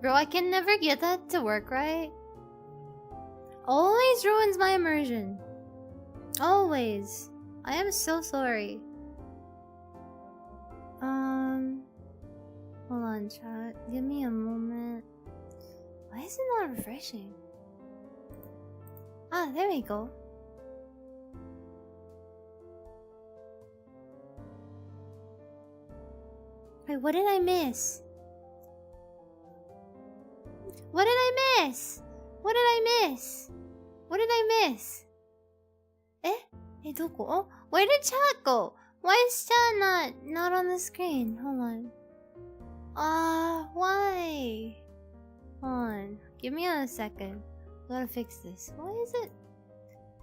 Bro, I can never get that to work right. Always ruins my immersion. Always. I am so sorry. Hold on, chat. Give me a moment. Why is it not refreshing? Ah, there we go. Wait, what did I miss? What did I miss? What did I miss? What did I miss? Eh? Doko? Oh, where did chat go? Why is chat not on the screen? Hold on. Why? Hold on. Give me a second. Gotta fix this. Why is it?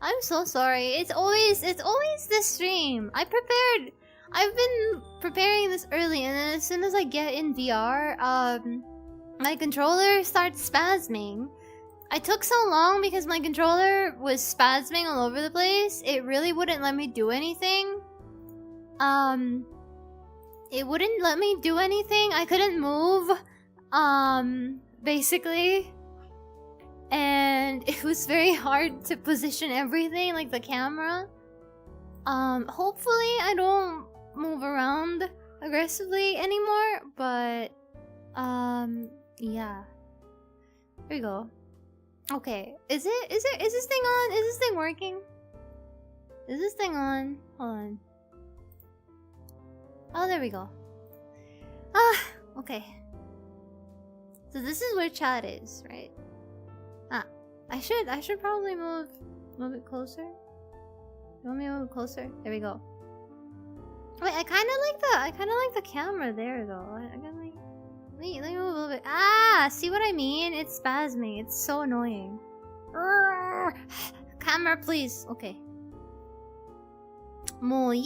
I'm so sorry. It's always this stream. I've been preparing this early, and then as soon as I get in VR, my controller starts spasming. I took so long because my controller was spasming all over the place. It really wouldn't let me do anything. It wouldn't let me do anything. I couldn't move. Basically. And it was very hard to position everything, like the camera. Hopefully I don't move around aggressively anymore, but yeah. Here we go. Okay. Is this thing on? Is this thing working? Is this thing on? Hold on. Oh, there we go. Okay. So this is where chat is, right? I should probably move it closer. You want me to move it closer? There we go. Wait, I kinda like the camera there though. I gotta like let me move a little bit. See what I mean? It's spasming. It's so annoying. Camera, please. Okay. I'm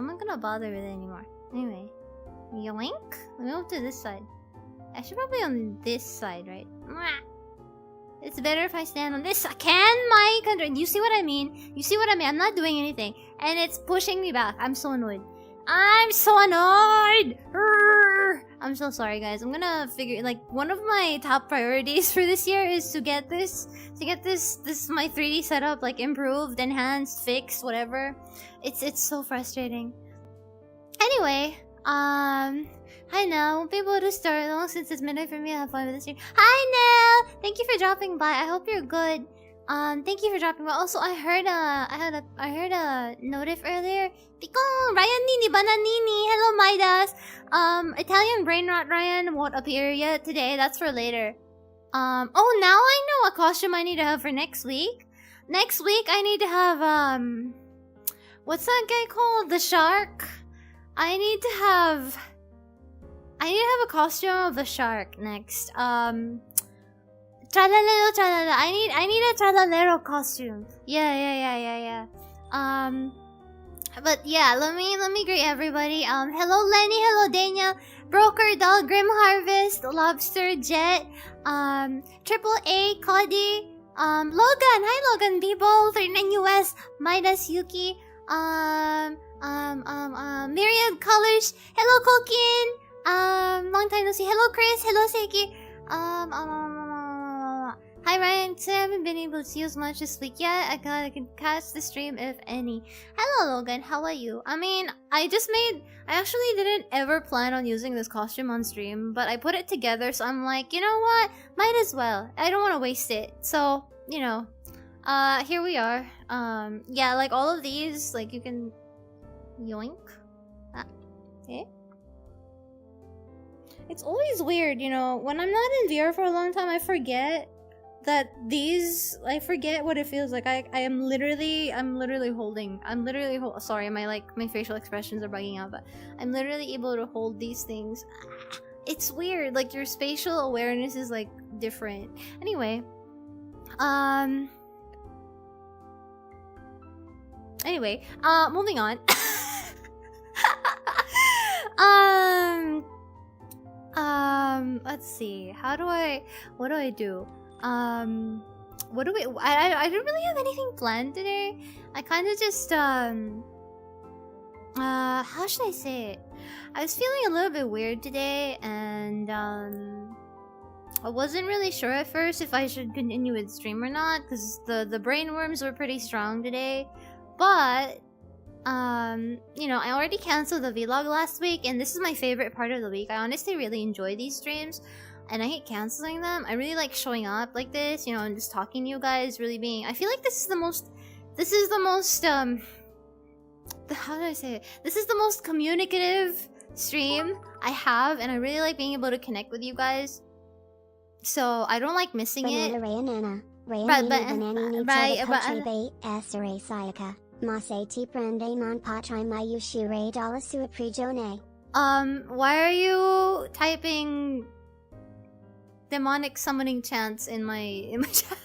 not gonna bother with it anymore. Anyway. Yoink. Let me move to this side. I should probably on this side, right? It's better if I stand on this. Can my control? You see what I mean? You see what I mean? I'm not doing anything, and it's pushing me back. I'm so annoyed. I'm so annoyed. I'm so sorry, guys. I'm gonna figure like one of my top priorities for this year is to get this my 3D setup like improved, enhanced, fixed, whatever. It's so frustrating. Anyway, hi Nell. Won't be able to start long since it's midnight for me. I have fun with this stream. Hi Nell. Thank you for dropping by. I hope you're good. Thank you for dropping by. Also, I heard a notif earlier. Picong Ryan Nini Bananini. Hello Midas. Italian brain rot Ryan won't appear yet today. That's for later. Oh, now I know what costume I need to have for next week. Next week I need to have what's that guy called? The shark. I need to have a costume of the shark next. Tralalero tralala. I need a tralalero costume. Yeah. But yeah, let me greet everybody. Hello Lenny, hello Daniel, Broker Doll, Grim Harvest, Lobster Jet, Triple A, Cody, Logan, hi Logan, Bebo, 39 US, Midas Yuki, Myriad Colors, hello Kokin, long time no see, hello Chris, hello Seiki, hi Ryan, so I haven't been able to see you as much this week yet. I can catch the stream if any. Hello Logan, how are you? I mean, I actually didn't ever plan on using this costume on stream, but I put it together, so I'm like, you know what? Might as well. I don't want to waste it. So, you know, here we are. Yeah, like all of these, like you can yoink. Okay. It's always weird, you know, when I'm not in VR for a long time, I forget what it feels like. I'm literally holding, sorry, my facial expressions are bugging out, but I'm literally able to hold these things. It's weird, like your spatial awareness is like different. Anyway, moving on. Let's see. What do I do? I don't really have anything planned today. I kind of just how should I say it? I was feeling a little bit weird today, and I wasn't really sure at first if I should continue with stream or not, because the brain worms were pretty strong today. But you know, I already canceled the vlog last week, and this is my favorite part of the week. I honestly really enjoy these streams, and I hate canceling them. I really like showing up like this, you know, and just talking to you guys, really being... I feel like this is the most how do I say it? This is the most communicative stream I have, and I really like being able to connect with you guys. So I don't like missing it. Raian, why are you typing demonic summoning chants in my chat?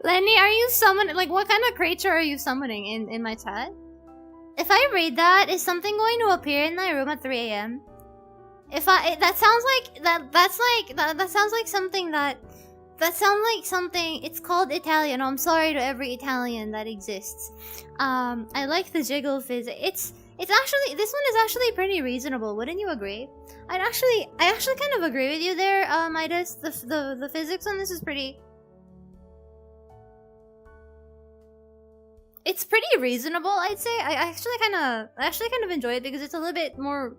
Lenny, are you summoning? Like, what kind of creature are you summoning in my chat? If I read that, is something going to appear in my room at 3 AM? That sounds like something. It's called Italian. I'm sorry to every Italian that exists. I like the jiggle physics. It's actually, this one is actually pretty reasonable. Wouldn't you agree? I actually kind of agree with you there, Midas. The physics on this is pretty. It's pretty reasonable, I'd say. I actually kind of enjoy it because it's a little bit more.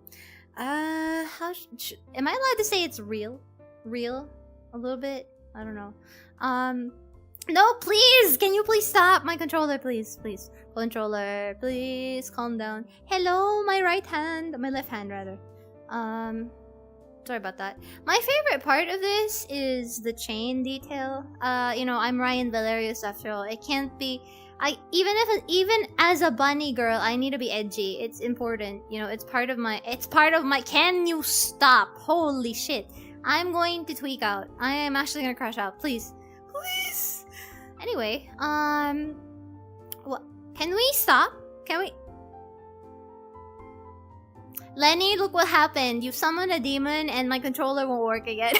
Am I allowed to say it's real? Real? A little bit? I don't know. No, please! Can you please stop? My controller, please. Controller, please calm down. Hello, my right hand. My left hand, rather. Sorry about that. My favorite part of this is the chain detail. You know, I'm Raian Valerius after all. It can't be... even as a bunny girl, I need to be edgy. It's important. You know, it's part of my... Can you stop? Holy shit. I'm going to tweak out. I am actually gonna crash out. Please. Please. Anyway, what? Can we stop? Can we... Lenny, look what happened. You summoned a demon and my controller won't work again.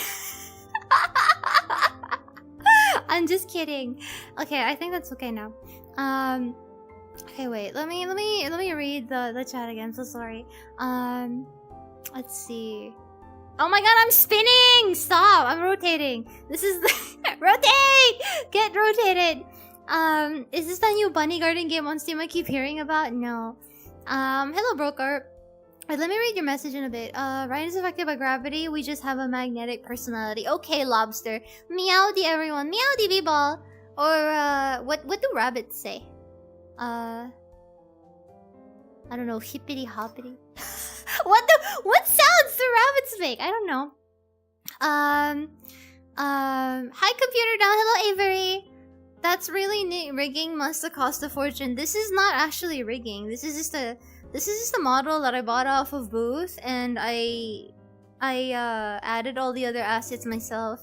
I'm just kidding. Okay, I think that's okay now. Okay, wait. Let me read the chat again. I'm so sorry. Let's see. Oh my god, I'm spinning! Stop! I'm rotating. This is the rotate! Get rotated. Is this the new Bunny Garden game on Steam I keep hearing about? No. Hello, broker. Wait, let me read your message in a bit. Ryan is affected by gravity. We just have a magnetic personality. Okay, lobster. Meowdy, everyone. Meowdy, B-ball. Or, what do rabbits say? I don't know. Hippity hoppity. What sounds do rabbits make? I don't know. Hi, computer down. Hello, Avery. That's really neat. Rigging must have cost a fortune. This is not actually rigging. This is just a model that I bought off of Booth, and I added all the other assets myself.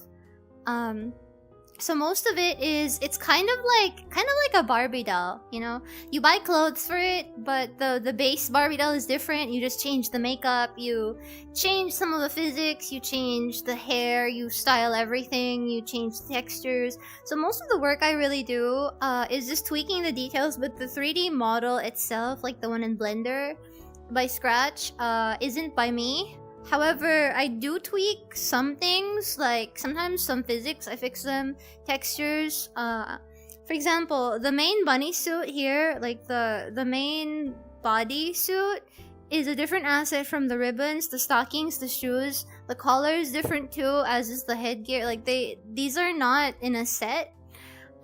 So most of it is, it's kind of like a Barbie doll, you know? You buy clothes for it, but the base Barbie doll is different. You just change the makeup, you change some of the physics, you change the hair, you style everything, you change the textures. So most of the work I really do is just tweaking the details, but the 3D model itself, like the one in Blender by Scratch, isn't by me. However, I do tweak some things, like sometimes some physics, I fix them, textures. For example, the main bunny suit here, like the main body suit, is a different asset from the ribbons, the stockings, the shoes. The collar is different too, as is the headgear. Like these are not in a set.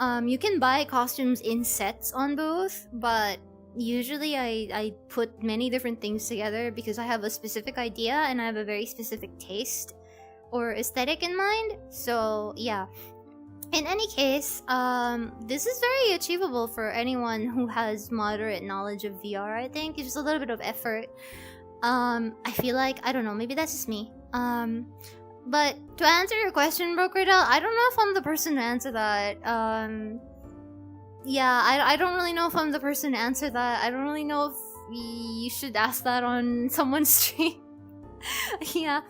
You can buy costumes in sets on Booth, but usually I put many different things together because I have a specific idea and I have a very specific taste or aesthetic in mind. So yeah. In any case, this is very achievable for anyone who has moderate knowledge of VR, I think. It's just a little bit of effort. I feel like, I don't know, maybe that's just me. But to answer your question, Brokerdell, I don't know if I'm the person to answer that. Yeah, I don't really know if I'm the person to answer that. I don't really know if you should ask that on someone's stream. Yeah.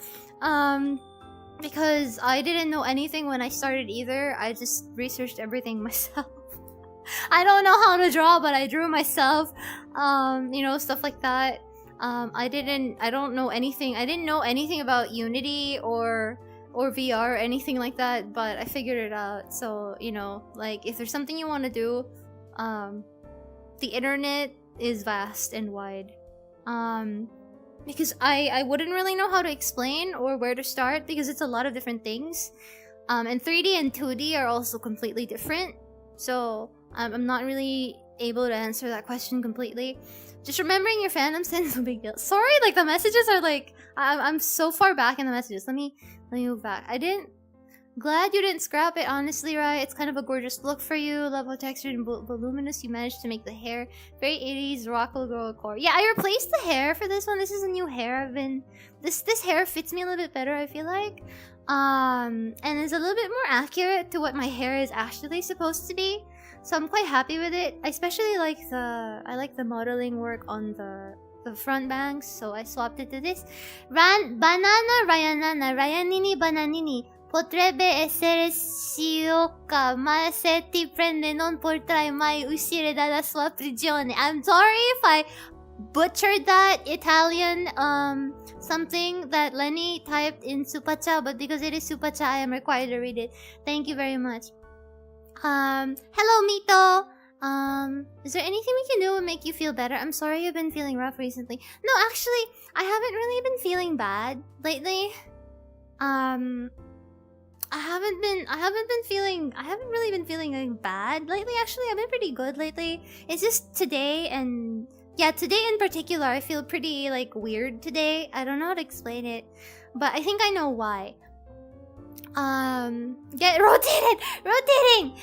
Because I didn't know anything when I started either. I just researched everything myself. I don't know how to draw, but I drew myself. You know, stuff like that. I don't know anything. I didn't know anything about Unity or VR or anything like that, but I figured it out. So, you know, like if there's something you want to do, the internet is vast and wide. Because I wouldn't really know how to explain or where to start because it's a lot of different things. And 3D and 2D are also completely different. So I'm not really able to answer that question completely. Just remembering your fandom sense, no big deal. Sorry, like the messages are like I'm so far back in the messages. Let me move back. Glad you didn't scrap it, honestly, right? It's kind of a gorgeous look for you. Love how textured and voluminous you managed to make the hair. Very 80s Rocco girl core. Yeah, I replaced the hair for this one. This is a new hair. This hair fits me a little bit better, I feel like. And it's a little bit more accurate to what my hair is actually supposed to be. So I'm quite happy with it. I especially like the modeling work on the front bangs, so I swapped it to this. Banana Raianana Raianini Bananini potrebbe essere sioca, ma se ti prende non potrai mai uscire dalla sua prigione. I'm sorry if I butchered that Italian something that Lenny typed in Supacha, but because it is Supacha, I am required to read it. Thank you very much. Hello Mito. Is there anything we can do to make you feel better? I'm sorry you've been feeling rough recently. No, actually, I haven't really been feeling bad lately. I haven't really been feeling like bad lately. Actually, I've been pretty good lately. It's just today and yeah, today in particular, I feel pretty like weird today. I don't know how to explain it, but I think I know why. Get rotating.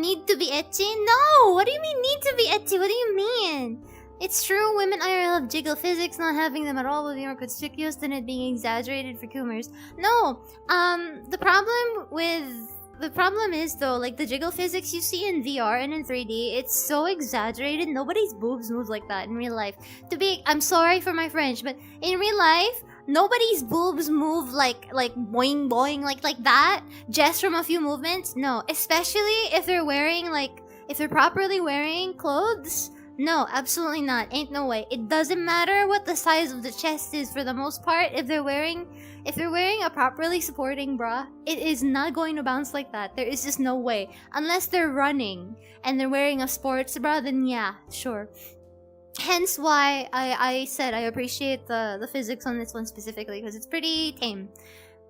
Need to be ecchi? No. What do you mean need to be ecchi? What do you mean? It's true, women IRL have jiggle physics, not having them at all will be more conspicuous than it being exaggerated for Coomers. No, the problem is though, like the jiggle physics you see in VR and in 3D, it's so exaggerated. Nobody's boobs move like that in real life. I'm sorry for my French, but in real life, nobody's boobs move like boing boing like that just from a few movements. No, especially if they're properly wearing clothes. No, absolutely not. Ain't no way. It doesn't matter what the size of the chest is for the most part. If they're wearing a properly supporting bra, it is not going to bounce like that. There is just no way. Unless they're running and they're wearing a sports bra, then yeah, sure. Hence why I said I appreciate the physics on this one specifically because it's pretty tame.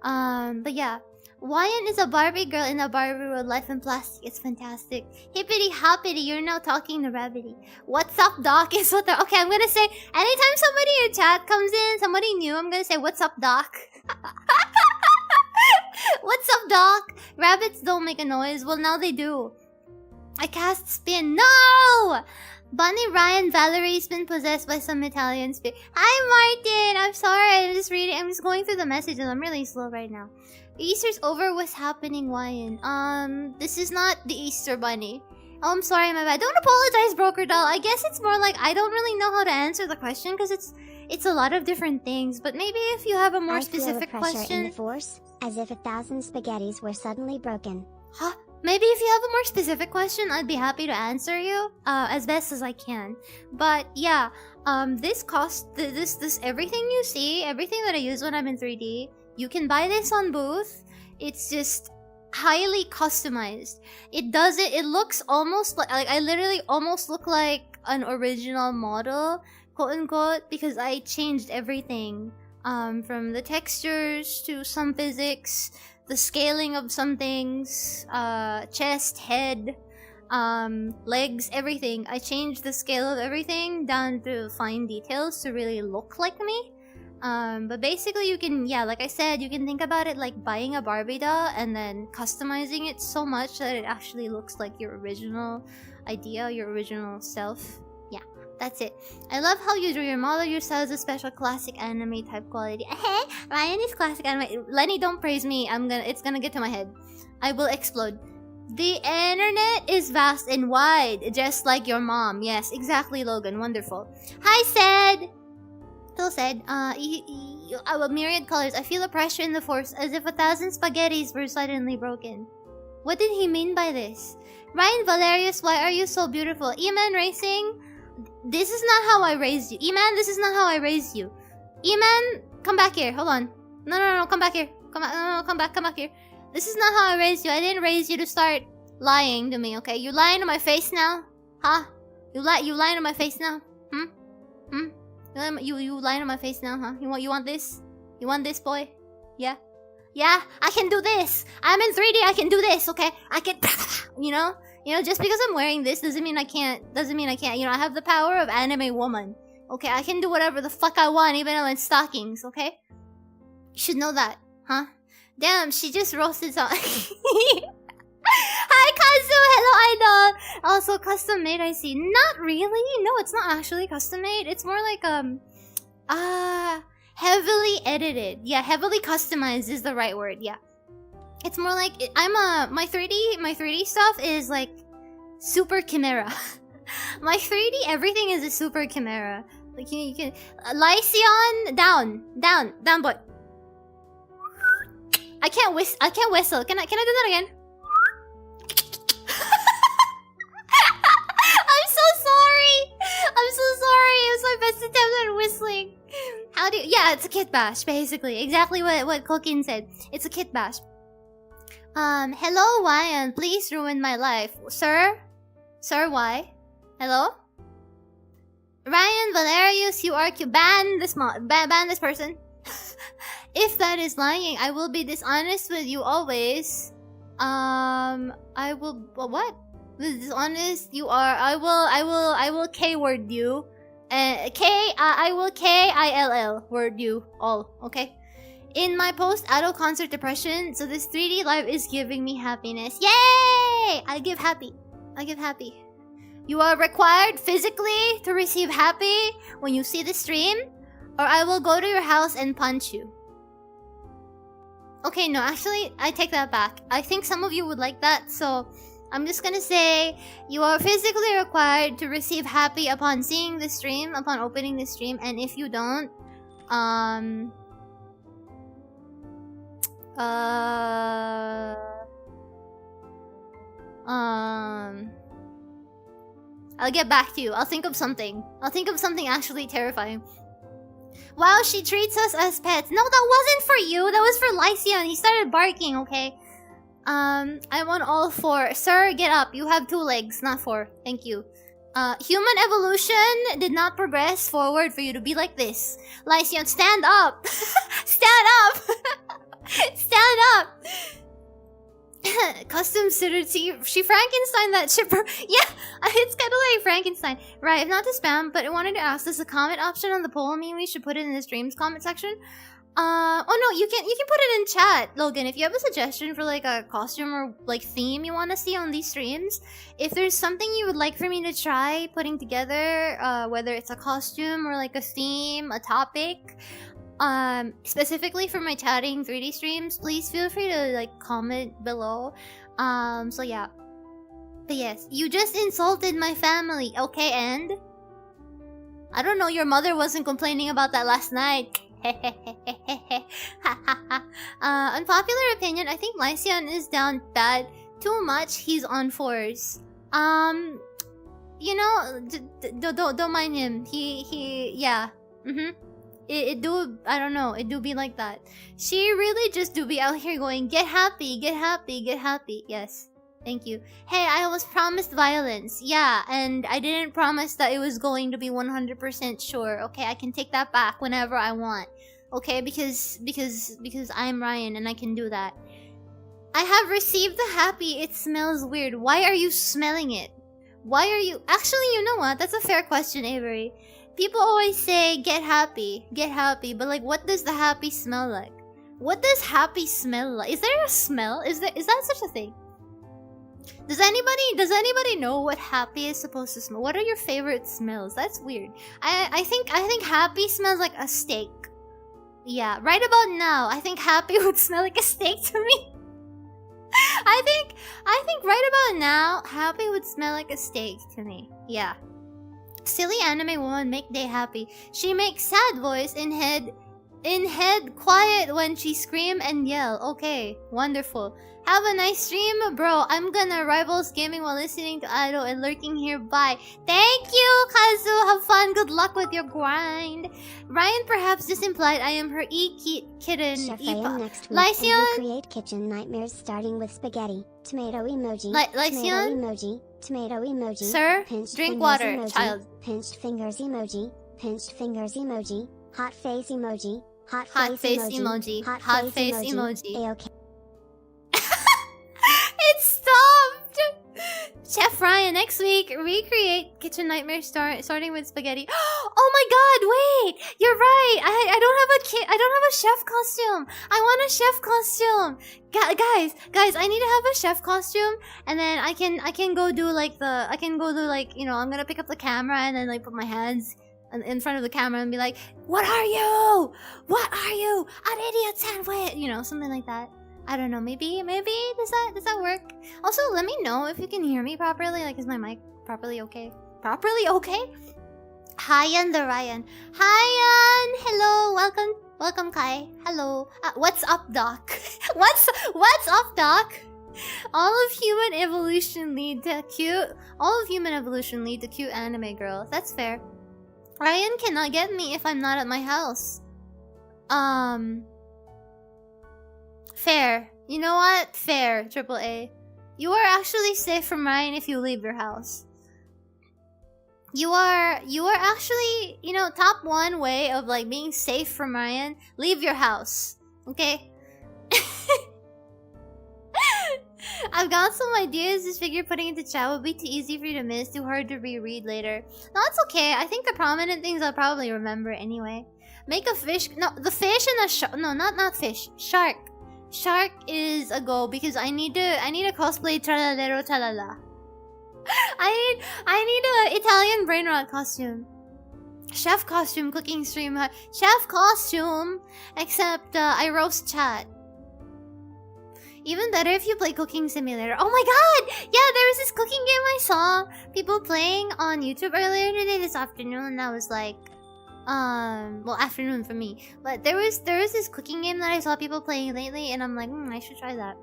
But yeah. Raian is a Barbie girl in a Barbie world. Life in plastic. It's fantastic. Hippity hoppity, you're now talking to Rabbity. What's up, Doc? Is what the okay, I'm gonna say anytime somebody in chat comes in, somebody new, I'm gonna say what's up, Doc? What's up, Doc? Rabbits don't make a noise. Well, now they do. I cast spin. No! Bunny Raian Valerie's been possessed by some Italian spirit. Hi, Martin! I'm sorry, I'm just reading. I'm just going through the messages. I'm really slow right now. Easter's over. What's happening, Raian? This is not the Easter Bunny. Oh, I'm sorry, my bad. Don't apologize, Broker Doll. I guess it's more like I don't really know how to answer the question because it's a lot of different things. But maybe if you have a more specific question. In the force, as if 1,000 spaghettis were suddenly broken. Huh? Maybe if you have a more specific question, I'd be happy to answer you as best as I can. But yeah, this everything you see, everything that I use when I'm in 3D, you can buy this on Booth. It's just highly customized. It looks almost like I literally almost look like an original model, quote unquote, because I changed everything. From the textures to some physics, the scaling of some things, chest, head, legs, everything. I changed the scale of everything down to fine details to really look like me. But basically you can, yeah, like I said, you can think about it like buying a Barbie doll and then customizing it so much that it actually looks like your original idea, your original self. Yeah, that's it. I love how you drew your model. Your style is a special classic anime type quality. Hey, Raian is classic anime. Lenny, don't praise me. It's gonna get to my head. I will explode. The internet is vast and wide, just like your mom. Yes, exactly, Logan. Wonderful. Hi, Said. Phil said, myriad colors. I feel a pressure in the force, as if 1,000 spaghettis were suddenly broken. What did he mean by this? Raian Valerius, why are you so beautiful? E-Man Racing, This is not how I raised you. E-man, this is not how I raised you. E-man, come back here. Hold on. No, come back here. Come back here. This is not how I raised you. I didn't raise you to start lying to me, okay? You lying to my face now? Huh? You lying to my face now? You lying to my face now, huh? You want this? You want this, boy? Yeah? Yeah, I can do this. I'm in 3D, I can do this, okay? I can, you know, just because I'm wearing this doesn't mean I can't, you know, I have the power of anime woman. Okay, I can do whatever the fuck I want, even though it's stockings, okay? You should know that, huh? Damn, she just roasted some. Hi, Kazu! Hello, Idol! Also, custom made, I see. Not really. No, it's not actually custom made. It's more like, heavily edited. Yeah, heavily customized is the right word, yeah. It's more like, my 3D stuff is like, super chimera. My 3D, everything is a super chimera. Like, you can, Lycion, down, boy. I can't whistle. Can I do that again? I'm so sorry. It was my best attempt at whistling. How do you... Yeah, it's a kit bash, basically. Exactly what Kokin said. It's a kit bash. Hello, Raian. Please ruin my life. Sir? Sir, why? Hello? Raian, Valerius, you are cute. Ban this person. If that is lying, I will be dishonest with you always. I will... What? Dishonest you are. I will K-word you. I will K-I-L-L word you all, okay? In my post-adult concert depression, so this 3D live is giving me happiness. Yay! I give happy. You are required physically to receive happy when you see the stream, or I will go to your house and punch you. Okay, no, actually, I take that back. I think some of you would like that, so... I'm just gonna say, you are physically required to receive happy upon seeing the stream, upon opening the stream, and if you don't, I'll get back to you. I'll think of something. I'll think of something actually terrifying. Wow, she treats us as pets. No, that wasn't for you. That was for Lycian. He started barking, okay? I want all 4. Sir, get up. You have 2 legs, not 4. Thank you. Human evolution did not progress forward for you to be like this. Lycian, stand up! Stand up! Stand up! Custom suited. She Frankenstein that chipper. Yeah, it's kind of like Frankenstein. Right, not to spam, but I wanted to ask, there's a comment option on the poll. Maybe we should put it in the stream's comment section. Oh no, you can put it in chat, Logan. If you have a suggestion for like a costume or like theme you want to see on these streams, if there's something you would like for me to try putting together, whether it's a costume or like a theme, a topic, specifically for my chatting 3D streams, please feel free to like comment below. So yeah. But yes, you just insulted my family, okay? And I don't know, your mother wasn't complaining about that last night. Unpopular opinion, I think Lycian is down bad. Too much, he's on 4s. You know, don't mind him. He yeah. It do, I don't know, it do be like that. She really just do be out here going, get happy, get happy, get happy. Yes. Thank you. Hey, I was promised violence. Yeah, and I didn't promise that it was going to be 100% sure. Okay, I can take that back whenever I want. Okay, because I'm Raian and I can do that. I have received the happy. It smells weird. Why are you smelling it? Why are you... Actually, you know what? That's a fair question, Avery. People always say, get happy, but like, what does the happy smell like? What does happy smell like? Is there a smell? Is that such a thing? Does anybody know what happy is supposed to smell? What are your favorite smells? That's weird. I think happy smells like a steak. Yeah, right about now, I think happy would smell like a steak to me. I think right about now, happy would smell like a steak to me. Yeah. Silly anime woman make day happy. She makes sad voice in head In head, quiet when she scream and yell. Okay, wonderful. Have a nice stream, bro. I'm gonna rivals gaming while listening to Ado and lurking here. Bye. Thank you, Kazu. Have fun. Good luck with your grind. Ryan perhaps just implied I am her kitten. Chef Raian next week Lycian? and recreate kitchen nightmares starting with spaghetti, tomato emoji, Lycian? tomato emoji, Sir, pinched drink fingers water, emoji, child. pinched fingers emoji, hot face emoji, hot face face emoji, hot face emoji. A-okay. It stopped! Chef Ryan, next week, recreate kitchen nightmare starting with spaghetti. Oh my god, wait! You're right! I don't have a chef costume! I want a chef costume! Guys, I need to have a chef costume, and then I can go do like you know, I'm gonna pick up the camera and then like put my hands in front of the camera and be like, what are you? What are you? An idiot sandwich! You know, something like that. I don't know, maybe does that work? Also, let me know if you can hear me properly. Like, is my mic properly okay? Properly okay? Ryan the Ryan. Ryan! Hello, welcome Kai. Hello. What's up, Doc? What's up, Doc? All of human evolution lead to cute anime girl. That's fair. Ryan cannot get me if I'm not at my house. Fair. You know what? Fair, AAA. You are actually safe from Ryan if you leave your house. You are actually, you know, top one way of like being safe from Ryan. Leave your house. Okay? I've got some ideas. This figure putting into chat would be too easy for you to miss, too hard to reread later. No, it's okay. I think the prominent things I'll probably remember anyway. Make a fish. No, the fish and the shark. No, not fish. Shark. Shark is a go because I need a cosplay tralalero tralala. I need a Italian brain rot costume. Chef costume, cooking stream. Chef costume, except I roast chat. Even better if you play Cooking Simulator. Oh my god! Yeah, there was this cooking game I saw people playing on YouTube earlier today this afternoon, and I was like, well, afternoon for me. But there was this cooking game that I saw people playing lately, and I'm like, I should try that.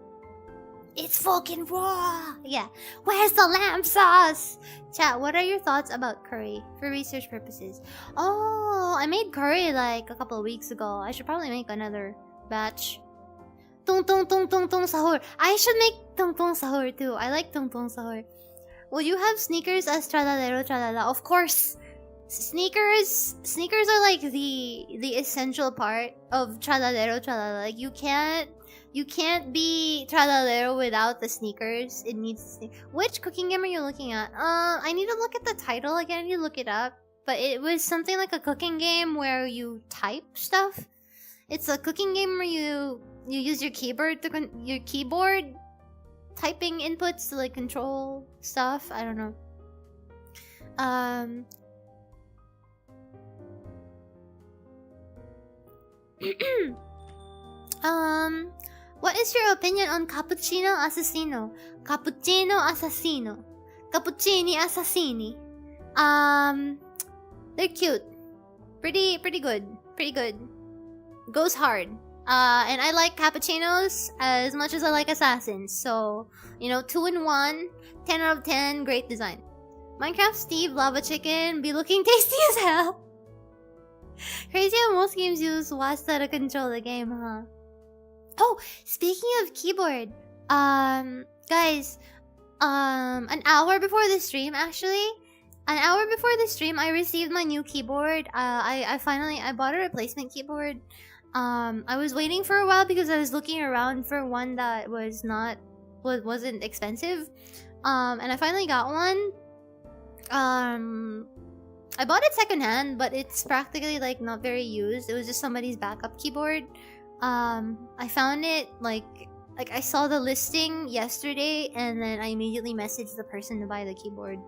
It's fucking raw! Yeah. Where's the lamb sauce? Chat, what are your thoughts about curry for research purposes? Oh, I made curry like a couple of weeks ago. I should probably make another batch. Tung tung tung tung tung sahur. I should make tung tung sahur too. I like tung tung sahur. Will you have sneakers as tralalero tralala? Of course. Sneakers are like the essential part of tralalero tralala. Like you can't be tralalero without the sneakers. It needs Which cooking game are you looking at? I need to look at the title again. I need to look it up. But it was something like a cooking game where you type stuff. It's a cooking game where you use your keyboard typing inputs to like control stuff. I don't know. What is your opinion on cappuccino assassino? Cappuccino assassino. Cappuccini assassini. They're cute. Pretty good. Pretty good. Goes hard. And I like cappuccinos as much as I like assassins. So, you know, 2 in 1, 10 out of 10, great design. Minecraft Steve Lava Chicken be looking tasty as hell. Crazy how most games use Wasta to control the game, huh? Oh, speaking of keyboard, guys, an hour before the stream, actually, I received my new keyboard. I finally bought a replacement keyboard. I was waiting for a while because I was looking around for one that wasn't expensive. And I finally got one. I bought it secondhand, but it's practically like not very used. It was just somebody's backup keyboard. I found it like I saw the listing yesterday, and then I immediately messaged the person to buy the keyboard.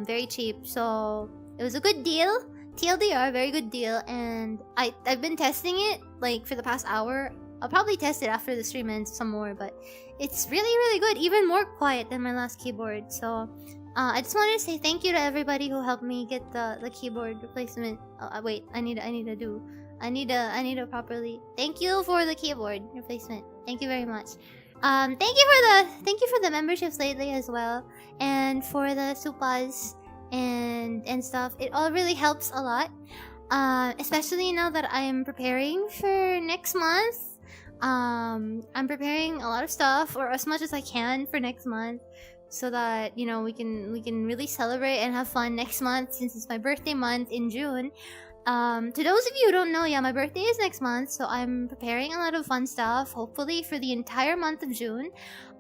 Very cheap, so it was a good deal. TLDR, very good deal, and I've been testing it like for the past hour. I'll probably test it after the stream ends some more, but it's really good, even more quiet than my last keyboard. So I just wanted to say thank you to everybody who helped me get the keyboard replacement. Wait, I need to do I need to properly. Thank you for the keyboard replacement. Thank you very much. Thank you for the memberships lately as well, and for the supas and stuff. It all really helps a lot. Especially now that I am preparing for next month. I'm preparing a lot of stuff, or as much as I can, for next month, so that we can really celebrate and have fun next month, since it's my birthday month in June. To those of you who don't know, yeah, my birthday is next month, so I'm preparing a lot of fun stuff, hopefully for the entire month of June.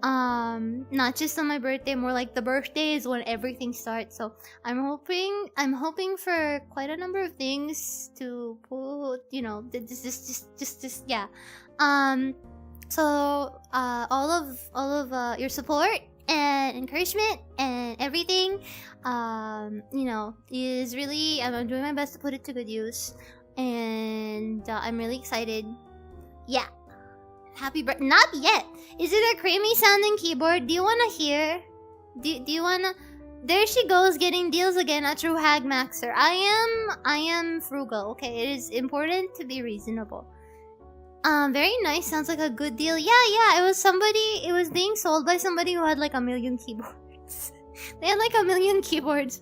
Not just on my birthday, more like the birthday is when everything starts. So I'm hoping for quite a number of things to put, just yeah. So all of your support and encouragement and everything, is really, I'm doing my best to put it to good use, and I'm really excited. Yeah, happy birthday. Not yet. Is it a creamy sounding keyboard? Do you want to hear? Do you want to? There she goes, getting deals again, a true hag maxer. I am frugal. Okay, it is important to be reasonable. Very nice. Sounds like a good deal. Yeah. It was being sold by somebody who had like 1 million keyboards. They had like 1 million keyboards.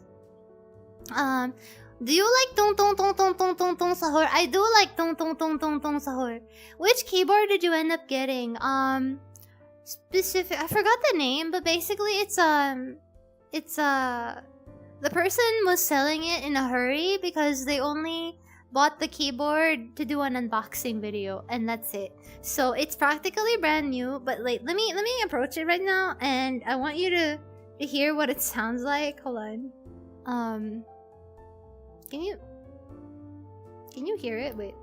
Do you like tong tong tong tong tong tong tong sahur? I do like tong tong tong tong tong sahur. Which keyboard did you end up getting? Specific, I forgot the name, but basically it's the person was selling it in a hurry because they only bought the keyboard to do an unboxing video, and that's it. So it's practically brand new, but like let me approach it right now, and I want you to hear what it sounds like. Hold on. Can you hear it? Wait.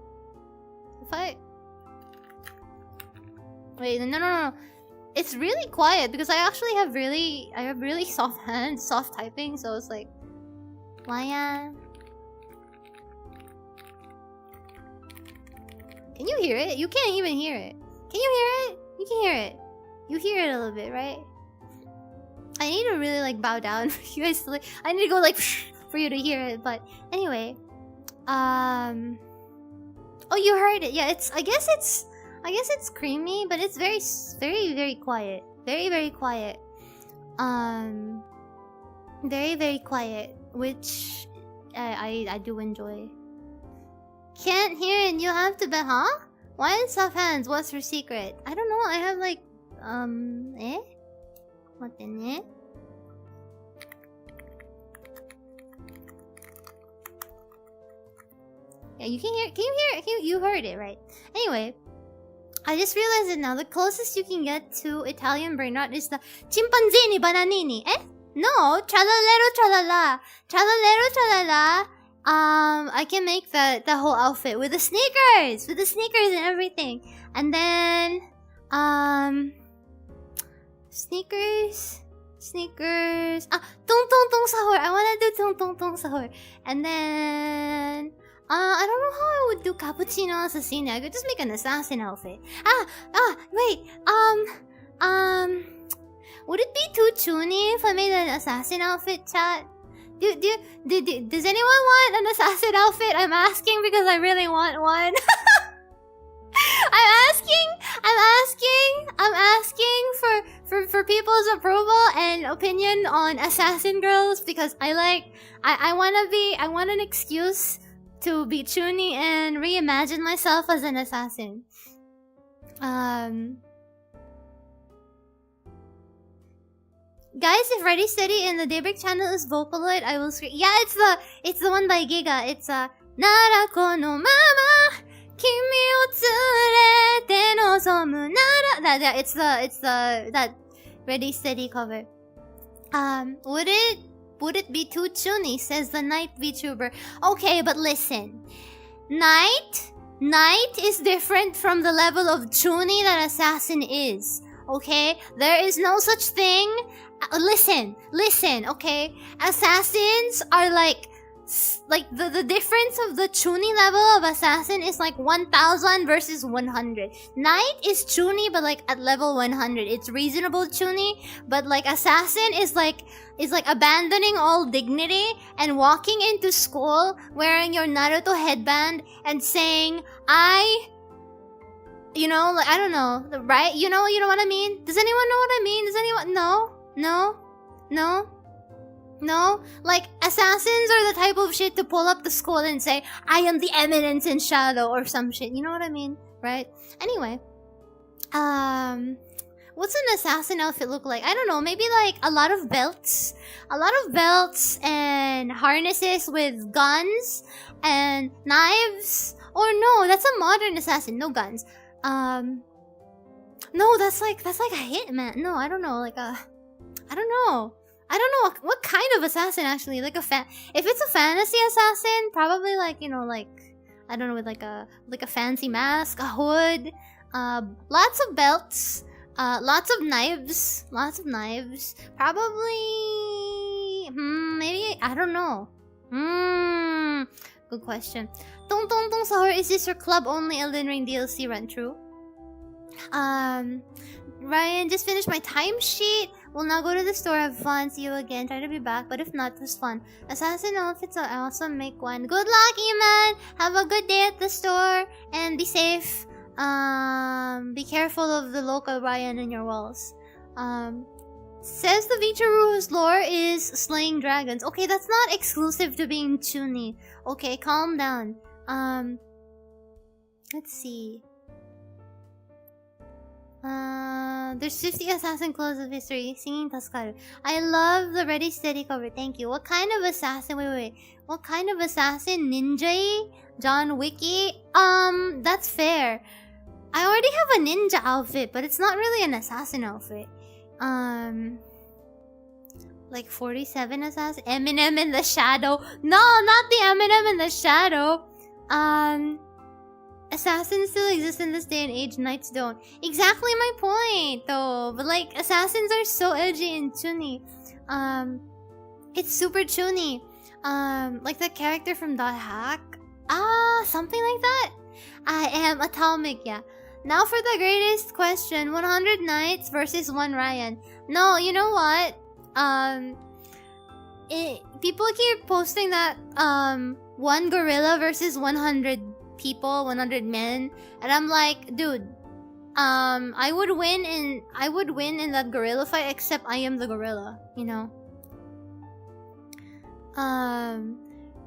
Wait, no. It's really quiet because I actually have really soft hands, soft typing, so it's like Raian. Can you hear it? You can't even hear it. Can you hear it? You can hear it. You hear it a little bit, right? I need to really like bow down for you guys to like. I need to go like for you to hear it. But anyway, oh, you heard it. Yeah, I guess it's creamy, but it's very quiet. Very quiet. Very quiet, which I do enjoy. Can't hear it. You have to bet, huh? Why in soft hands? What's her secret? I don't know. I have like What in it? Yeah, you can hear. Can you hear it? You heard it, right? Anyway, I just realized it now. The closest you can get to Italian brain rot is the chimpanzini bananini. Eh? No, tralalero tralala. Tralalero tralala. I can make the whole outfit with the sneakers and everything. And then, sneakers. Tung tung tung sahur. I wanna do tung tung tung sahur. And then, I don't know how I would do cappuccino assassino. I could just make an assassin outfit. Wait. Would it be too chuny if I made an assassin outfit, chat? Does anyone want an assassin outfit? I'm asking because I really want one. I'm asking for people's approval and opinion on assassin girls, because I want an excuse to be chuny and reimagine myself as an assassin. Guys, if Ready Steady in the Daybreak channel is Vocaloid, I will scream. Yeah, it's the one by Giga. It's Narako no mama kimi o tsurete nozomu nara. It's that Ready Steady cover. Would it be too chuny? Says the Night VTuber. Okay, but listen, Night is different from the level of chuny that Assassin is. Okay, there is no such thing. Listen, okay? Assassins are like like the difference of the Chuny level of assassin is like 1000 versus 100. Knight is Chuny but like at level 100. It's reasonable Chuny, but like assassin is like abandoning all dignity and walking into school wearing your Naruto headband and saying you know, like I don't know, right? You know what I mean? Does anyone know what I mean? Does anyone? No? Like, assassins are the type of shit to pull up the skull and say, I am the eminence in shadow or some shit. You know what I mean? Right? Anyway. What's an assassin outfit look like? I don't know. Maybe like a lot of belts. A lot of belts and harnesses with guns and knives. Or no, that's a modern assassin. No guns. No, that's like a hitman. No, I don't know. Like a... I don't know what kind of assassin actually. Like if it's a fantasy assassin, probably like, you know, like I don't know, with like a fancy mask, a hood, lots of belts, lots of knives, probably maybe, I don't know. Good question. Tong Tong Tong Sahur, is this your club only Elden Ring DLC run? True. Ryan, just finished my timesheet. We'll now go to the store, have fun, see you again, try to be back, but if not, it was fun. Assassin outfits are awesome, make one. Good luck, Iman! Have a good day at the store, and be safe. Be careful of the local Ryan in your walls. Says the VTuber whose lore is slaying dragons. Okay, that's not exclusive to being Chuny. Okay, calm down. Let's see. There's 50 assassin clothes of history. Singing Taskaru. I love the Ready Steady cover. Thank you. What kind of assassin? Wait. What kind of assassin? Ninja? John Wicky? That's fair. I already have a ninja outfit, but it's not really an assassin outfit. Like 47 assassin? Eminem in the shadow. No, not the Eminem in the shadow. Assassins still exist in this day and age, knights don't. Exactly my point, though. But like, assassins are so edgy and Chuny. It's super Chuny. Like the character from Dot Hack. Something like that. I am Atomic, yeah. Now for the greatest question: 100 knights versus 1 Ryan. No, you know what? People keep posting that 1 gorilla versus 100 people, 100 men, and I'm like, dude, I would win in that gorilla fight, except I am the gorilla, you know.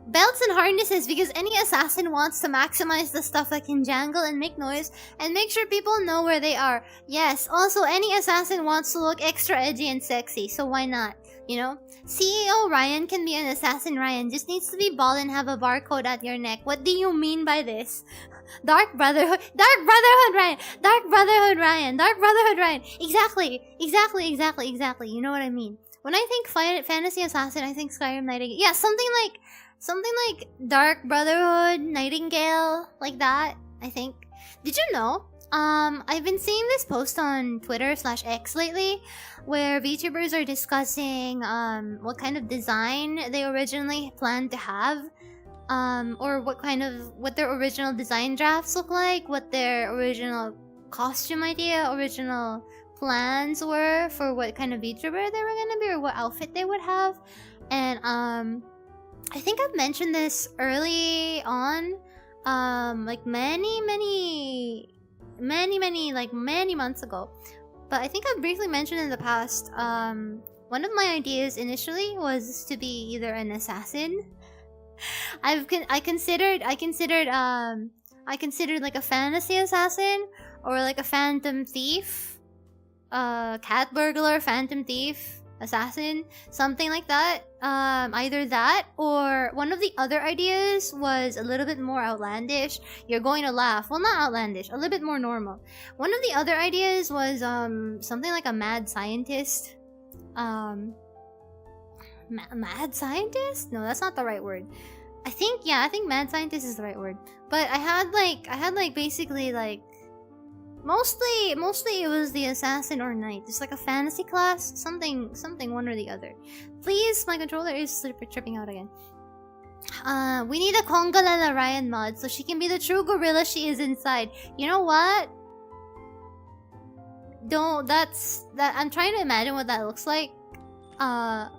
Belts and harnesses, because any assassin wants to maximize the stuff that can jangle and make noise and make sure people know where they are. Yes, also any assassin wants to look extra edgy and sexy, so why not? You know? CEO Ryan can be an assassin Ryan, just needs to be bald and have a barcode at your neck. What do you mean by this? Dark Brotherhood Ryan! Dark Brotherhood Ryan! Exactly. You know what I mean? When I think fantasy assassin, I think Skyrim Nightingale. Yeah, something like Dark Brotherhood, Nightingale, like that, I think. Did you know? I've been seeing this post on Twitter/X lately, where VTubers are discussing what kind of design they originally planned to have, or what their original design drafts look like, what their original costume idea, original plans were for what kind of VTuber they were gonna be, or what outfit they would have. And I think I've mentioned this early on, like many months ago. But I think I've briefly mentioned in the past, one of my ideas initially was to be either an assassin. I considered like a fantasy assassin, or like a phantom thief, cat burglar, phantom thief, assassin, something like that. Either that, or one of the other ideas was a little bit more outlandish. You're going to laugh. Well, not outlandish, a little bit more normal. One of the other ideas was something like a mad scientist. Mad scientist? No, that's not the right word. I think mad scientist is the right word. But I had basically like mostly it was the assassin or knight, just like a fantasy class, something one or the other. Please, my controller is tripping out again. We need a Kongalala Raian mod so she can be the true gorilla she is inside. You know what? I'm trying to imagine what that looks like. I'm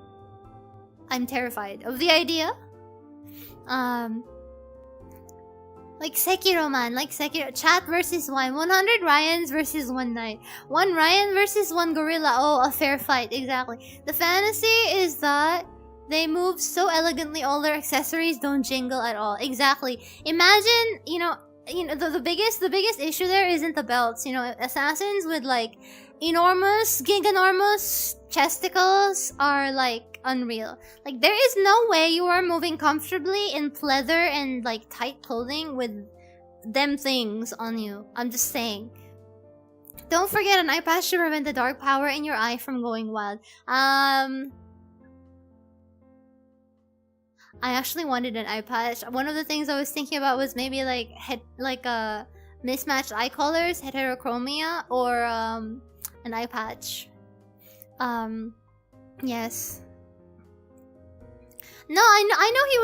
terrified of the idea. Like Sekiro, man. Like Sekiro. Chat versus 1. 100 Ryans versus 1 knight. 1 Ryan versus 1 gorilla. Oh, a fair fight. Exactly. The fantasy is that they move so elegantly, all their accessories don't jingle at all. Exactly. Imagine, you know, the biggest issue there isn't the belts. You know, assassins with like enormous, giganormous chesticles are like unreal. Like there is no way you are moving comfortably in pleather and like tight clothing with them things on you. I'm just saying. Don't forget an eye patch to prevent the dark power in your eye from going wild. I actually wanted an eye patch. One of the things I was thinking about was maybe like mismatched eye colors, heterochromia, or an eye patch. Yes. No, I know he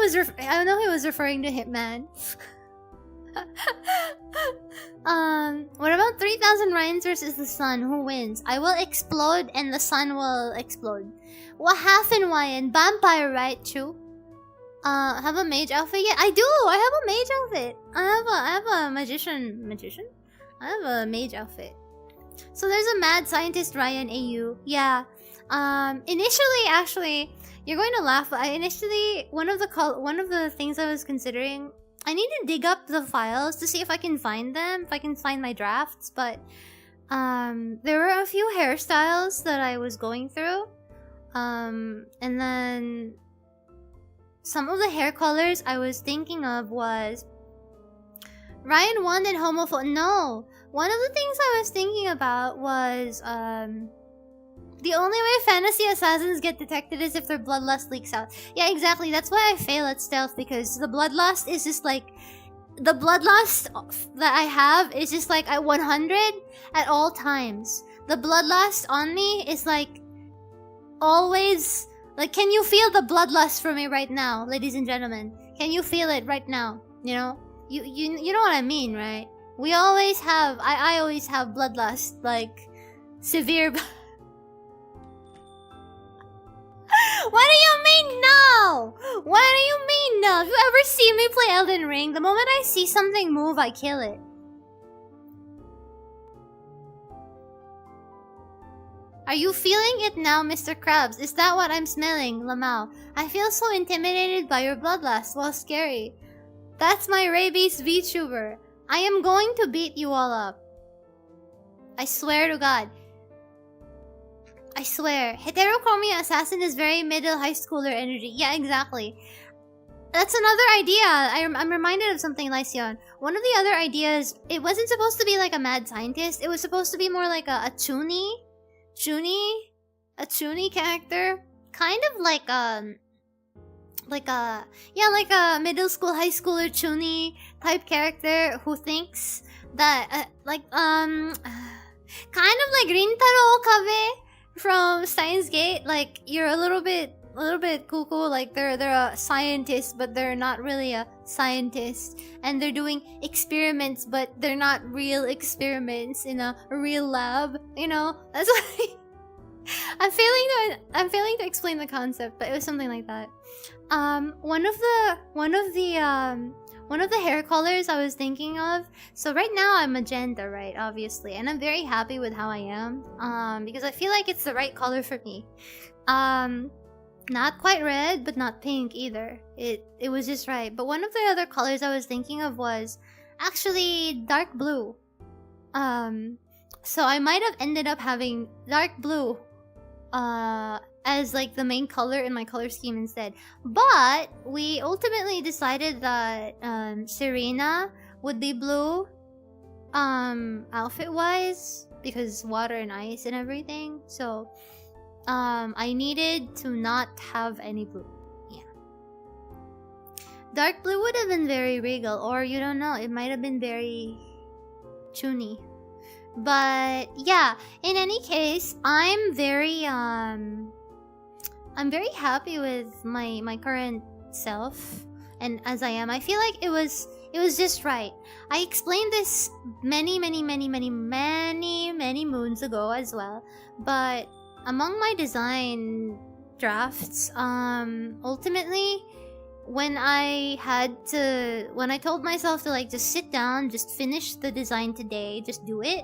was referring to Hitman. What about 3,000 Ryans versus the sun? Who wins? I will explode and the sun will explode. What happened, Ryan? Vampire, right? True. Have a mage outfit yet? I do! I have a mage outfit! I have a magician. I have a mage outfit. So there's a mad scientist Ryan AU. Yeah. Initially, actually, you're going to laugh, but one of the things I was considering, I need to dig up the files to see if I can find them, if I can find my drafts, but there were a few hairstyles that I was going through. And then some of the hair colors I was thinking of was Ryan wanted homophobe. No, one of the things I was thinking about was the only way fantasy assassins get detected is if their bloodlust leaks out. Yeah, exactly. That's why I fail at stealth, because the bloodlust is just like the bloodlust that I have is just like at 100 at all times. The bloodlust on me is like always. Like, can you feel the bloodlust from me right now, ladies and gentlemen? Can you feel it right now? You know? You know what I mean, right? We always have, I always have bloodlust, like, severe. What do you mean no? What do you mean no? Have you ever seen me play Elden Ring? The moment I see something move, I kill it. Are you feeling it now, Mr. Krabs? Is that what I'm smelling, Lamau? I feel so intimidated by your bloodlust. Well, scary. That's my rabies VTuber. I am going to beat you all up. I swear to God. I swear. Heterochromia assassin is very middle high schooler energy. Yeah, exactly. That's another idea. I'm reminded of something, Lycion. One of the other ideas, it wasn't supposed to be like a mad scientist. It was supposed to be more like a Chuny character, kind of like a middle school, high schooler Chuny type character who thinks that kind of like Rintaro Okabe from Steins Gate. Like you're a little bit cuckoo. Like they're a scientist, but they're not really a scientist, and they're doing experiments, but they're not real experiments in a real lab. You know, that's why I'm failing to explain the concept, but it was something like that. One of the hair colors I was thinking of. So right now I'm magenta, right? Obviously, and I'm very happy with how I am. Because I feel like it's the right color for me. Not quite red, but not pink either. It was just right. But one of the other colors I was thinking of was actually dark blue. So I might have ended up having dark blue as like the main color in my color scheme instead. But we ultimately decided that Serena would be blue outfit wise, because water and ice and everything. So I needed to not have any blue. Yeah. Dark blue would have been very regal, or you don't know, it might have been very Chuny. But yeah, in any case, I'm very happy with my current self. and as I am, I feel like it was just right. I explained this many moons ago as well, but among my design drafts, ultimately, when I told myself to like just sit down, just finish the design today, just do it,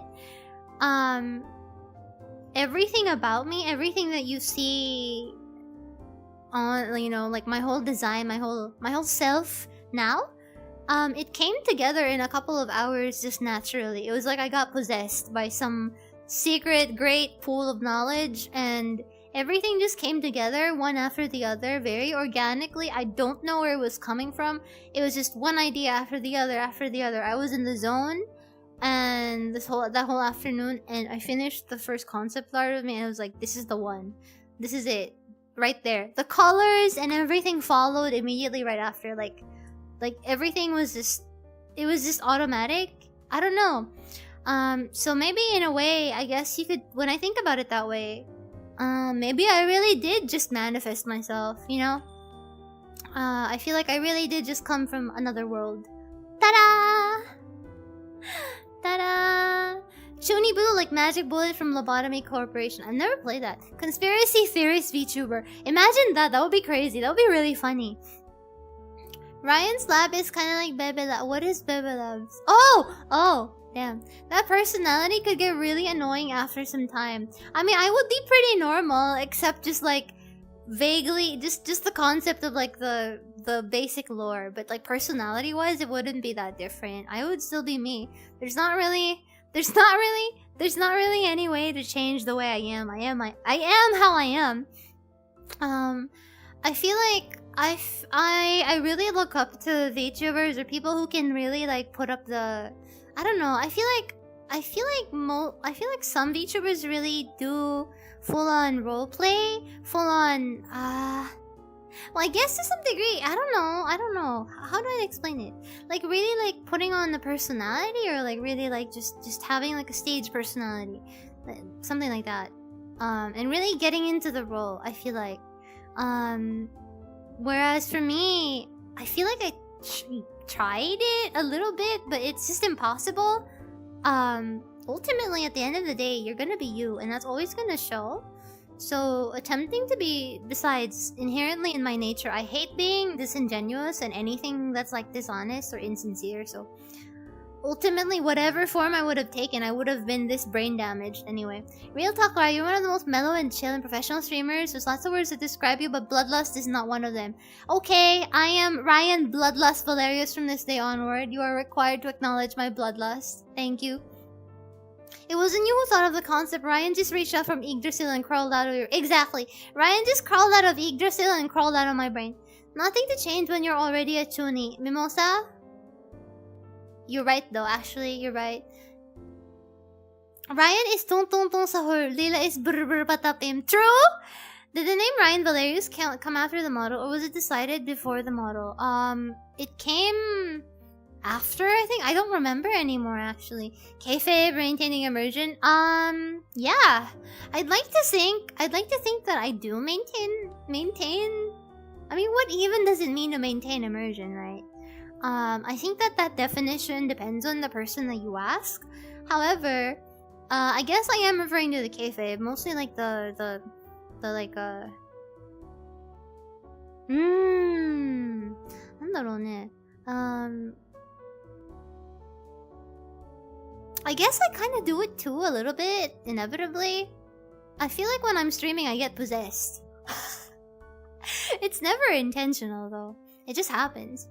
everything about me, everything that you see on, you know, like my whole design, my whole self now, it came together in a couple of hours just naturally. It was like I got possessed by some secret great pool of knowledge, and everything just came together one after the other very organically. I don't know where it was coming from. It was just one idea after the other after the other. I was in the zone, and that whole afternoon, and I finished the first concept art of me, and I was like, this is the one. This is it. Right there. The colors and everything followed immediately right after. Like everything was just, it was just automatic. I don't know. So maybe in a way, I guess you could, when I think about it that way, maybe I really did just manifest myself, you know? I feel like I really did just come from another world. Ta-da! Ta-da! Chuni Boo, like Magic Bullet from Lobotomy Corporation. I've never played that. Conspiracy Theorist VTuber. Imagine that. That would be crazy. That would be really funny. Ryan's lab is kind of like Bebe Lab. What is Bebe Labs? Oh! Damn. That personality could get really annoying after some time. I mean, I would be pretty normal, except just like vaguely, just the concept of like the basic lore. But like personality-wise, it wouldn't be that different. I would still be me. There's not really any way to change the way I am. I am how I am. I feel like I really look up to VTubers or people who can really like put up the, I don't know. I feel like some VTubers really do full-on roleplay, full-on well, I guess to some degree, I don't know. How do I explain it? Like really like putting on the personality, or like really like just having like a stage personality. Something like that. And really getting into the role, I feel like. Whereas for me, I feel like I tried it a little bit, but it's just impossible. Ultimately at the end of the day, you're gonna be you, and that's always gonna show. So attempting to be, besides, inherently in my nature, I hate being disingenuous and anything that's like dishonest or insincere. So ultimately, whatever form I would have taken, I would have been this brain damaged anyway. Real talk, Ryan, you're one of the most mellow and chill and professional streamers. There's lots of words to describe you, but Bloodlust is not one of them. Okay, I am Ryan Bloodlust Valerius from this day onward. You are required to acknowledge my bloodlust. Thank you. It wasn't you who thought of the concept. Ryan just reached out from Yggdrasil and crawled out of your... Exactly. Ryan just crawled out of Yggdrasil and crawled out of my brain. Nothing to change when you're already a Chuni. Mimosa? You're right though, actually, you're right. Ryan is tung tung tung sahur. Lila is brr brr patapim. True? Did the name Ryan Valerius come after the model, or was it decided before the model? It came... after, I think? I don't remember anymore, actually. Kayfabe, maintaining immersion. Yeah. I'd like to think that I do maintain... I mean, what even does it mean to maintain immersion, right? I think that definition depends on the person that you ask. However, I guess I am referring to the kayfabe, mostly like the like, なんだろうね。I guess I kind of do it too, a little bit, inevitably. I feel like when I'm streaming, I get possessed. It's never intentional, though. It just happens.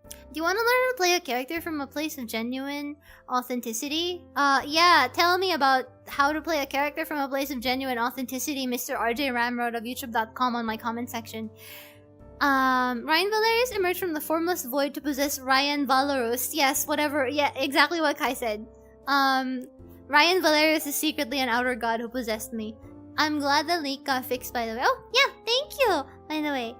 Do you want to learn how to play a character from a place of genuine authenticity? Yeah, tell me about how to play a character from a place of genuine authenticity, Mr. RJ Ramrod of YouTube.com on my comment section. Ryan Valerius emerged from the formless void to possess Ryan Valerius. Yes, whatever. Yeah, exactly what Kai said. Ryan Valerius is secretly an outer god who possessed me. I'm glad the leak got fixed, by the way. Oh, yeah, thank you, by the way.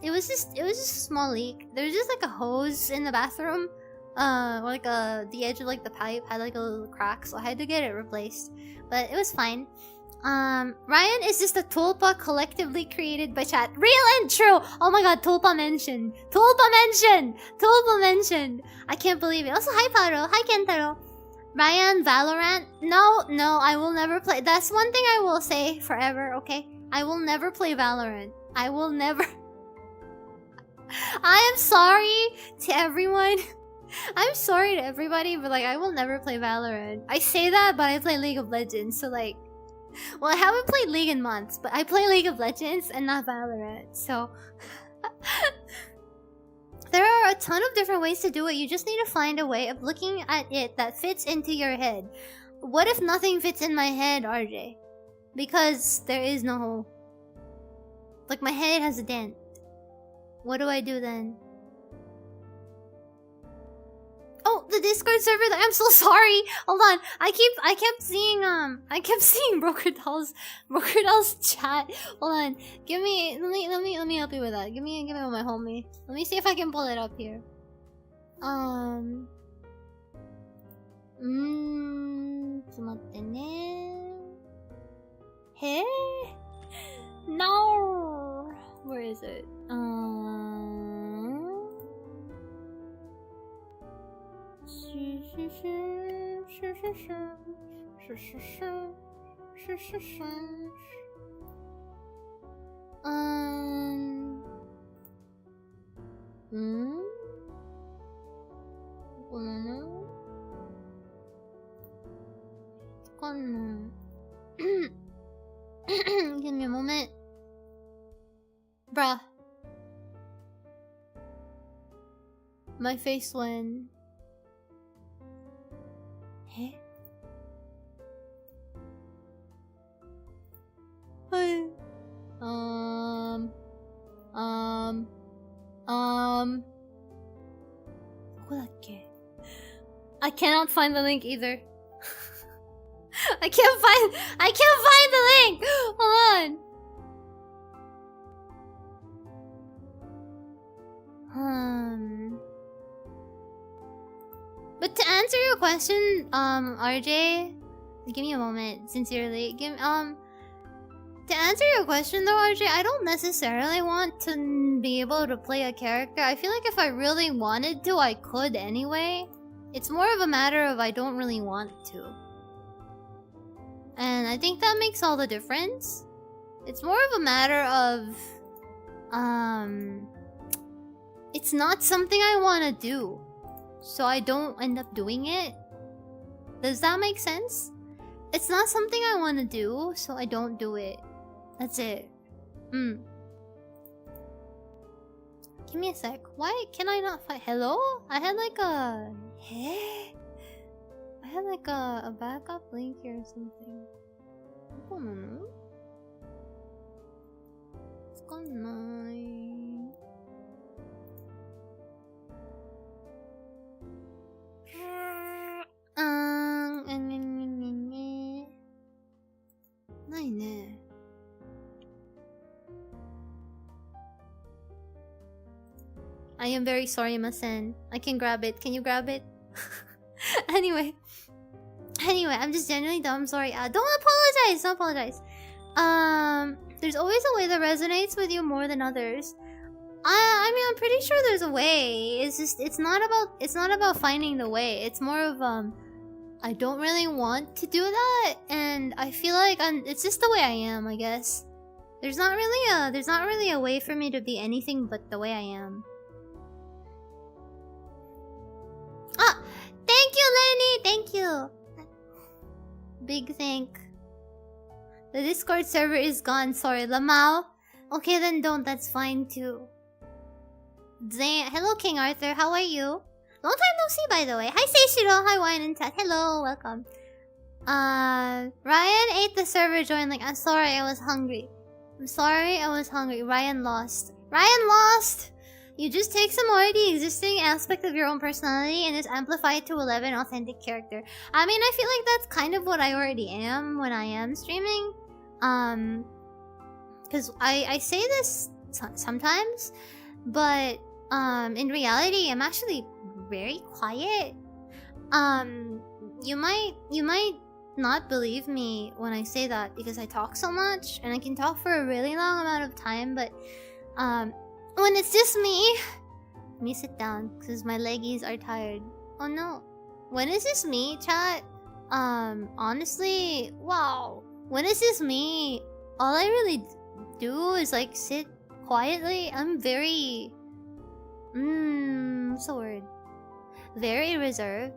It was just a small leak. There was just like a hose in the bathroom. Like the edge of like the pipe had like a little crack, so I had to get it replaced. But it was fine. Ryan is just a tulpa collectively created by chat. Real and true! Oh my god, tulpa mentioned! Tulpa mentioned! Tulpa mentioned! I can't believe it. Also, hi Paro, hi Kentaro. Ryan, Valorant? No, I will never play. That's one thing I will say forever, okay? I will never play Valorant. I will never. I am sorry to everyone. I'm sorry to everybody, but like, I will never play Valorant. I say that, but I play League of Legends, so like... Well, I haven't played League in months, but I play League of Legends and not Valorant, so... There are a ton of different ways to do it. You just need to find a way of looking at it that fits into your head. What if nothing fits in my head, RJ? Because there is no... Like, my head has a dent. What do I do then? Oh, the Discord server. I'm so sorry. Hold on. I kept seeing Broker Doll's chat. Hold on. Let me help you with that. Give me with my homie. Let me see if I can pull it up here. Hey? No. Where is it? Give me a moment. Bruh. My face went... Hey? Hi. I cannot find the link either. I can't find the link! Hold on. But to answer your question, RJ, give me a moment, sincerely. To answer your question though, RJ, I don't necessarily want to be able to play a character. I feel like if I really wanted to, I could anyway. It's more of a matter of I don't really want to. And I think that makes all the difference. It's more of a matter of... It's not something I want to do, so I don't end up doing it. Does that make sense? It's not something I want to do, so I don't do it. That's it. Give me a sec. Why can I not find... Hello? I had like a... Hey? I had like a backup link here or something. What's going on? What's going on?ないね. I am very sorry, Masen. I can grab it. Can you grab it? Anyway, I'm just genuinely dumb. I'm sorry. Don't apologize. Don't apologize. There's always a way that resonates with you more than others. I mean, I'm pretty sure there's a way. It's just, it's not about finding the way. It's more of, I don't really want to do that, and I feel like it's just the way I am, I guess. There's not really a way for me to be anything but the way I am. Ah! Thank you, Lenny! Thank you! Big thank. The Discord server is gone, sorry. Lamau? Okay, then don't, that's fine too. Hello, King Arthur, how are you? Long time no see, by the way. Hi, Seishiro. Hi, Wine and Chat. Hello, welcome. Ryan ate the server join. Like, I'm sorry, I was hungry. Ryan lost. Ryan lost! You just take some already existing aspect of your own personality and just amplify it to 11 authentic character. I mean, I feel like that's kind of what I already am when I am streaming. Because I say this sometimes, but in reality, I'm actually very quiet. You might not believe me when I say that because I talk so much and I can talk for a really long amount of time, but when it's just me, let me sit down because my leggies are tired. Oh no. When it's just me, chat, honestly, wow. When it's just me, all I really do is like sit quietly. I'm very what's the word? Very reserved.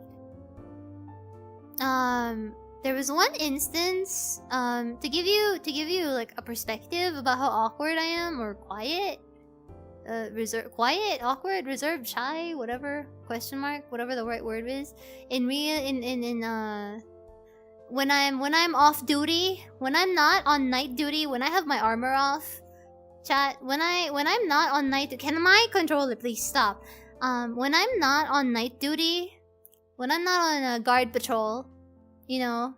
There was one instance, to give you like a perspective about how awkward I am, or quiet, quiet, awkward, reserved, shy, whatever, question mark, whatever the right word is. When I'm off duty, when I'm not on night duty, when I have my armor off, chat, when I'm not on night, can my controller please stop? When I'm not on night duty, when I'm not on a guard patrol, you know,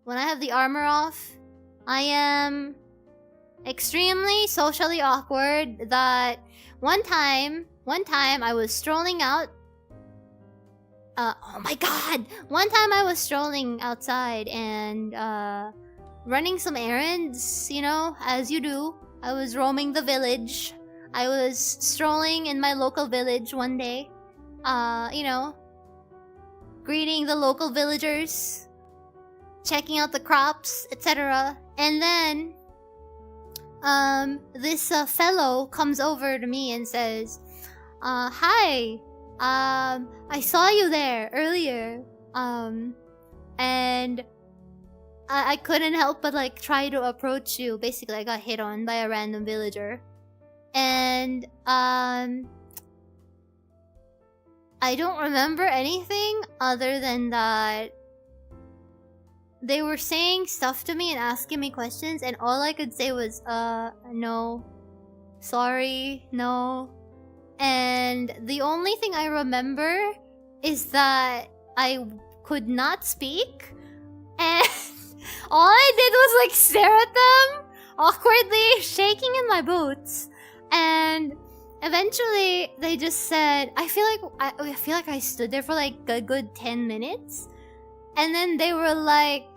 when I have the armor off, I am extremely socially awkward. That one time I was strolling out. Oh my god! One time I was strolling outside and running some errands, you know, as you do. I was roaming the village. I was strolling in my local village one day. You know, greeting the local villagers, checking out the crops, etc. And then this fellow comes over to me and says, hi, I saw you there earlier, and I couldn't help but like try to approach you. Basically, I got hit on by a random villager. And I don't remember anything other than that they were saying stuff to me and asking me questions, and all I could say was, no. Sorry, no. And the only thing I remember is that I could not speak, and all I did was like stare at them, awkwardly shaking in my boots. And eventually they just said, I feel like I stood there for like a good 10 minutes. And then they were like,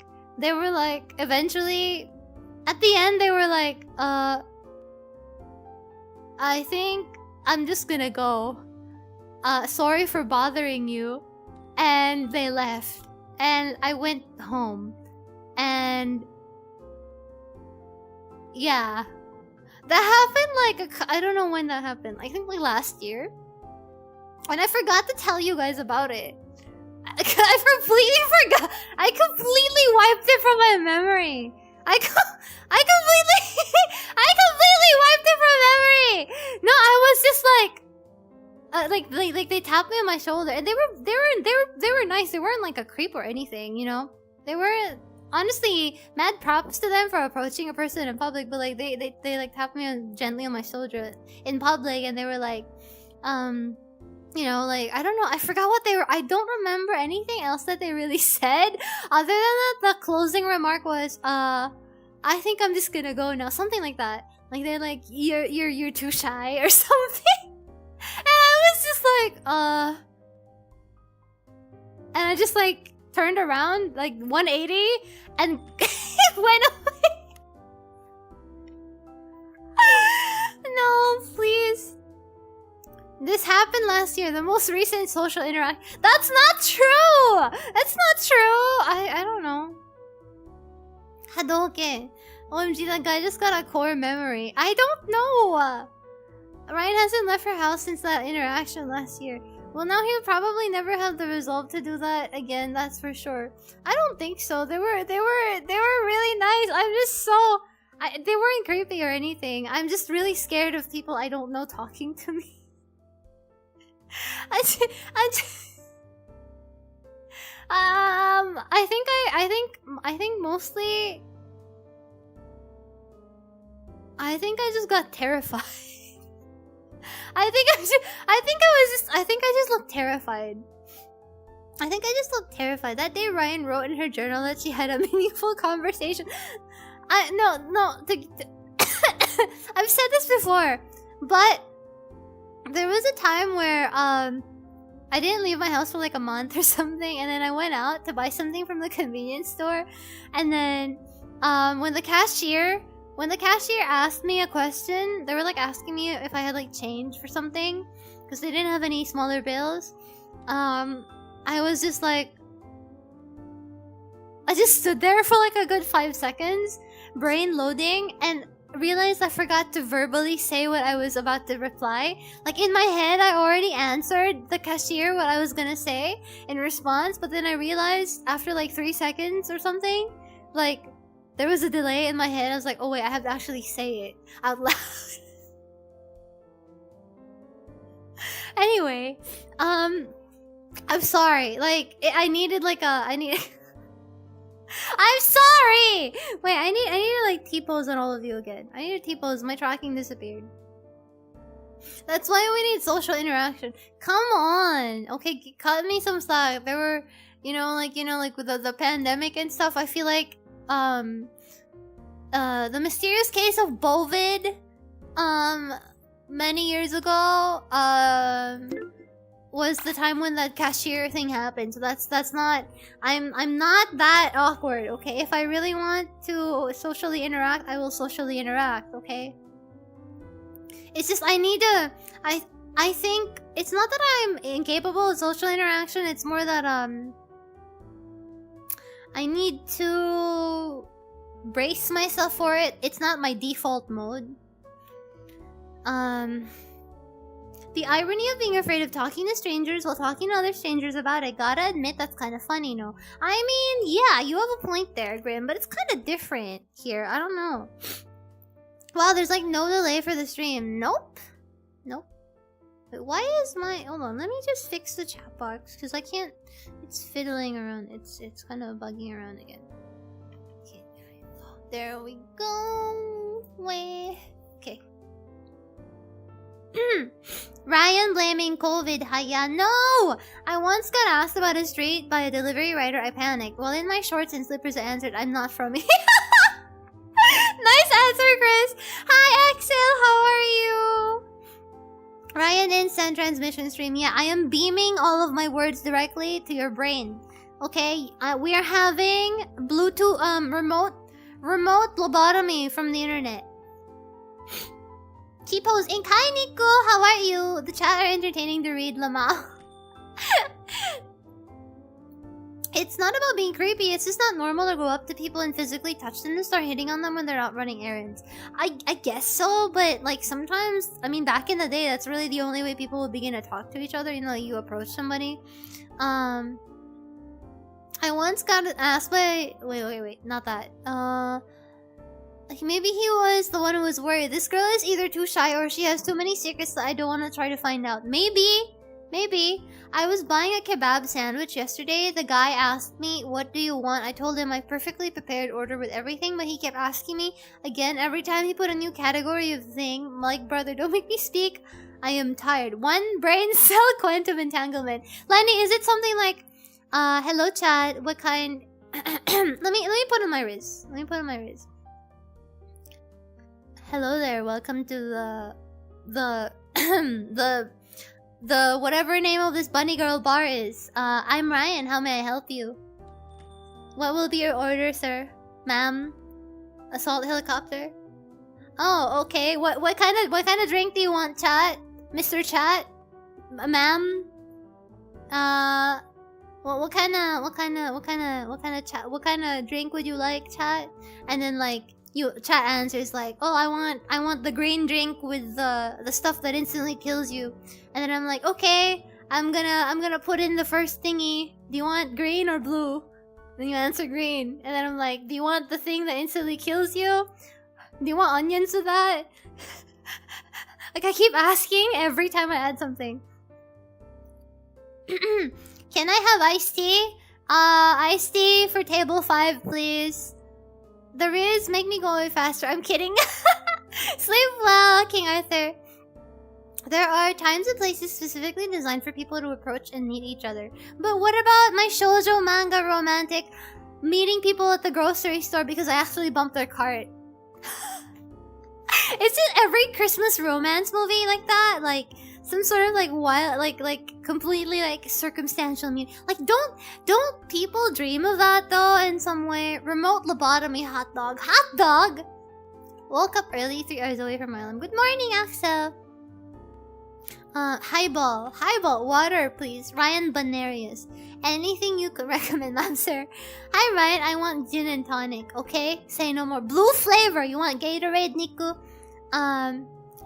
eventually, at the end, they were like, I think I'm just gonna go. Sorry for bothering you. And they left. And I went home. And yeah. That happened like, I don't know when that happened. I think like last year. And I forgot to tell you guys about it. I completely forgot. I completely wiped it from my memory. I completely wiped it from memory. No, I was just like they tapped me on my shoulder, and they were nice. They weren't like a creep or anything, you know. They weren't. Honestly, mad props to them for approaching a person in public, but like they like tapped me gently on my shoulder in public, and they were like, you know, like, I don't know, I forgot what they were. I don't remember anything else that they really said, other than that the closing remark was, I think I'm just gonna go now, something like that. Like they're like, you're too shy or something, and I was just like, and I just like turned around like 180 and went away. No, please. This happened last year, the most recent social interaction. That's not true! That's not true! I don't know. Hadouken. OMG, that guy just got a core memory. I don't know! Ryan hasn't left her house since that interaction last year. Well, now he'll probably never have the resolve to do that again, that's for sure. I don't think so. They were really nice. I'm just so... they weren't creepy or anything. I'm just really scared of people I don't know talking to me. I think mostly I think I just got terrified. I think I just looked terrified. I think I just looked terrified. That day Ryan wrote in her journal that she had a meaningful conversation. No, I've said this before, but there was a time where I didn't leave my house for like a month or something, and then I went out to buy something from the convenience store, and then when the cashier asked me a question, they were like asking me if I had like change for something because they didn't have any smaller bills. I was just like, I just stood there for like a good 5 seconds, brain loading, and realized I forgot to verbally say what I was about to reply. Like in my head, I already answered the cashier what I was gonna say in response, but then I realized after like 3 seconds or something, like there was a delay in my head. I was like, oh wait, I have to actually say it out loud. Anyway, I'm sorry. Like I needed like I'm sorry! Wait, I need like T-pose on all of you again. I need a T-pose. My tracking disappeared. That's why we need social interaction. Come on! Okay, cut me some slack. There were, like with the pandemic and stuff, I feel like, the mysterious case of Bovid, many years ago, was the time when that cashier thing happened. So that's not, I'm not that awkward, okay? If I really want to socially interact, I will socially interact, okay? It's just I need to, I think it's not that I'm incapable of social interaction, it's more that I need to brace myself for it. It's not my default mode. The irony of being afraid of talking to strangers while talking to other strangers about it. Gotta admit, that's kind of funny, no? I mean, yeah, you have a point there, Grim, but it's kind of different here. I don't know. Wow, there's like no delay for the stream. Nope. Nope. Wait, why is my... Hold on, let me just fix the chat box, because I can't... It's fiddling around. It's kind of bugging around again. Okay, there we go. Wait. Okay. Ryan blaming COVID. Hiya. No! I once got asked about a street by a delivery rider. I panicked. While in my shorts and slippers, I answered, I'm not from here. Nice answer, Chris. Hi, Axel. How are you? Ryan instant transmission stream. Yeah, I am beaming all of my words directly to your brain. Okay? We are having Bluetooth, remote lobotomy from the internet. T-pose in. Hi, Nico. How are you? The chat are entertaining to read, Lamau. It's not about being creepy. It's just not normal to go up to people and physically touch them and start hitting on them when they're out running errands. I guess so, but like sometimes, I mean, back in the day, that's really the only way people would begin to talk to each other. You know, you approach somebody. I once got asked by... Wait. Not that. Maybe he was the one who was worried. This girl is either too shy or she has too many secrets that I don't want to try to find out. Maybe. I was buying a kebab sandwich yesterday. The guy asked me, what do you want? I told him my perfectly prepared order with everything, but he kept asking me again every time he put a new category of thing. Like, brother, don't make me speak. I am tired. One brain cell quantum entanglement. Lenny, is it something like, hello chat, what kind... let me put on my Riz. Hello there, welcome to the whatever name of this bunny girl bar is. I'm Ryan, how may I help you? What will be your order, sir? Ma'am? Assault helicopter? Oh, okay. What kind of drink do you want, chat? Mr. Chat? Ma'am? What kind of drink would you like, chat? And then like chat answers like, oh, I want the green drink with the stuff that instantly kills you. And then I'm like, okay, I'm gonna put in the first thingy. Do you want green or blue? Then you answer green. And then I'm like, do you want the thing that instantly kills you? Do you want onions with that? Like I keep asking every time I add something. Can I have iced tea? Iced tea for table 5, please. The Riz, make me go away faster. I'm kidding. Sleep well, King Arthur. There are times and places specifically designed for people to approach and meet each other. But what about my shoujo manga romantic meeting people at the grocery store because I actually bumped their cart? Isn't every Christmas romance movie like that? Like some sort of like wild, like completely like circumstantial meaning. Like don't people dream of that though in some way? Remote lobotomy hot dog. Hot dog! Woke up early, 3 hours away from my alarm. Good morning, Axel. Highball, water, please. Raian Valerius. Anything you could recommend, ma'am, sir. Hi, Ryan. I want gin and tonic. Okay, say no more. Blue flavor. You want Gatorade, Niku?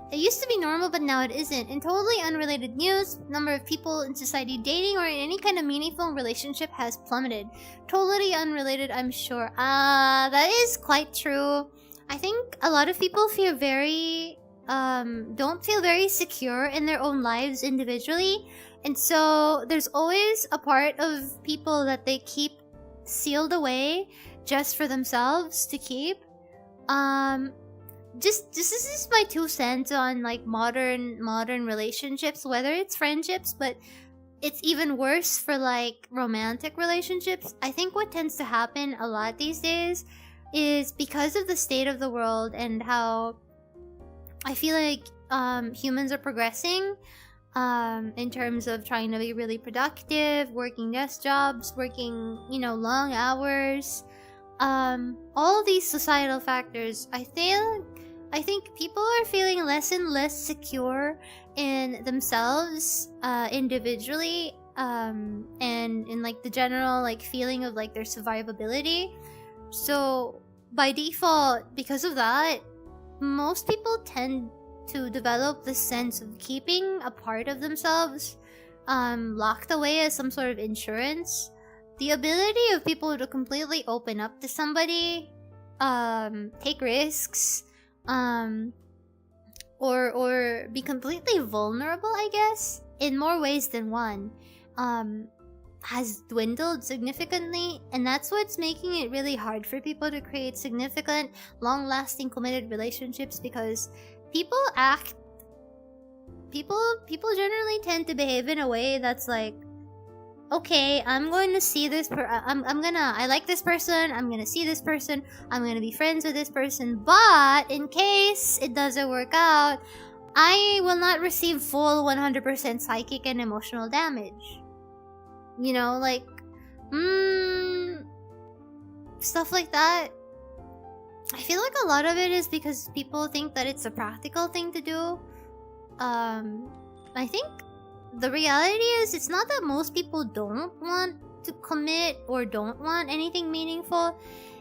It used to be normal, but now it isn't. In totally unrelated news, number of people in society dating or in any kind of meaningful relationship has plummeted. Totally unrelated, I'm sure. That is quite true. I think a lot of people feel very don't feel very secure in their own lives individually, and so there's always a part of people that they keep sealed away just for themselves to keep. Just this is my 2 cents on like modern relationships, whether it's friendships, but it's even worse for like romantic relationships. I think what tends to happen a lot these days is because of the state of the world and how I feel like humans are progressing in terms of trying to be really productive, working desk jobs, working, you know, long hours. All these societal factors, I think people are feeling less and less secure in themselves individually, and in like the general like feeling of like their survivability. So by default, because of that, most people tend to develop this sense of keeping a part of themselves locked away as some sort of insurance. The ability of people to completely open up to somebody, take risks, or be completely vulnerable, I guess, in more ways than one, has dwindled significantly, and that's what's making it really hard for people to create significant, long-lasting, committed relationships, because people generally tend to behave in a way that's like, okay, I'm going to see this I like this person, I'm gonna see this person, I'm gonna be friends with this person, but in case it doesn't work out, I will not receive full 100% psychic and emotional damage. You know, like, stuff like that. I feel like a lot of it is because people think that it's a practical thing to do. I think the reality is it's not that most people don't want to commit or don't want anything meaningful.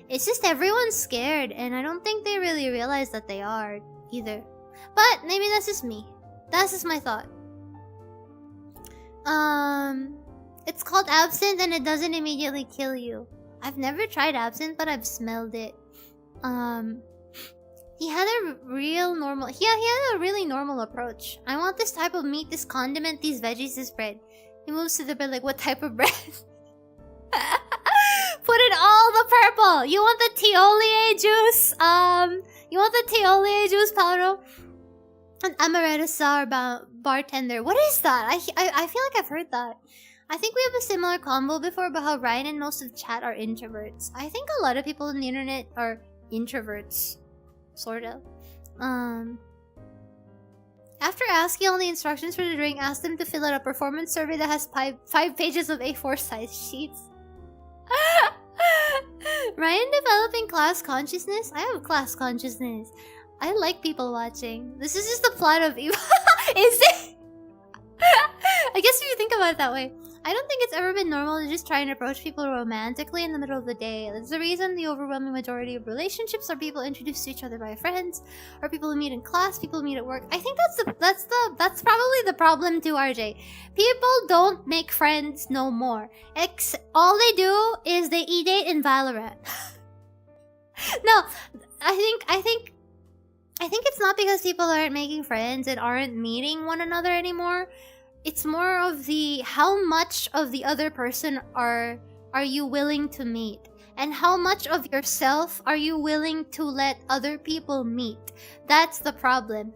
It's just everyone's scared, and I don't think they really realize that they are either. But maybe that's just me. That's just my thought. It's called absinthe and it doesn't immediately kill you. I've never tried absinthe, but I've smelled it. He had a real normal... Yeah, he had a really normal approach. I want this type of meat, this condiment, these veggies, this bread. He moves to the bread like, what type of bread? Put in all the purple! You want the Tiolier juice? You want the Tiolier juice, Paolo? An amaretto sour bartender. What is that? I feel like I've heard that. I think we have a similar combo before about how Ryan and most of chat are introverts. I think a lot of people on the internet are introverts. Sort of. After asking all the instructions for the drink, ask them to fill out a performance survey that has 5 pages of A4 size sheets. Ryan developing class consciousness? I have class consciousness. I like people watching. This is just the plot of evil. Is it? I guess if you think about it that way. I don't think it's ever been normal to just try and approach people romantically in the middle of the day. That's the reason the overwhelming majority of relationships are people introduced to each other by friends, or people who meet in class, people who meet at work. I think that's probably the problem too, RJ. People don't make friends no more. All they do is they e-date in Valorant. No, I think it's not because people aren't making friends and aren't meeting one another anymore. It's more of the how much of the other person are you willing to meet, and how much of yourself are you willing to let other people meet. That's the problem.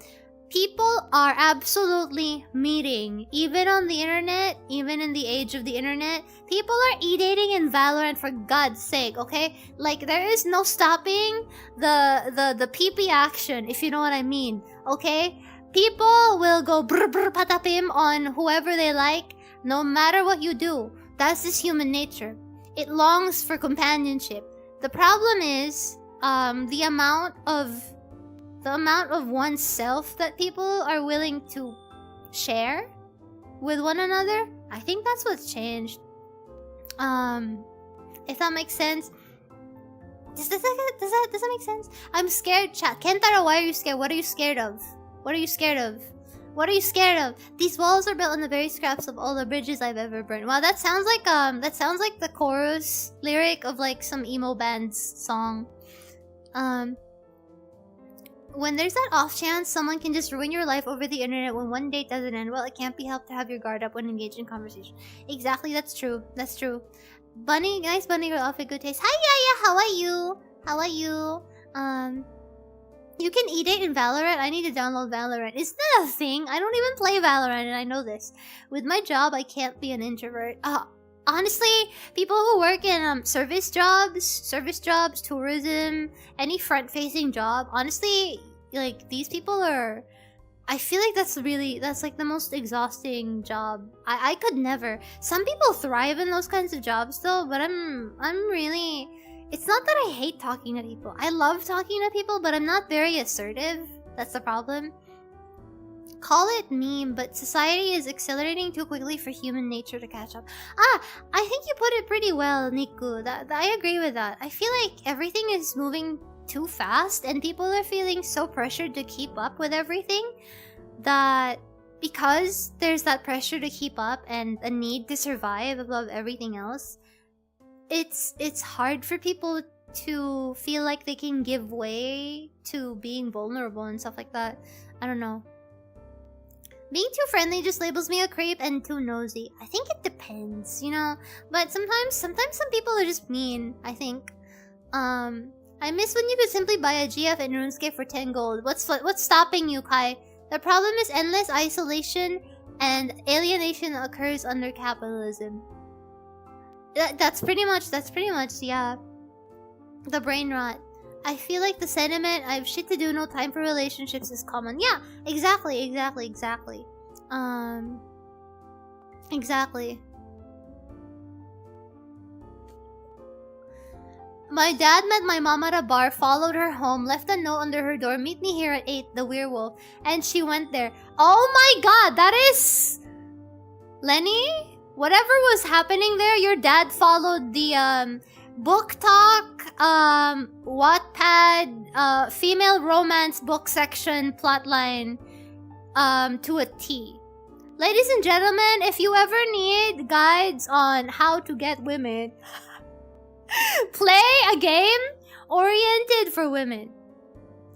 People are absolutely meeting, even on the internet, even in the age of the internet. People are e-dating in Valorant, for God's sake, okay? Like, there is no stopping the PP action, if you know what I mean, okay? People will go brr brr patapim on whoever they like, no matter what you do. That's just human nature. It longs for companionship. The problem is, the amount of oneself that people are willing to share with one another. I think that's what's changed. If that makes sense. Does that make sense? I'm scared, chat. Kentaro, why are you scared? What are you scared of? What are you scared of? What are you scared of? These walls are built on the very scraps of all the bridges I've ever burned. Wow, that sounds like the chorus lyric of like some emo band's song. When there's that off chance someone can just ruin your life over the internet when one date doesn't end, well, it can't be helped to have your guard up when engaged in conversation. Exactly, that's true. That's true. Bunny, nice bunny girl outfit, good taste. Hi, Yaya, how are you? How are you? You can eat it in Valorant. I need to download Valorant. Is that a thing? I don't even play Valorant and I know this. With my job, I can't be an introvert. Honestly, people who work in service jobs, tourism, any front-facing job, honestly, like, these people are... I feel like that's like the most exhausting job. I could never. Some people thrive in those kinds of jobs though, but I'm really... It's not that I hate talking to people. I love talking to people, but I'm not very assertive. That's the problem. Call it meme, but society is accelerating too quickly for human nature to catch up. I think you put it pretty well, Niku. I agree with that. I feel like everything is moving too fast and people are feeling so pressured to keep up with everything that because there's that pressure to keep up and a need to survive above everything else, it's hard for people to feel like they can give way to being vulnerable and stuff like that. I don't know. Being too friendly just labels me a creep and too nosy. I think it depends, you know? But sometimes some people are just mean, I think. I miss when you could simply buy a GF in RuneScape for 10 gold. What's stopping you, Kai? The problem is endless isolation and alienation occurs under capitalism. That's pretty much, yeah. The brain rot. I feel like the sentiment, I have shit to do, no time for relationships is common. Yeah, exactly. Exactly. My dad met my mom at a bar, followed her home, left a note under her door, meet me here at 8, the werewolf. And she went there. Oh my god, that is... Lenny? Whatever was happening there, your dad followed the, book talk, Wattpad, female romance book section plotline, to a T. Ladies and gentlemen, if you ever need guides on how to get women... Play a game oriented for women.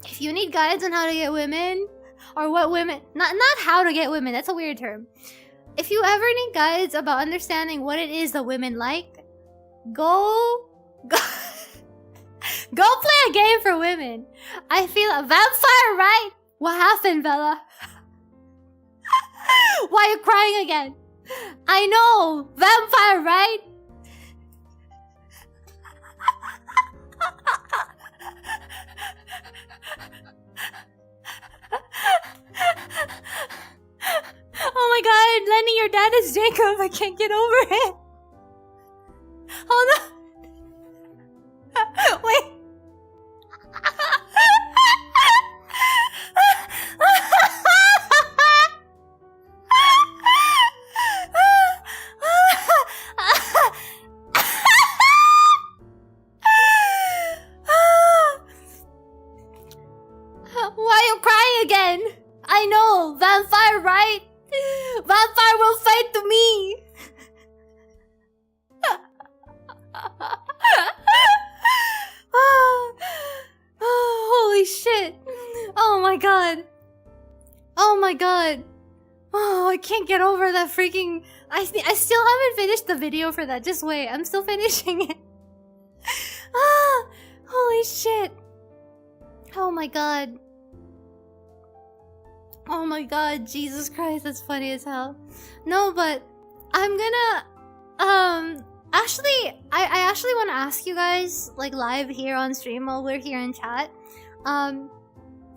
If you need guides on how to get women, or what women... Not how to get women, that's a weird term. If you ever need guides about understanding what it is that women like, go play a game for women. I feel a vampire, right? What happened, Bella? Why are you crying again? I know, vampire, right? Oh my god, Lenny, your dad is Jacob. I can't get over it. Hold on. Wait. Why are you crying again? I know, vampire, right? Vampire will fight to me. Holy shit. Oh my god. Oh my god. Oh, I can't get over that freaking... I still haven't finished the video for that. Just wait. I'm still finishing it. Holy shit. Oh my god. Oh my god, Jesus Christ, that's funny as hell. No, but I'm gonna actually I actually want to ask you guys, like, live here on stream while we're here in chat.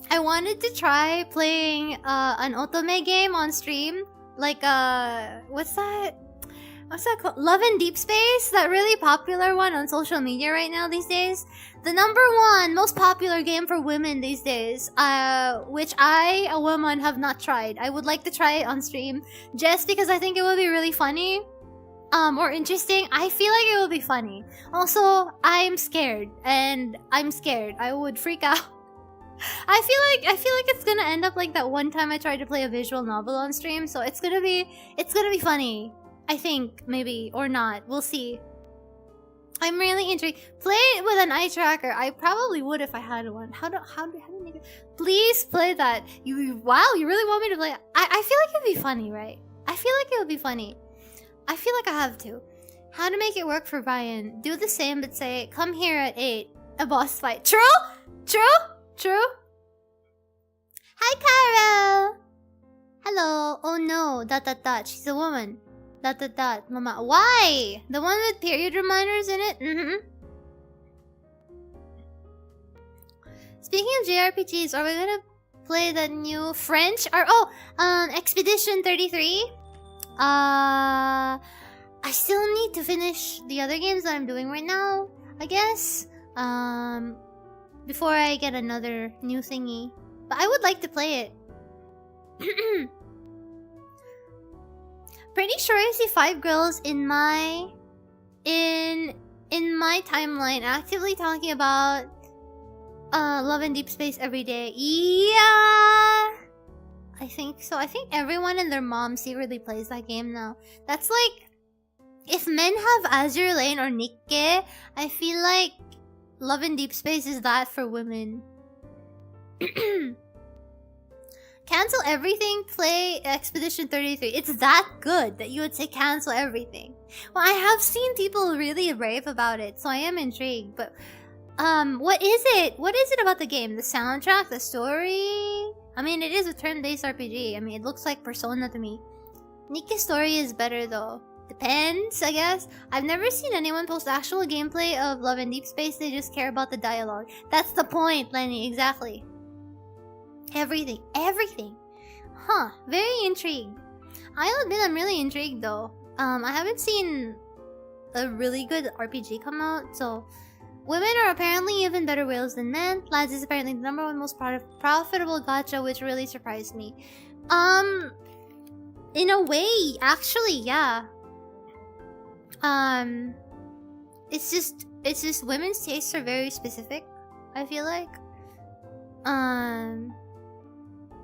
I wanted to try playing an otome game on stream. Like what's that? What's that called? Love and Deep Space, that really popular one on social media right now these days. The #1 most popular game for women these days, which I, a woman, have not tried. I would like to try it on stream, just because I think it would be really funny, or interesting. I feel like it would be funny. Also, I'm scared, and I'm scared. I would freak out. I feel like it's gonna end up like that one time I tried to play a visual novel on stream. So it's gonna be funny. I think, maybe, or not. We'll see. I'm really intrigued. Play it with an eye tracker. I probably would if I had one. How do you make it? Please play that. Wow, you really want me to play it? I feel like it'd be funny, right? I feel like it would be funny. I feel like I have to. How to make it work for Raian. Do the same, but say, come here at 8. A boss fight. True? True? Hi, Carol! Hello. Oh no. ... She's a woman. ... Mama. Why? The one with period reminders in it? Speaking of JRPGs, are we gonna play the new French? Expedition 33? I still need to finish the other games that I'm doing right now, I guess. Before I get another new thingy. But I would like to play it. Pretty sure I see 5 girls in my timeline actively talking about Love and Deep Space every day. Yeah, I think so. I think everyone and their mom secretly plays that game now. That's like, if men have Azure Lane or Nikke, I feel like Love and Deep Space is that for women. Cancel everything, play Expedition 33. It's that good that you would say cancel everything. Well, I have seen people really rave about it, so I am intrigued. But, what is it? What is it about the game? The soundtrack? The story? I mean, it is a turn-based RPG. I mean, it looks like Persona to me. Nikki's story is better though. Depends, I guess. I've never seen anyone post actual gameplay of Love and Deep Space. They just care about the dialogue. That's the point, Lenny. Exactly. Everything. Huh. Very intrigued. I'll admit I'm really intrigued though. I haven't seen a really good RPG come out, so... Women are apparently even better whales than men. Lads is apparently the #1 most profitable gacha, which really surprised me. In a way, actually, yeah. It's just women's tastes are very specific, I feel like.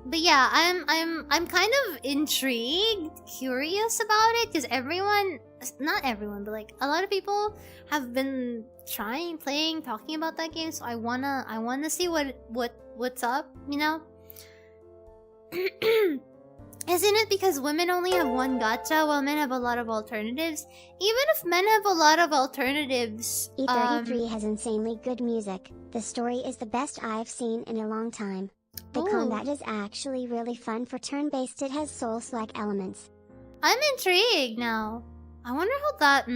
But yeah, I'm kind of intrigued, curious about it, because not everyone, but like a lot of people have been playing, talking about that game, so I wanna see what's up, you know? Isn't it because women only have one gacha while men have a lot of alternatives? Even if men have a lot of alternatives, E33 has insanely good music. The story is the best I've seen in a long time. The combat is actually really fun for turn-based. It has Souls-like elements. I'm intrigued now. I wonder how that...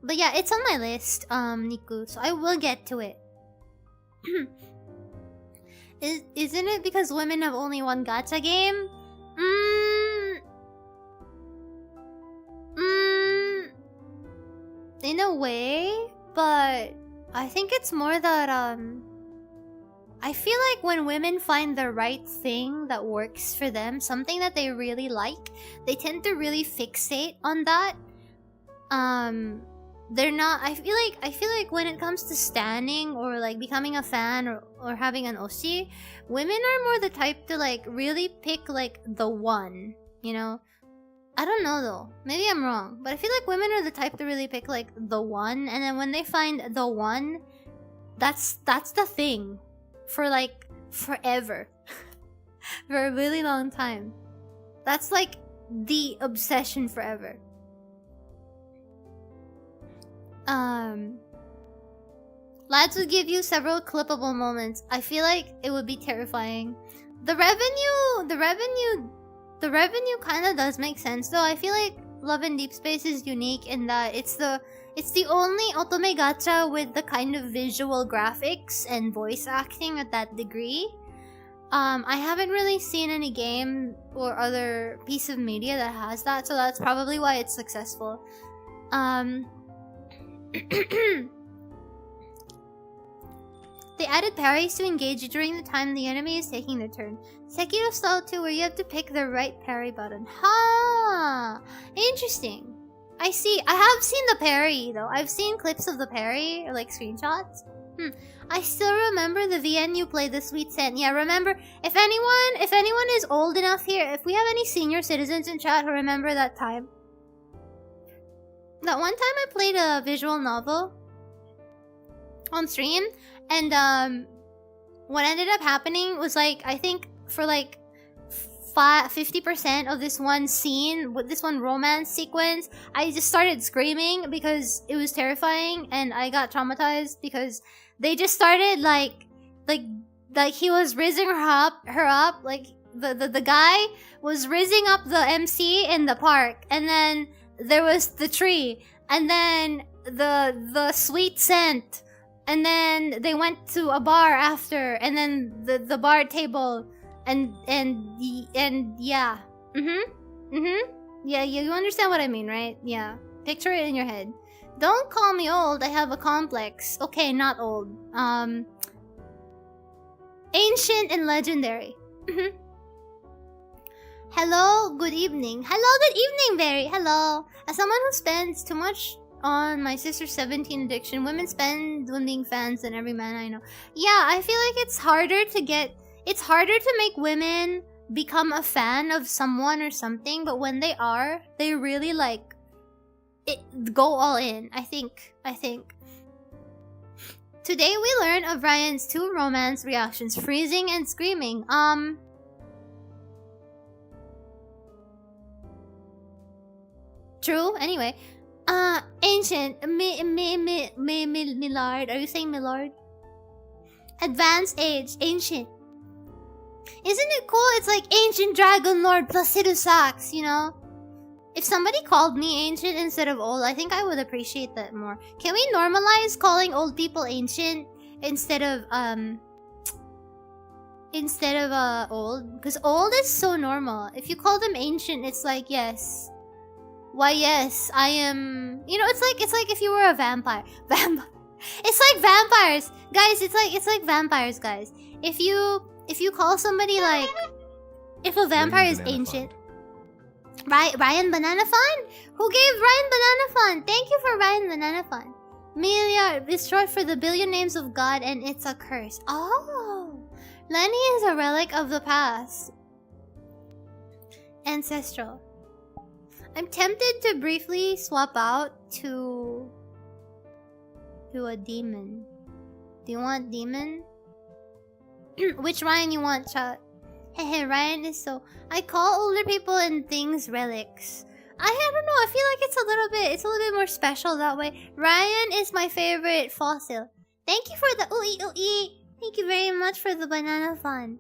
But yeah, it's on my list, Niku, so I will get to it. Isn't it because women have only one gacha game? In a way, but I think it's more that, I feel like when women find the right thing that works for them, something that they really like, they tend to really fixate on that. They're not... I feel like when it comes to standing or like becoming a fan or having an oshi, women are more the type to like really pick like the one, you know? I don't know though. Maybe I'm wrong, but I feel like women are the type to really pick like the one, and then when they find the one, that's the thing for like forever. For a really long time. That's like the obsession forever. Lads would give you several clippable moments. I feel like it would be terrifying. The revenue kind of does make sense though. I feel like Love and Deep Space is unique in that it's the It's the only otome gacha with the kind of visual graphics and voice acting at that degree. I haven't really seen any game or other piece of media that has that, so that's probably why it's successful. They added parries to engage you during the time the enemy is taking their turn. Sekiro style 2 where you have to pick the right parry button. Ha! Interesting. I see. I have seen the parry though. I've seen clips of the parry, or like screenshots. I still remember the VN you played, the Sweet Scent. Yeah, remember, if anyone is old enough here, if we have any senior citizens in chat who remember that time. That one time I played a visual novel on stream, and what ended up happening was like, I think for like 50% of this one scene, with this one romance sequence, I just started screaming because it was terrifying, and I got traumatized because they just started like he was rizzing her up, like the guy was rizzing up the MC in the park, and then there was the tree, and then the sweet scent, and then they went to a bar after, and then the bar table, and yeah, yeah, you understand what I mean, right? Yeah, picture it in your head. Don't call me old, I have a complex. Okay, not old. Ancient and legendary. Hello, good evening. Hello, good evening, Barry. Hello. As someone who spends too much on my sister's 17 addiction, women spend on being fans than every man I know. Yeah, I feel like it's harder to make women become a fan of someone or something, but when they are, they really like go all in, I think. Today we learn of Ryan's 2 romance reactions, freezing and screaming. True, anyway. Ancient, Millard, are you saying Millard? Advanced age, ancient. Isn't it cool? It's like ancient dragon lord plus Hirusax, you know? If somebody called me ancient instead of old, I think I would appreciate that more. Can we normalize calling old people ancient instead of old? Because old is so normal. If you call them ancient, it's like, yes. Why, yes, I am... You know, it's like if you were a vampire. It's like vampires! Guys, it's like vampires, guys. If you call somebody like... If a vampire is ancient... Ryan Banana Fun? Who gave Ryan Banana Fun? Thank you for Ryan Banana Fun. Milliard is short for the billion names of God, and it's a curse. Oh! Lenny is a relic of the past. Ancestral. I'm tempted to briefly swap out to a demon. Do you want demon? Which Ryan you want, chat? Hehe, Ryan is so... I call older people and things relics. I don't know, I feel like it's a little bit more special that way. Ryan is my favorite fossil. Thank you for the ooey. Thank you very much for the banana fun.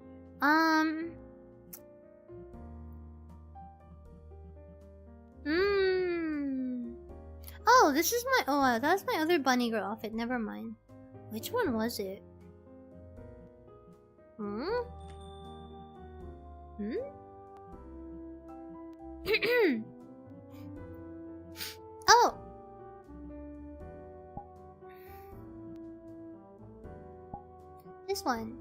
Oh, this is my... Oh, that's my other bunny girl outfit. Never mind. Which one was it? Oh! This one.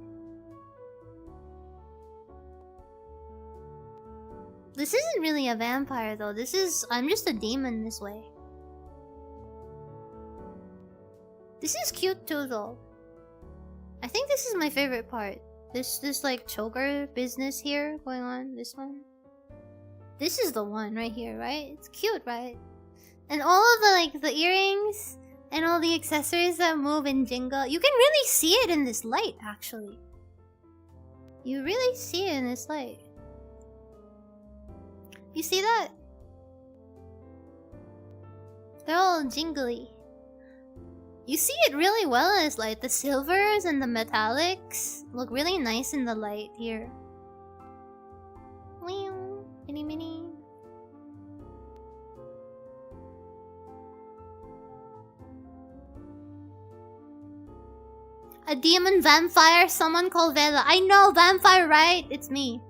This isn't really a vampire though. This is... I'm just a demon this way. This is cute too though. I think this is my favorite part. This like choker business here going on. This one. This is the one right here, right? It's cute, right? And all of the like the earrings and all the accessories that move and jingle. You can really see it in this light, actually. You really see it in this light. You see that? They're all jingly. You see it really well in this light. The silvers and the metallics look really nice in the light here. Mini. A demon vampire, someone called Vela. I know, vampire, right? It's me.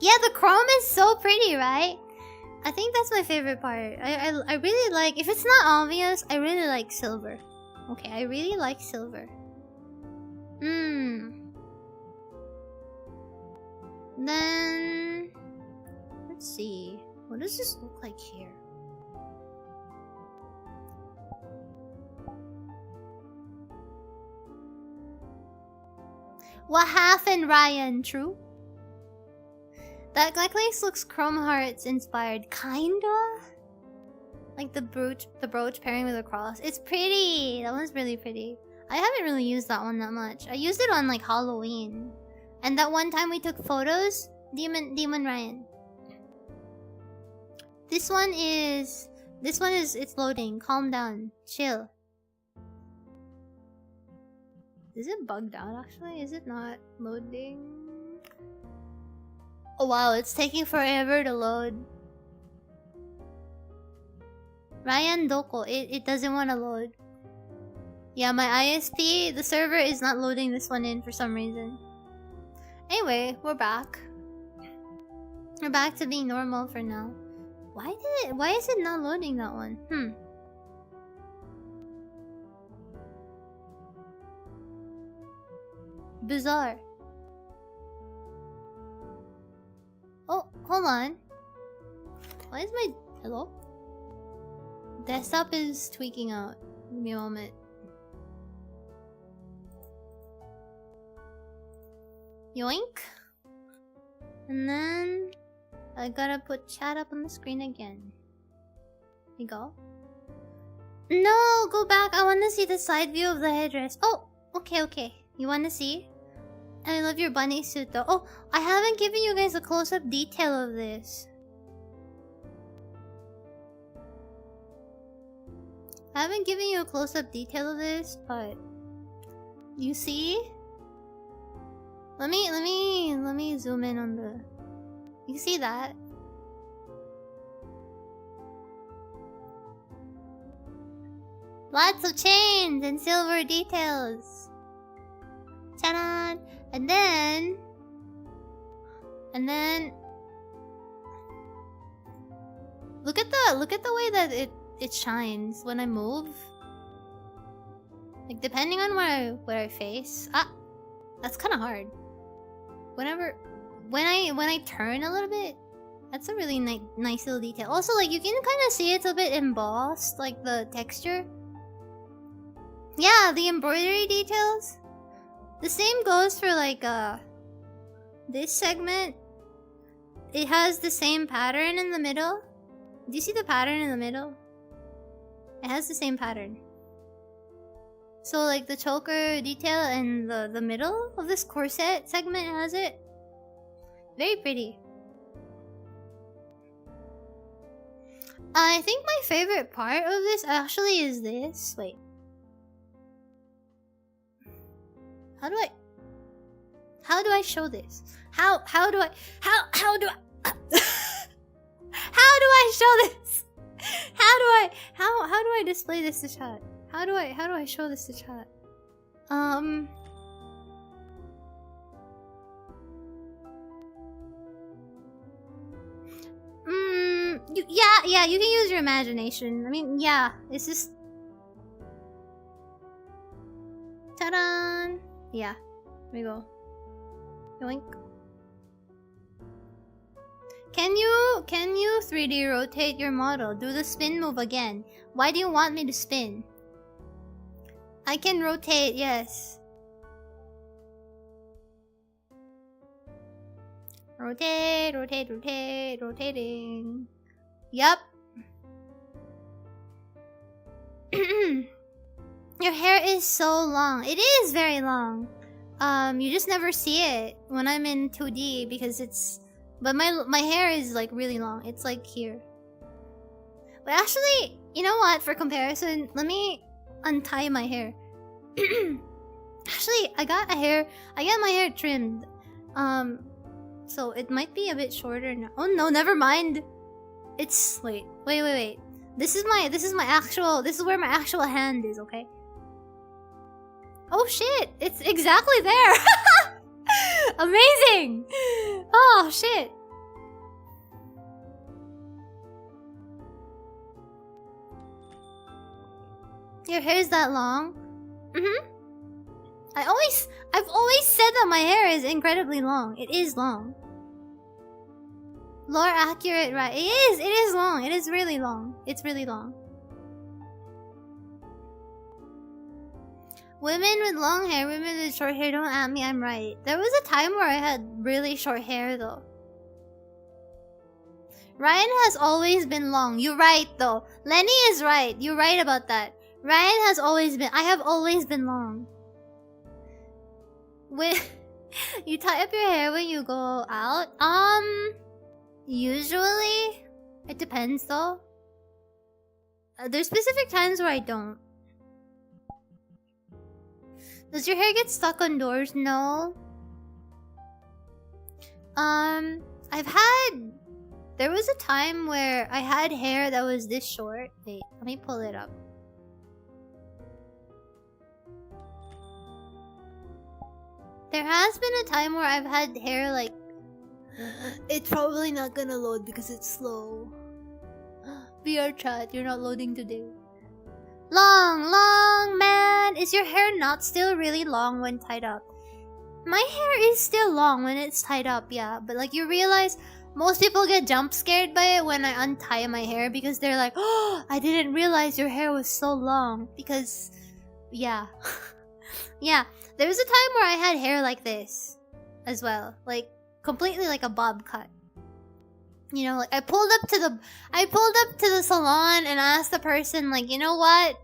Yeah, the chrome is so pretty, right? I think that's my favorite part. I really like, if it's not obvious, I really like silver. Okay, I really like silver. Then let's see. What does this look like here? What happened, Raian? True? That necklace looks Chrome Hearts inspired, kinda? Like the brooch pairing with a cross. It's pretty! That one's really pretty. I haven't really used that one that much. I used it on like Halloween. And that one time we took photos, Demon Raian. This one is, it's loading. Calm down. Chill. Is it bugged out actually? Is it not loading? Oh wow, it's taking forever to load. Raian Doko, it doesn't want to load. Yeah, my ISP, the server is not loading this one in for some reason. Anyway, we're back. We're back to being normal for now. Why is it not loading that one? Bizarre. Oh, hold on. Why is my... Hello? Desktop is tweaking out. Give me a moment. Yoink. And then... I gotta put chat up on the screen again. Here we go. No! Go back! I wanna see the side view of the headdress. Oh! Okay. You wanna see? I love your bunny suit though. Oh! I haven't given you guys a close-up detail of this. I haven't given you a close-up detail of this, but... You see? Let me zoom in on the... You see that? Lots of chains and silver details. Ta-da! And then look at the way that it shines when I move. Like depending on where I face. Ah, that's kind of hard. When I turn a little bit, that's a really nice little detail. Also, like you can kind of see it's a bit embossed, like the texture. Yeah, the embroidery details. The same goes for like this segment. It has the same pattern in the middle. Do you see the pattern in the middle? It has the same pattern. So like the choker detail and the middle of this corset segment has it. Very pretty. I think my favorite part of this actually is this. Wait. How do I show this? How do I how do I show this? How do I display this to chat? How do I show this to chat? Yeah, you can use your imagination. I mean, yeah, it's just... Ta-da! Yeah, here we go. Yoink. Can you 3D rotate your model? Do the spin move again. Why do you want me to spin? I can rotate, yes. Rotating. Yup. Your hair is so long. It is very long. You just never see it when I'm in 2D because it's... But my hair is like really long. It's like here. But actually, you know what? For comparison, let me untie my hair. Actually, I got my hair trimmed. So it might be a bit shorter now. Oh no, never mind. It's wait. This is where my actual hand is, okay? Oh shit! It's exactly there! Amazing! Oh shit! Your hair's that long? Mm-hmm. I've always said that my hair is incredibly long. It is long. Lore accurate, right? It is long. It is really long. It's really long. Women with long hair, women with short hair, don't at me, I'm right. There was a time where I had really short hair though. Ryan has always been long. You're right though. Lenny is right. You're right about that. Ryan has always been... I have always been long. When you tie up your hair when you go out? Usually. It depends though. There's specific times where I don't. Does your hair get stuck on doors? No. I've had... There was a time where I had hair that was this short. Wait, let me pull it up. There has been a time where I've had hair like... It's probably not gonna load because it's slow. VR chat, you're not loading today. Long, man! Is your hair not still really long when tied up? My hair is still long when it's tied up, yeah. But like you realize, most people get jump scared by it when I untie my hair because they're like, oh, I didn't realize your hair was so long. Because, yeah. Yeah, there was a time where I had hair like this as well. Like, completely like a bob cut. You know, like I pulled up to the salon and asked the person, like, you know what?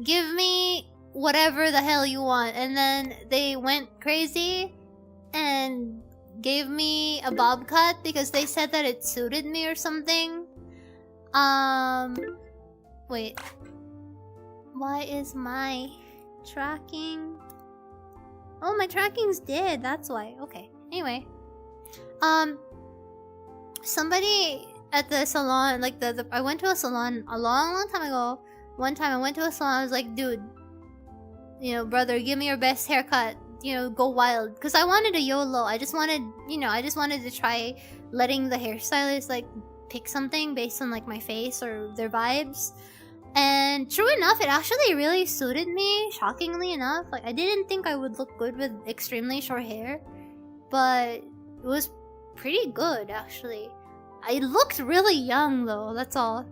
Give me whatever the hell you want. And then they went crazy and gave me a bob cut because they said that it suited me or something. Wait. Why is my tracking? Oh, my tracking's dead. That's why. Okay. Anyway. Somebody at the salon, like I went to a salon a long time ago. One time I went to a salon, I was like, dude, you know, brother, give me your best haircut. You know, go wild. Because I wanted a YOLO. I just wanted to try letting the hairstylist, like, pick something based on, like, my face or their vibes. And true enough, it actually really suited me, shockingly enough. Like, I didn't think I would look good with extremely short hair. But it was pretty good, actually. I looked really young, though, that's all.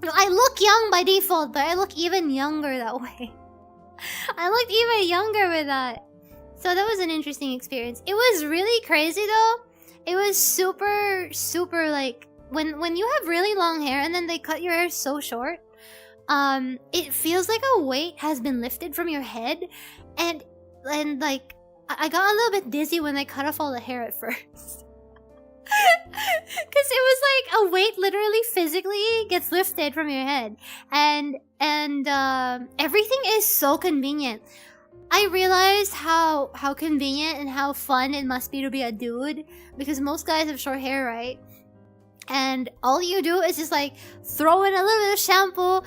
I look young by default, but I look even younger that way. I looked even younger with that. So that was an interesting experience. It was really crazy, though. It was super, like... When you have really long hair and then they cut your hair so short... it feels like a weight has been lifted from your head. And like... I got a little bit dizzy when they cut off all the hair at first. Because it was like a weight literally physically gets lifted from your head. And everything is so convenient. I realized how convenient and how fun it must be to be a dude. Because most guys have short hair, right? And all you do is just like throw in a little bit of shampoo,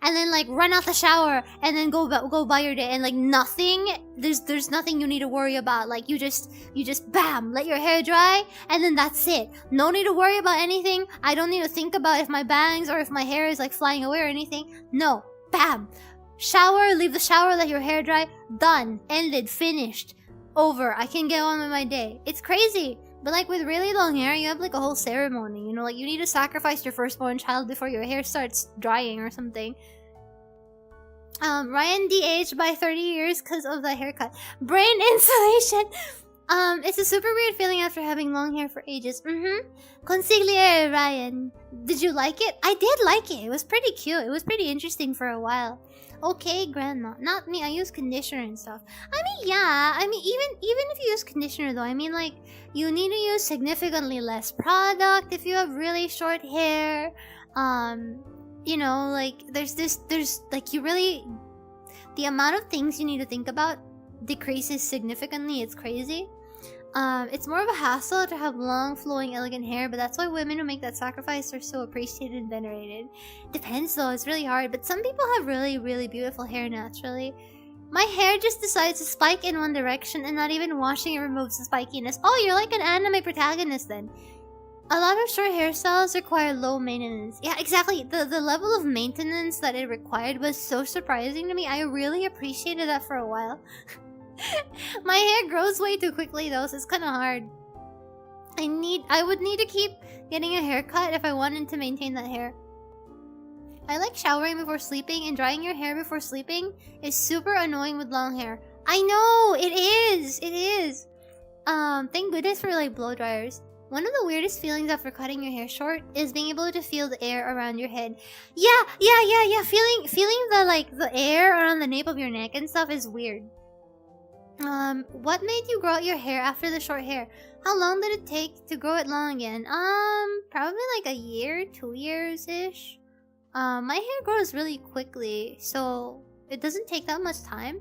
and then like run out the shower, and then go by your day, and like nothing. There's nothing you need to worry about. Like you just bam, let your hair dry, and then that's it. No need to worry about anything. I don't need to think about if my bangs or if my hair is like flying away or anything. No, bam, shower, leave the shower, let your hair dry. Done, ended, finished, over. I can get on with my day. It's crazy. But like with really long hair, you have like a whole ceremony, you know, like you need to sacrifice your firstborn child before your hair starts drying or something. Ryan de-aged by 30 years because of the haircut. Brain insulation! It's a super weird feeling after having long hair for ages. Consigliere Ryan. Did you like it? I did like it. It was pretty cute. It was pretty interesting for a while. Okay, grandma. Not me. I use conditioner and stuff. I mean, yeah. I mean, even if you use conditioner, though, I mean, like, you need to use significantly less product if you have really short hair. You know, like, there's like, you really... The amount of things you need to think about decreases significantly. It's crazy. It's more of a hassle to have long, flowing, elegant hair, but that's why women who make that sacrifice are so appreciated and venerated. Depends though, it's really hard, but some people have really, really beautiful hair naturally. My hair just decides to spike in one direction and not even washing it removes the spikiness. Oh, you're like an anime protagonist then. A lot of short hairstyles require low maintenance. Yeah, exactly. The level of maintenance that it required was so surprising to me. I really appreciated that for a while. My hair grows way too quickly though, so it's kind of hard. I would need to keep getting a haircut if I wanted to maintain that hair. I like showering before sleeping, and drying your hair before sleeping is super annoying with long hair. I know, it is. It is. Thank goodness for like blow dryers. One of the weirdest feelings after cutting your hair short is being able to feel the air around your head. Yeah. Feeling the like the air around the nape of your neck and stuff is weird. What made you grow out your hair after the short hair? How long did it take to grow it long again? Probably like a year, 2 years-ish. My hair grows really quickly, so it doesn't take that much time.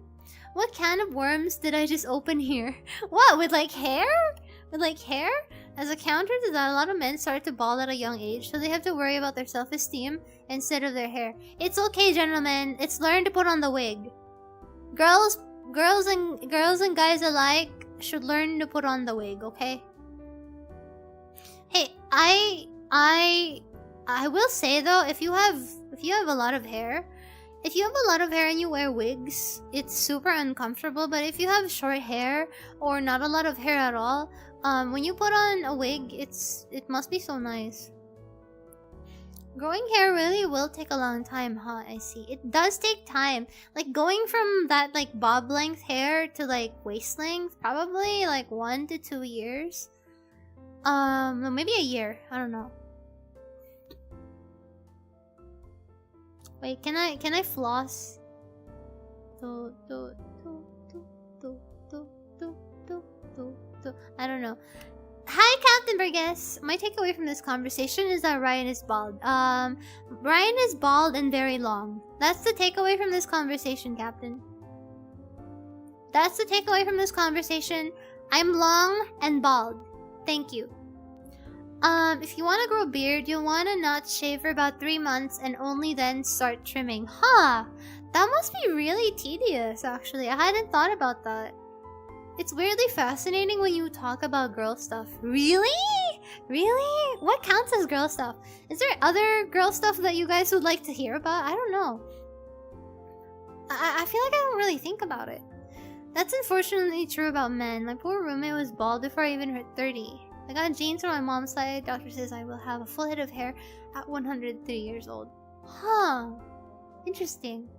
What can of worms did I just open here? What, with like hair? With like hair? As a counter to that, a lot of men start to bald at a young age, so they have to worry about their self-esteem instead of their hair. It's okay, gentlemen. It's learn to put on the wig. Girls and guys alike should learn to put on the wig, okay? Hey, I will say though, if you have a lot of hair, and you wear wigs, it's super uncomfortable. But if you have short hair or not a lot of hair at all, when you put on a wig, it must be so nice. Growing hair really will take a long time, huh? I see. It does take time. Like going from that like bob length hair to like waist length, probably like 1 to 2 years. No, maybe a year. I don't know. Wait, can I floss? I don't know. Hi, Captain Burgess. My takeaway from this conversation is that Ryan is bald. Ryan is bald and very long. That's the takeaway from this conversation, Captain. That's the takeaway from this conversation. I'm long and bald. Thank you. If you want to grow a beard, you'll want to not shave for about 3 months and only then start trimming. Huh. That must be really tedious, actually. I hadn't thought about that. It's weirdly fascinating when you talk about girl stuff. Really? Really? What counts as girl stuff? Is there other girl stuff that you guys would like to hear about? I don't know. I feel like I don't really think about it. That's unfortunately true about men. My poor roommate was bald before I even hit 30. I got genes from my mom's side. Doctor says I will have a full head of hair at 103 years old. Huh. Interesting.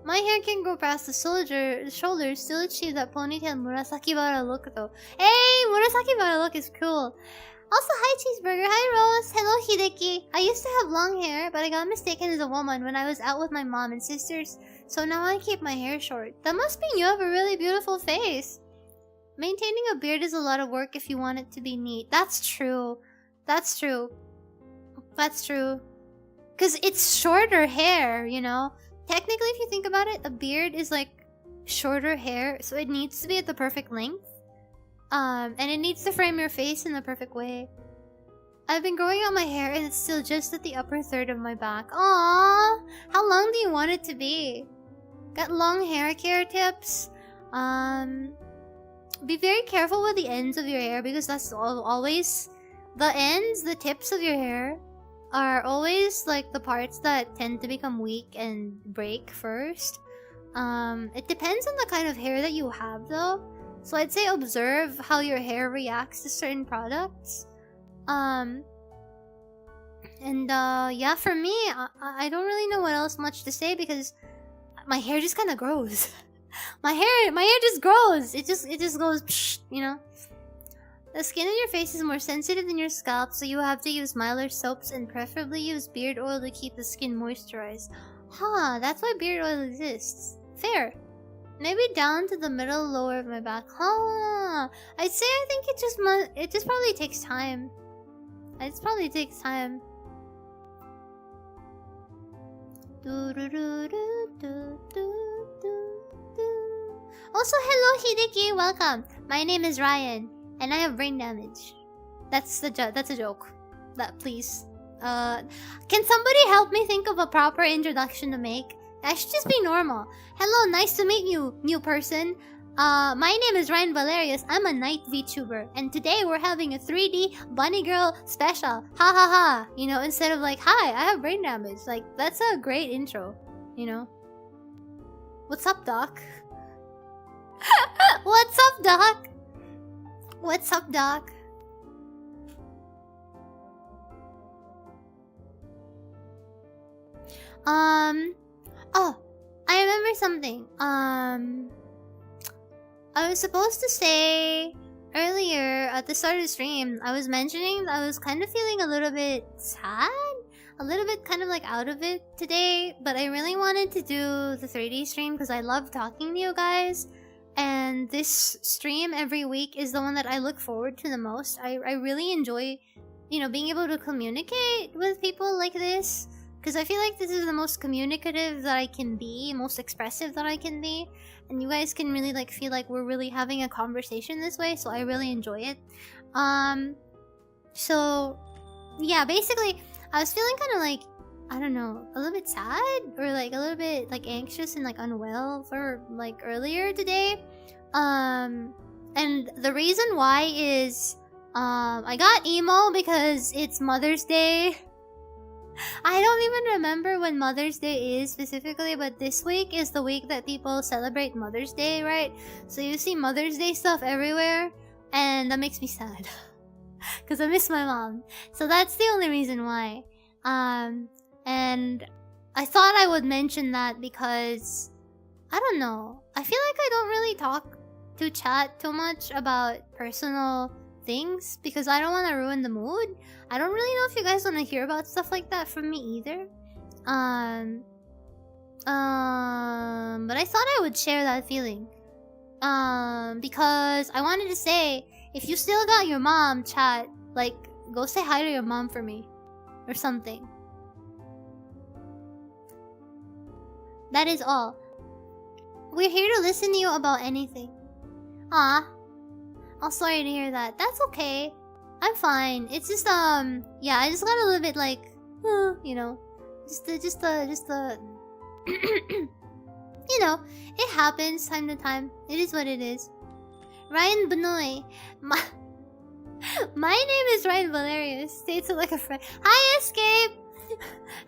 My hair can grow past the shoulders, still achieve that ponytail Murasakibara look though. Hey, Murasakibara look is cool. Also, hi Cheeseburger, hi Rose, hello Hideki. I used to have long hair, but I got mistaken as a woman when I was out with my mom and sisters, so now I keep my hair short. That must mean you have a really beautiful face. Maintaining a beard is a lot of work if you want it to be neat. That's true. That's true. That's true. Because it's shorter hair, you know? Technically, if you think about it, a beard is like shorter hair, so it needs to be at the perfect length. And it needs to frame your face in the perfect way. I've been growing out my hair and it's still just at the upper third of my back. Aww! How long do you want it to be? Got long hair care tips? Be very careful with the ends of your hair because that's always... the tips of your hair are always like the parts that tend to become weak and break first. It depends on the kind of hair that you have though. So I'd say observe how your hair reacts to certain products. Yeah, for me, I don't really know what else much to say because my hair just kind of grows. my hair just grows. It just goes, psh, you know. The skin in your face is more sensitive than your scalp, so you have to use milder soaps and preferably use beard oil to keep the skin moisturized. Huh, that's why beard oil exists. Fair. Maybe down to the middle lower of my back. Huh. I'd say I think it just probably takes time. It probably takes time. Also, hello Hideki, welcome. My name is Ryan, and I have brain damage. That's a joke. That please. Can somebody help me think of a proper introduction to make? I should just be normal. Hello, nice to meet you, new person. My name is Ryan Valerius. I'm a night VTuber, and today we're having a 3D bunny girl special. Ha ha ha. You know, instead of like, hi, I have brain damage. Like, that's a great intro. You know. What's up, Doc? What's up, Doc? What's up, Doc? Oh, I remember something. I was supposed to say earlier at the start of the stream, I was mentioning that I was kind of feeling a little bit sad, a little bit kind of like out of it today, but I really wanted to do the 3D stream because I love talking to you guys. And this stream every week is the one that I look forward to the most. I really enjoy, you know, being able to communicate with people like this. Because I feel like this is the most communicative that I can be, most expressive that I can be. And you guys can really like feel like we're really having a conversation this way, so I really enjoy it. So yeah, basically I was feeling kind of like, I don't know, a little bit sad or like a little bit like anxious and like unwell for like earlier today. And the reason why is I got emo because it's Mother's Day. I don't even remember when Mother's Day is specifically, but this week is the week that people celebrate Mother's Day, right? So you see Mother's Day stuff everywhere, and that makes me sad. Because I miss my mom. So that's the only reason why. And I thought I would mention that because, I don't know, I feel like I don't really talk to chat too much about personal things because I don't want to ruin the mood. I don't really know if you guys want to hear about stuff like that from me either. But I thought I would share that feeling. Because I wanted to say, if you still got your mom, chat, like, go say hi to your mom for me. Or something. That is all. We're here to listen to you about anything. Aw. I'm sorry to hear that. That's okay. I'm fine. It's just yeah, I just got a little bit like, you know, just the you know, it happens time to time. It is what it is. Ryan Benoy, my name is Ryan Valerius. States it like a friend. Hi, Escape.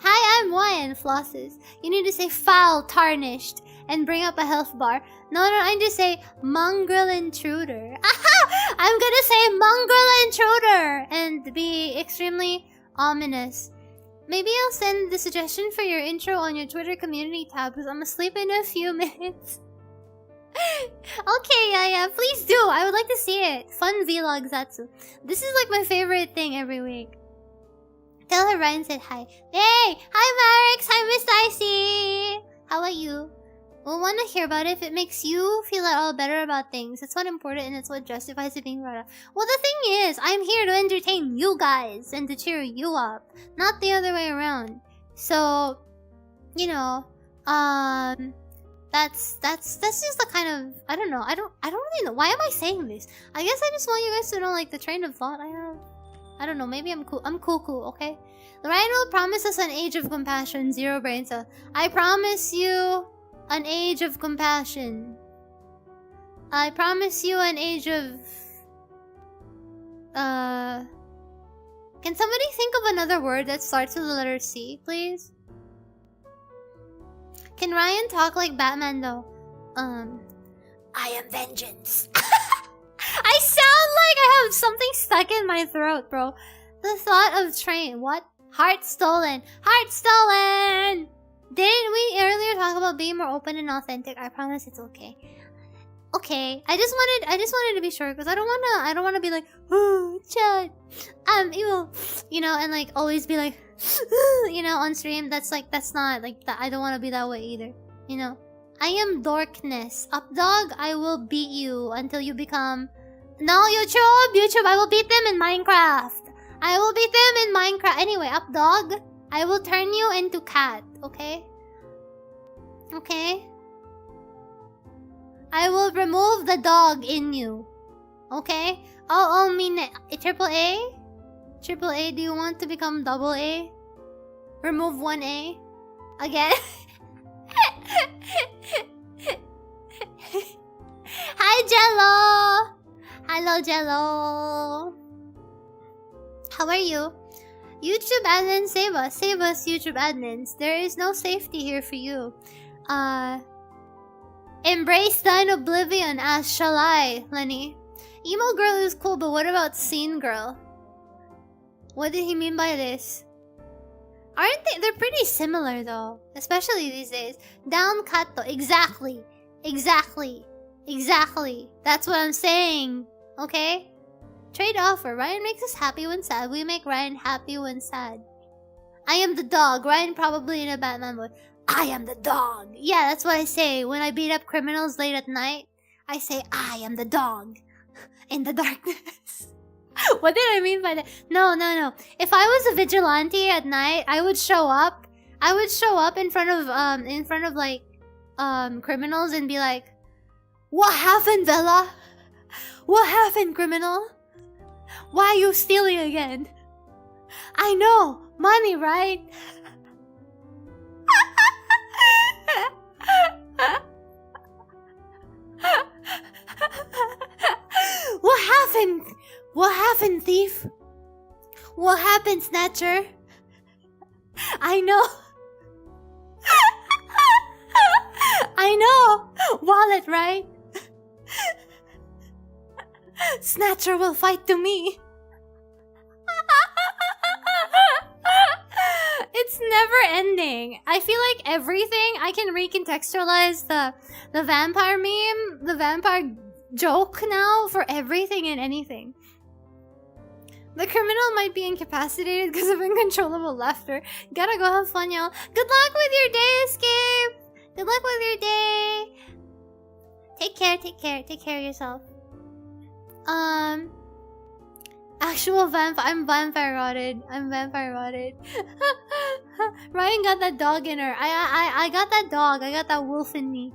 Hi, I'm Ryan Flosses. You need to say foul, tarnished, and bring up a health bar. No, I need to say mongrel intruder. Aha! I'm gonna say mongrel intruder and be extremely ominous. Maybe I'll send the suggestion for your intro on your Twitter community tab because I'm asleep in a few minutes. Okay, yeah, please do. I would like to see it. Fun vlog, Zatsu. This is like my favorite thing every week. Tell her Ryan said hi. Hey! Hi, Marix! Hi, Miss Icy! How are you? We'll want to hear about it if it makes you feel at all better about things. It's what important and it's what justifies it being brought up. Well, the thing is, I'm here to entertain you guys and to cheer you up, not the other way around. So, you know, that's just the kind of, I don't know. I don't really know. Why am I saying this? I guess I just want you guys to know like the train of thought I have. I don't know, maybe I'm cool. I'm cool, okay? Ryan will promise us an age of compassion, 0 brain cells. I promise you an age of compassion. I promise you an age of... Can somebody think of another word that starts with the letter C, please? Can Ryan talk like Batman, though? I am vengeance. I sound like I have something stuck in my throat, bro. The thought of train. What? Heart stolen. Heart stolen! Didn't we earlier talk about being more open and authentic? I promise it's okay. Okay. I just wanted to be sure because I don't wanna be like, oh, chat. Evil. You know, and like always be like, you know, on stream. That's not like that. I don't wanna be that way either. You know? I am darkness. Updog, I will beat you until you become... No, YouTube, I will beat them in Minecraft. I will beat them in Minecraft. Anyway, Updog, I will turn you into cat, okay? Okay? I will remove the dog in you. Okay? Oh, mean triple A? Triple A, do you want to become double A? Remove 1A? Again? Hi, Jello! Hello, Jello! How are you? YouTube admins, save us. Save us, YouTube admins. There is no safety here for you. Embrace thine oblivion, as shall I, Lenny. Emo girl is cool, but what about scene girl? What did he mean by this? Aren't they? They're pretty similar though. Especially these days. Down kato. Exactly. Exactly. Exactly. That's what I'm saying. Okay? Trade offer. Ryan makes us happy when sad. We make Ryan happy when sad. I am the dog. Ryan probably in a Batman voice. I am the dog. Yeah, that's what I say. When I beat up criminals late at night, I say, I am the dog. In the darkness. What did I mean by that? No. If I was a vigilante at night, I would show up. I would show up in front of like criminals and be like, what happened, Bella? What happened, criminal? Why are you stealing again? I know, money, right? What happened? What happened, thief? What happened, snatcher? I know. I know. Wallet, right? Snatcher will fight to me. It's never ending. I feel like everything I can recontextualize the vampire meme, the vampire joke now for everything and anything. The criminal might be incapacitated because of uncontrollable laughter. Gotta go have fun, y'all. Good luck with your day, Escape. Good luck with your day. Take care, take care, take care of yourself. Actual vampire. I'm vampire rotted. I'm vampire rotted. Ryan got that dog in her. I got that dog. I got that wolf in me.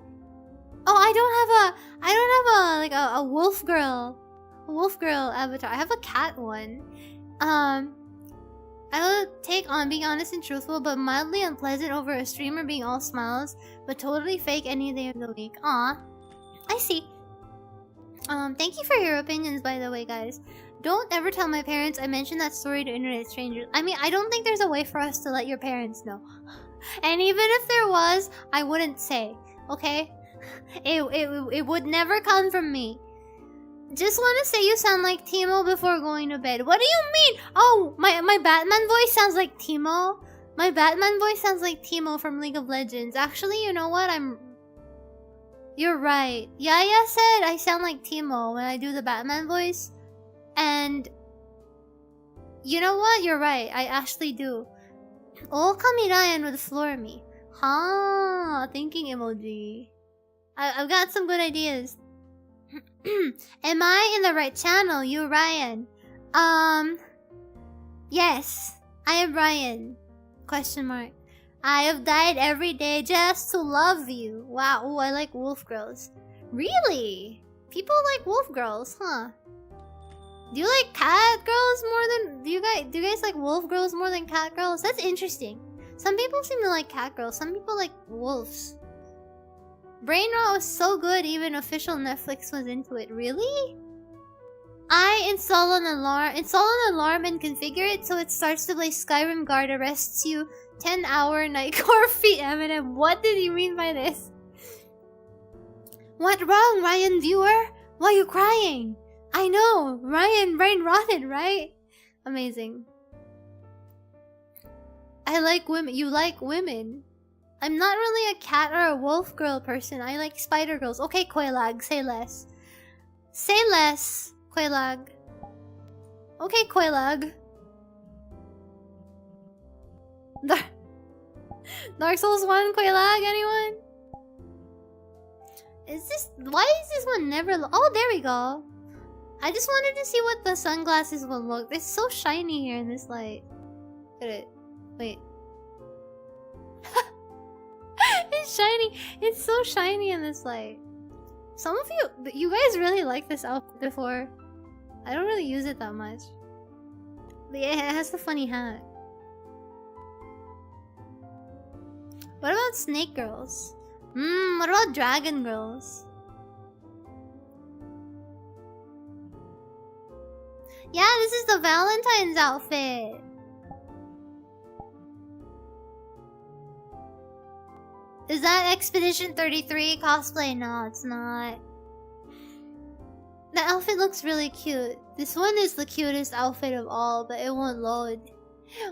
Oh, I don't have a wolf girl. A wolf girl avatar. I have a cat one. I will take on being honest and truthful, but mildly unpleasant over a streamer being all smiles, but totally fake any day of the week. Aw. I see. Thank you for your opinions, by the way, guys. Don't ever tell my parents I mentioned that story to internet strangers. I mean, I don't think there's a way for us to let your parents know. And even if there was, I wouldn't say, okay? It would never come from me. Just want to say you sound like Timo before going to bed. What do you mean? Oh, my Batman voice sounds like Timo? My Batman voice sounds like Timo from League of Legends. Actually, you know what? You're right. Yaya said I sound like Timo when I do the Batman voice. And you know what? You're right. I actually do. Oh, Kami Ryan would floor me. Huh, thinking emoji. I've got some good ideas. Am I in the right channel? You, Ryan. Yes. I am Ryan. Question mark. I have died every day just to love you. Wow. Oh, I like wolf girls. Really? People like wolf girls, huh? Do you like cat girls more than... Do you guys like wolf girls more than cat girls? That's interesting. Some people seem to like cat girls. Some people like wolves. Brain Rot was so good, even official Netflix was into it. Really? I install an alarm and configure it so it starts to play Skyrim Guard arrests you 10-hour Nightcore feet. Eminem, what did you mean by this? What wrong, Ryan viewer? Why are you crying? I know, Ryan brain rotted, right? Amazing. I like women. You like women. I'm not really a cat or a wolf girl person. I like spider girls. Okay, Quailag, say less. Say less, Quailag. Okay, Quailag. Dark Souls 1, Quailag, anyone? Why is this one never... Oh, there we go. I just wanted to see what the sunglasses will look. It's so shiny here in this light. Look at it. Wait. It's shiny. It's so shiny in this light. Some of you guys really like this outfit before. I don't really use it that much. But yeah, it has the funny hat. What about snake girls? What about dragon girls? Yeah, this is the Valentine's outfit. Is that Expedition 33 cosplay? No, it's not. The outfit looks really cute. This one is the cutest outfit of all, but it won't load.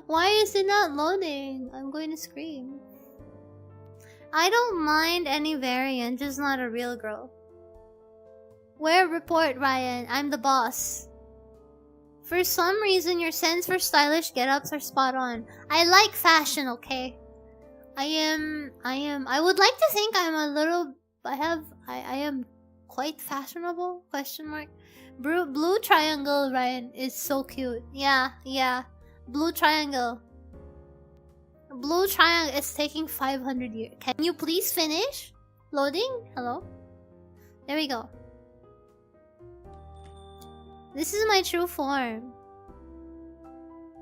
Why is it not loading? I'm going to scream. I don't mind any variant, just not a real girl. Wear report, Ryan. I'm the boss. For some reason, your sense for stylish get-ups are spot on. I like fashion, okay? I would like to think I'm a little... I am quite fashionable? Question mark. Blue triangle, Ryan, is so cute. Yeah. Blue triangle. Blue triangle is taking 500 years. Can you please finish? Loading? Hello? There we go. This is my true form.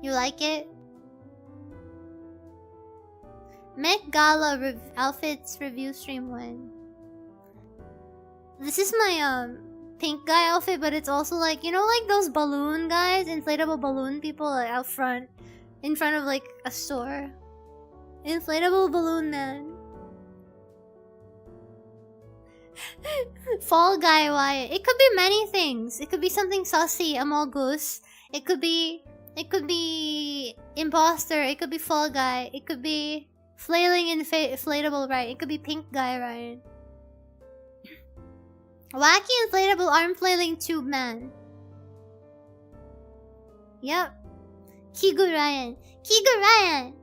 You like it? Met Gala outfits review stream 1. This is my pink guy outfit, but it's also like, you know, like those balloon guys, inflatable balloon people like out front, in front of like a store. Inflatable balloon man. Fall guy Wyatt. It could be many things. It could be something saucy, Amogus. It could be imposter. It could be fall guy. It could be flailing inflatable Ryan. It could be pink guy Ryan. Wacky inflatable arm flailing tube man. Yep. Kigu Ryan. Kigu Ryan.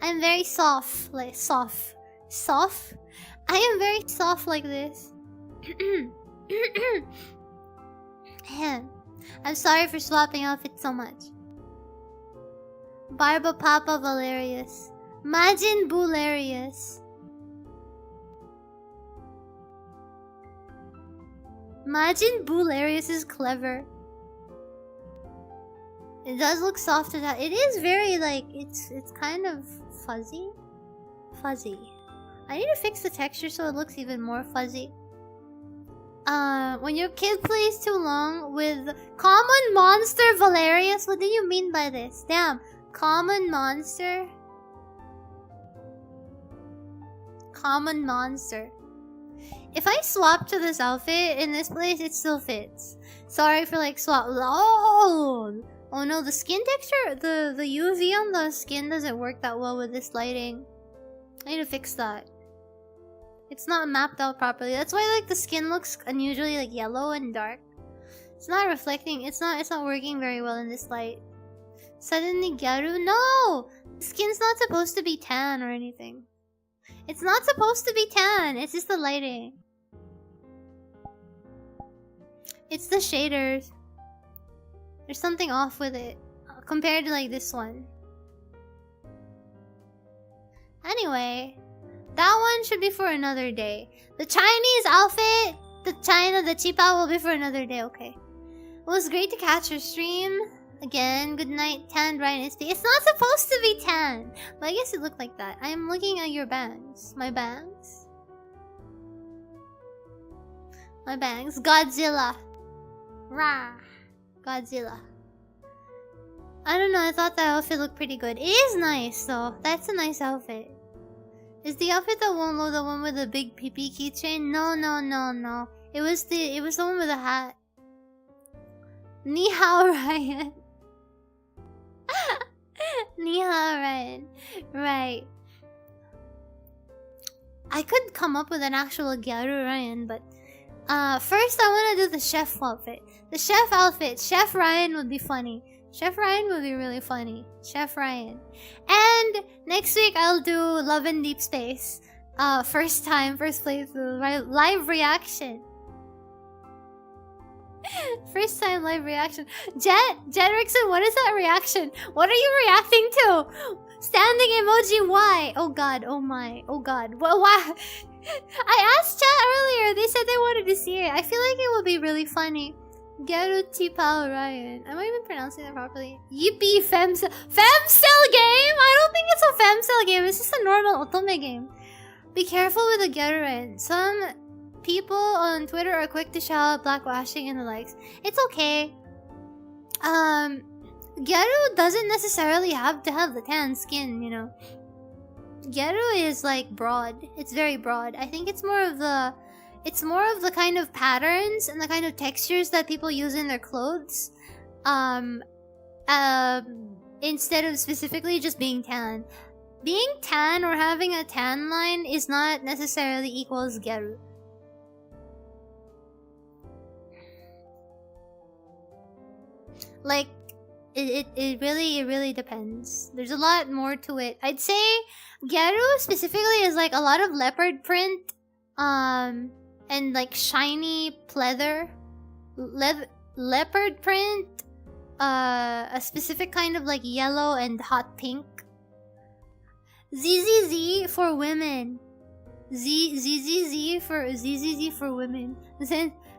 I'm very soft. Like soft. Soft? I am very soft like this. I'm sorry for swapping outfits so much. Barba Papa Valerius. Majin Bularius. Majin Bularius is clever. It does look soft to that. It is very like it's kind of fuzzy. Fuzzy. I need to fix the texture so it looks even more fuzzy. When your kid plays too long with common monster Valerius, what do you mean by this? Damn, common monster? Common monster. If I swap to this outfit in this place, it still fits. Sorry for like swap. Oh no, the skin texture, the UV on the skin doesn't work that well with this lighting. I need to fix that. It's not mapped out properly. That's why like the skin looks unusually like yellow and dark. It's not reflecting. It's not working very well in this light. Suddenly Gyaru, no! The skin's not supposed to be tan or anything. It's not supposed to be tan. It's just the lighting. It's the shaders. There's something off with it compared to like this one. Anyway, that one should be for another day. The Chinese outfit, the chipa will be for another day, okay. It was great to catch your stream. Again, good night, tanned Ryan. It's not supposed to be tan. But I guess it looked like that. I'm looking at your bangs. My bangs. My bangs. Godzilla. Rah. Godzilla. I don't know, I thought that outfit looked pretty good. It is nice though. That's a nice outfit. Is the outfit that won't load the one with the big PP keychain? No. It was the one with the hat. Ni hao, Ryan. Ni hao, Ryan. Right. I could come up with an actual Gyaru Ryan, but first I want to do the chef outfit. The chef outfit. Chef Ryan would be funny. Chef Ryan would be really funny. Chef Ryan. And next week I'll do Love in Deep Space. First playthrough. Live reaction. First time live reaction. Jet Rickson, what is that reaction? What are you reacting to? Standing emoji, why? Oh god, oh my, oh god. Why? I asked chat earlier. They said they wanted to see it. I feel like it would be really funny. Geru Pal Ryan. Am I even pronouncing that properly? Yippee femcel game? I don't think it's a femcel game. It's just a normal otome game. Be careful with the Geru Ryan. Some people on Twitter are quick to shout out blackwashing and the likes. It's okay. Geru doesn't necessarily have to have the tan skin, you know. Geru is like broad. It's very broad. I think it's more of the kind of patterns and the kind of textures that people use in their clothes. Instead of specifically just being tan. Being tan or having a tan line is not necessarily equals Geru. Like, it really depends. There's a lot more to it. I'd say Geru specifically is like a lot of leopard print, and like shiny pleather, leopard print, a specific kind of like yellow and hot pink. ZZZ for women. ZZZ for women.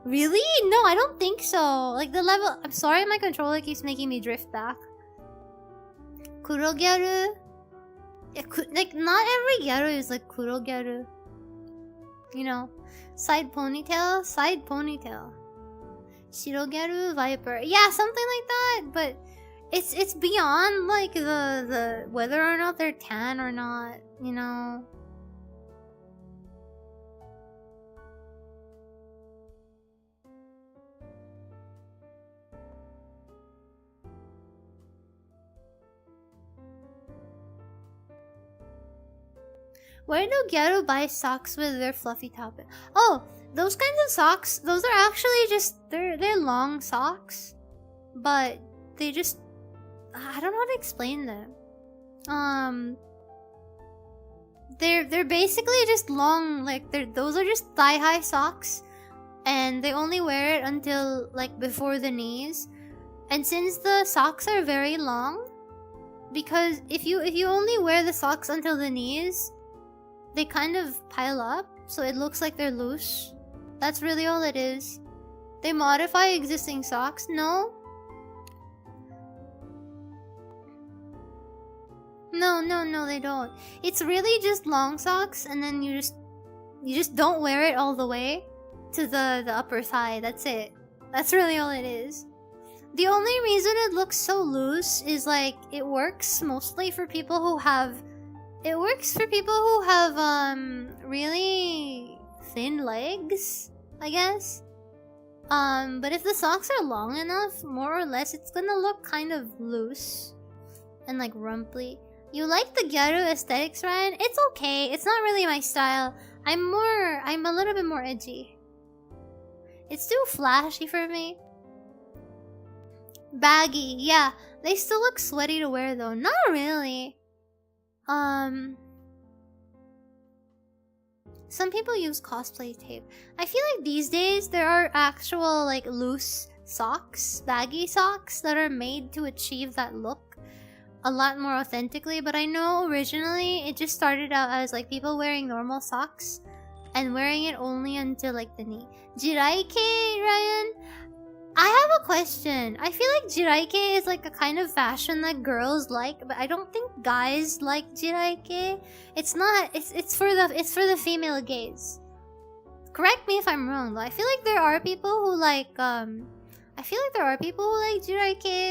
Really? No, I don't think so. Like the level. I'm sorry, my controller keeps making me drift back. Kuro gyaru. Yeah, like not every gyaru is like kuro gyaru. You know, side ponytail. Shiro gyaru, viper. Yeah, something like that. But it's beyond like the whether or not they're tan or not. You know. Where do Gyaru buy socks with their fluffy top? Oh, those kinds of socks, those are actually just, they're long socks. But they just, I don't know how to explain them. They're basically just long, like, those are just thigh-high socks. And they only wear it until, like, before the knees. And since the socks are very long, because if you only wear the socks until the knees, they kind of pile up, so it looks like they're loose. That's really all it is. They modify existing socks? No. No, they don't. It's really just long socks, and then you just don't wear it all the way to the upper thigh. That's it. That's really all it is. The only reason it looks so loose is like it works mostly for people who have really thin legs, I guess. But if the socks are long enough, more or less, it's gonna look kind of loose and like rumply. You like the Gyaru aesthetics, Ryan? It's okay. It's not really my style. I'm a little bit more edgy. It's too flashy for me. Baggy, yeah. They still look sweaty to wear though. Not really. Some people use cosplay tape. I feel like these days there are actual like loose socks, baggy socks that are made to achieve that look a lot more authentically, but I know originally it just started out as like people wearing normal socks and wearing it only until like the knee. Jiraike, Ryan? I have a question. I feel like jiraike is like a kind of fashion that girls like, but I don't think guys like jiraike. It's not. It's for the female gaze. Correct me if I'm wrong, though. I feel like there are people who like jiraike,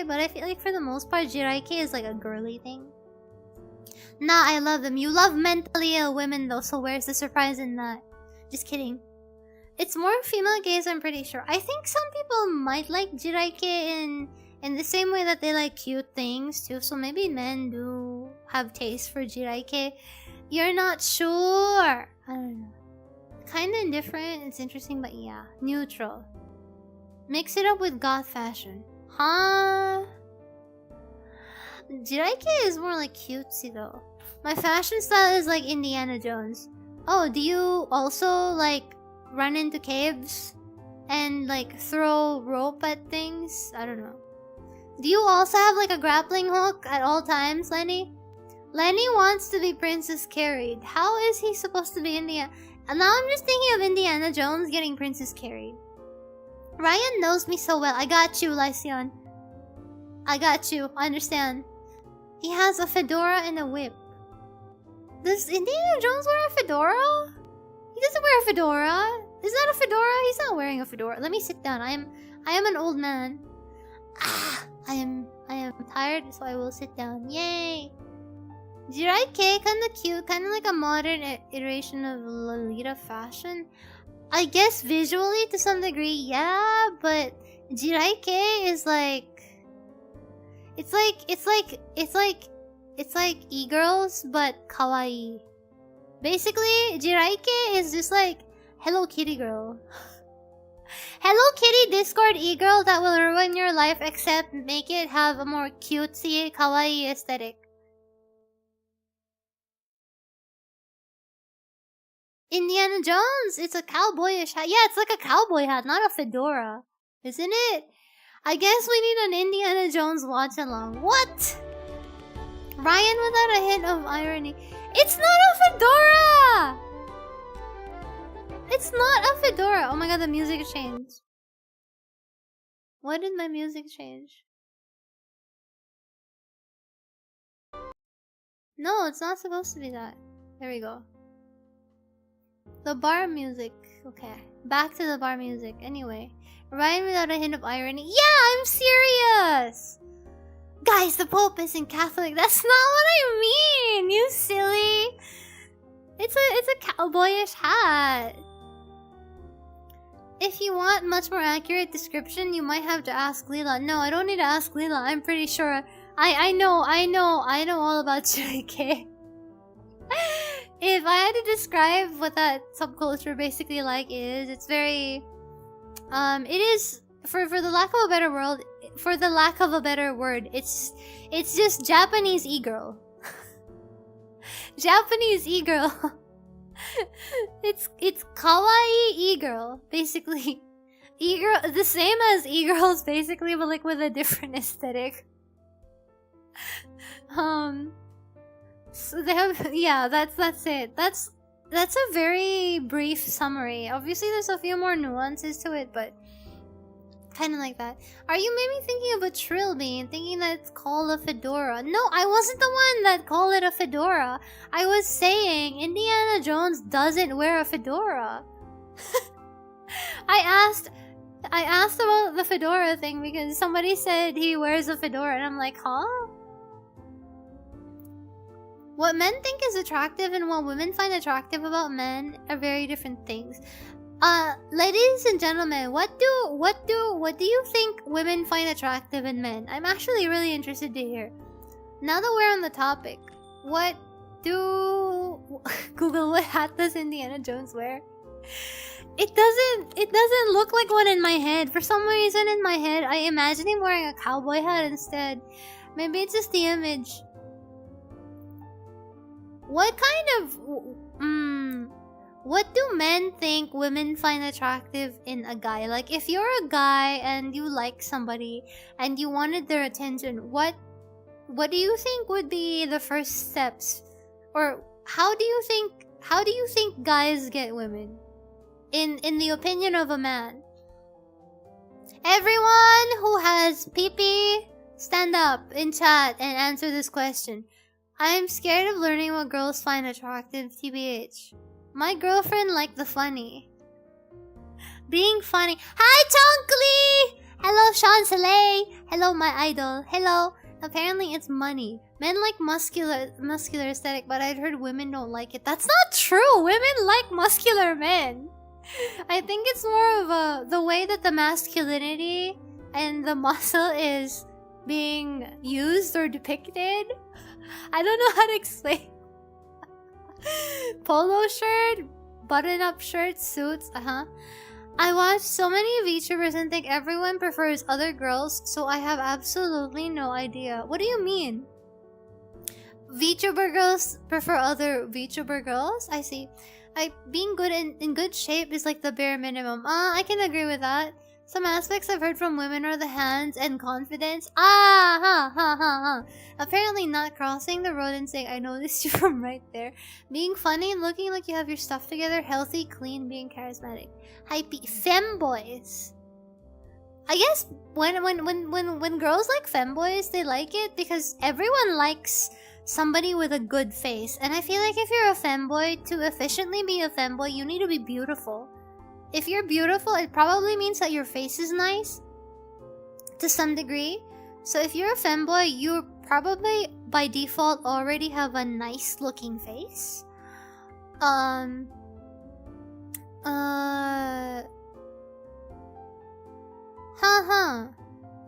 but I feel like for the most part, jiraike is like a girly thing. Nah, I love them. You love mentally ill women though, so where's the surprise in that? Just kidding. It's more female gaze, I'm pretty sure. I think some people might like jiraike in the same way that they like cute things too. So maybe men do have taste for jiraike. You're not sure. I don't know. Kinda indifferent. It's interesting, but yeah. Neutral. Mix it up with goth fashion. Huh? Jiraike is more like cutesy though. My fashion style is like Indiana Jones. Oh, do you also like run into caves and like throw rope at things? I don't know. Do you also have like a grappling hook at all times, Lenny? Lenny wants to be Princess Carried. How is he supposed to be Indiana? And now I'm just thinking of Indiana Jones getting Princess carried. Ryan knows me so well. I got you, Lycion. I got you. I understand. He has a fedora and a whip. Does Indiana Jones wear a fedora? He doesn't wear a fedora. Is that a fedora? He's not wearing a fedora. Let me sit down. I am an old man. I am tired, so I will sit down. Yay! Jiraike, kinda cute, kinda like a modern iteration of Lolita fashion. I guess visually to some degree, yeah, but Jiraike is like it's like e-girls but kawaii. Basically, Jiraike is just like Hello Kitty girl. Hello Kitty Discord e-girl that will ruin your life except make it have a more cutesy, kawaii aesthetic. Indiana Jones! It's a cowboyish hat. Yeah, it's like a cowboy hat, not a fedora. Isn't it? I guess we need an Indiana Jones watch along. What? Ryan without a hint of irony. It's not a fedora! It's not a fedora! Oh my god, the music changed. Why did my music change? No, it's not supposed to be that. There we go. The bar music. Okay. Back to the bar music. Anyway. Ryan without a hint of irony. Yeah, I'm serious! Guys, the Pope isn't Catholic. That's not what I mean! You silly! It's a cowboyish hat. If you want much more accurate description, you might have to ask Leela. No, I don't need to ask Leela. I'm pretty sure. I know all about JK. If I had to describe what that subculture basically like is, it's very it is for the lack of a better word, it's just Japanese e-girl. Japanese e-girl. It's kawaii e-girl, basically. E-girl, the same as e-girls basically, but like with a different aesthetic. So they have, yeah, that's it. That's a very brief summary. Obviously, there's a few more nuances to it, but kind of like that. Are you maybe thinking of a trilby and thinking that it's called a fedora? No, I wasn't the one that called it a fedora. I was saying Indiana Jones doesn't wear a fedora. I asked about the fedora thing because somebody said he wears a fedora, and I'm like, huh? What men think is attractive and what women find attractive about men are very different things. Ladies and gentlemen, what do you think women find attractive in men? I'm actually really interested to hear. Now that we're on the topic, what do Google, what hat does Indiana Jones wear? It doesn't look like one in my head. For some reason in my head, I imagine him wearing a cowboy hat instead. Maybe it's just the image. What kind of what do men think women find attractive in a guy? Like, if you're a guy and you like somebody and you wanted their attention, what do you think would be the first steps? Or how do you think guys get women? In the opinion of a man. Everyone who has pee-pee, stand up in chat and answer this question. I'm scared of learning what girls find attractive, TBH. My girlfriend liked the funny. Being funny. Hi, Tonkly! Hello, Sean Soleil! Hello, my idol. Hello. Apparently, it's money. Men like muscular aesthetic, but I'd heard women don't like it. That's not true! Women like muscular men! I think it's more of the way that the masculinity and the muscle is being used or depicted. I don't know how to explain. Polo shirt, button-up shirts, suits, I watch so many VTubers and think everyone prefers other girls, so I have absolutely no idea. What do you mean? VTuber girls prefer other VTuber girls? I see. Being good in good shape is like the bare minimum. I can agree with that. Some aspects I've heard from women are the hands and confidence. Ah, ha, ha, ha, ha. Apparently not crossing the road and saying, I noticed you from right there. Being funny, looking like you have your stuff together, healthy, clean, being charismatic. Hypey. Femboys. I guess when girls like femboys, they like it because everyone likes somebody with a good face. And I feel like if you're a femboy, to efficiently be a femboy, you need to be beautiful. If you're beautiful, it probably means that your face is nice to some degree. So if you're a femboy, you probably by default already have a nice looking face.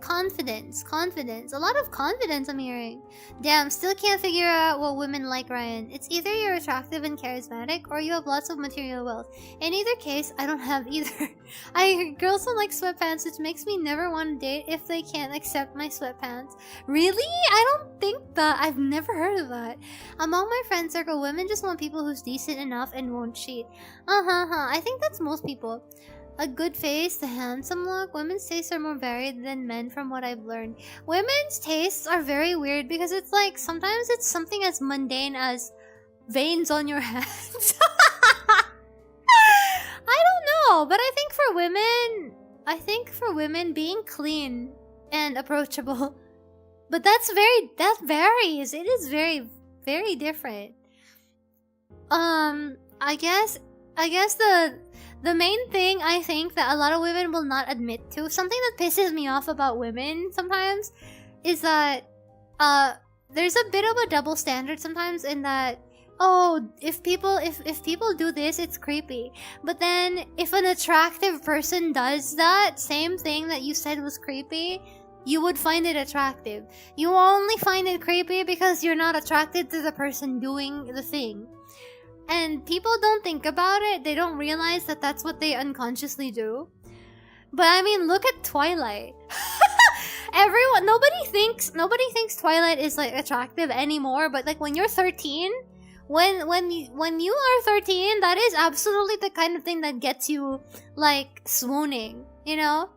Confidence. A lot of confidence I'm hearing. Damn, still can't figure out what women like, Ryan. It's either you're attractive and charismatic, or you have lots of material wealth. In either case, I don't have either. I hear girls don't like sweatpants, which makes me never want to date if they can't accept my sweatpants. Really? I don't think that. I've never heard of that. Among my friend circle, women just want people who's decent enough and won't cheat. I think that's most people. A good face, the handsome look. Women's tastes are more varied than men from what I've learned. Women's tastes are very weird because it's like sometimes it's something as mundane as veins on your hands. I don't know, but I think for women being clean and approachable. But that varies. It is very, very different. I guess the main thing I think that a lot of women will not admit to, something that pisses me off about women sometimes, is that there's a bit of a double standard sometimes in that, oh, if people do this, it's creepy. But then if an attractive person does that same thing that you said was creepy, you would find it attractive. You only find it creepy because you're not attracted to the person doing the thing. And people don't think about it. They don't realize that that's what they unconsciously do. But I mean, look at Twilight. Nobody thinks Twilight is like attractive anymore. But like when you're 13, when you are 13, that is absolutely the kind of thing that gets you like swooning. You know.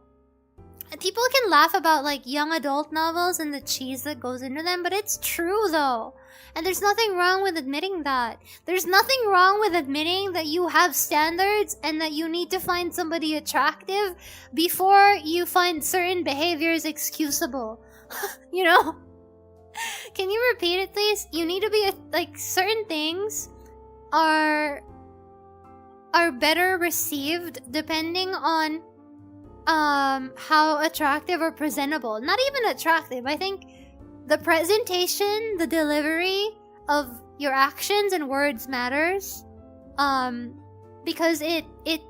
People can laugh about like young adult novels and the cheese that goes into them, but it's true though. And there's nothing wrong with admitting that. There's nothing wrong with admitting that you have standards and that you need to find somebody attractive before you find certain behaviors excusable. You know? Can you repeat it, please? You need to be like certain things are better received depending on how attractive or presentable. Not even attractive. I think the presentation, the delivery of your actions and words matters. Because it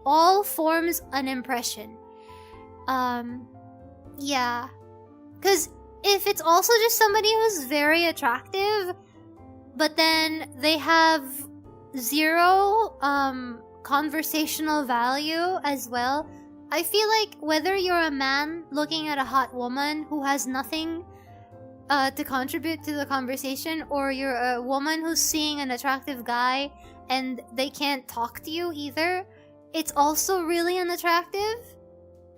all forms an impression. Yeah. Because if it's also just somebody who's very attractive, but then they have zero conversational value as well, I feel like whether you're a man looking at a hot woman who has nothing to contribute to the conversation, or you're a woman who's seeing an attractive guy and they can't talk to you either, it's also really unattractive.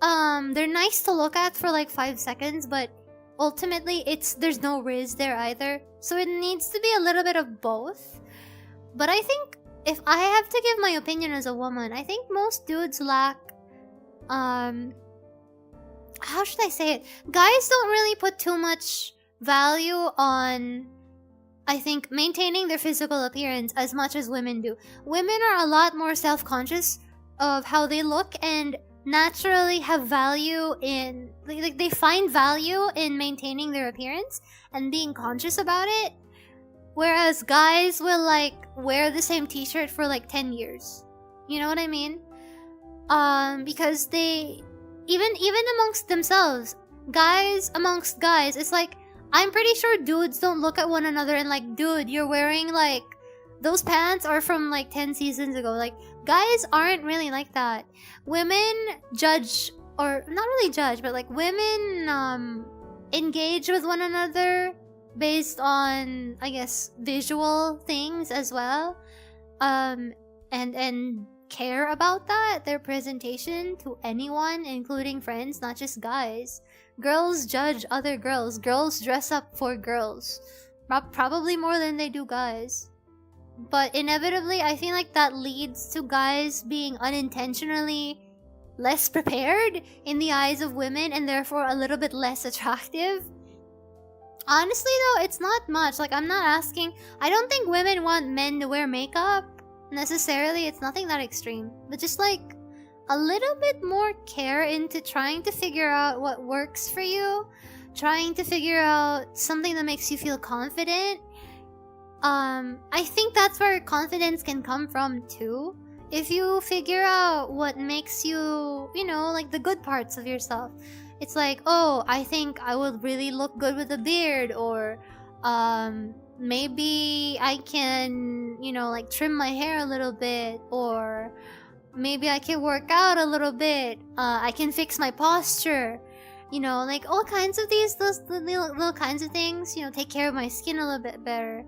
They're nice to look at for like 5 seconds, but ultimately there's no riz there either. So it needs to be a little bit of both. But I think if I have to give my opinion as a woman, I think most dudes lack how should I say it? Guys don't really put too much value on, I think, maintaining their physical appearance as much as women do. Women are a lot more self-conscious of how they look and naturally have value in, like they find value in maintaining their appearance and being conscious about it. Whereas guys will like wear the same t-shirt for like 10 years. You know what I mean? Because they even amongst themselves, guys amongst guys, it's like I'm pretty sure dudes don't look at one another and like, dude, you're wearing like those pants are from like 10 seasons ago. Like guys aren't really like that. Women judge, or not really judge, but like women engage with one another based on, I guess, visual things as well. And care about that, their presentation, to anyone, including friends, not just guys. Girls judge other girls. Girls dress up for girls. Probably more than they do guys. But inevitably, I feel like that leads to guys being unintentionally less prepared in the eyes of women and therefore a little bit less attractive. Honestly though, it's not much. Like, I'm not asking... I don't think women want men to wear makeup necessarily. It's nothing that extreme. But just like a little bit more care into trying to figure out what works for you. Trying to figure out something that makes you feel confident. I think that's where confidence can come from too. If you figure out what makes you, you know, like the good parts of yourself. It's like, oh, I think I would really look good with a beard, or maybe I can, you know, like trim my hair a little bit, or maybe I can work out a little bit. I can fix my posture. You know, like all kinds of those little kinds of things, you know, take care of my skin a little bit better.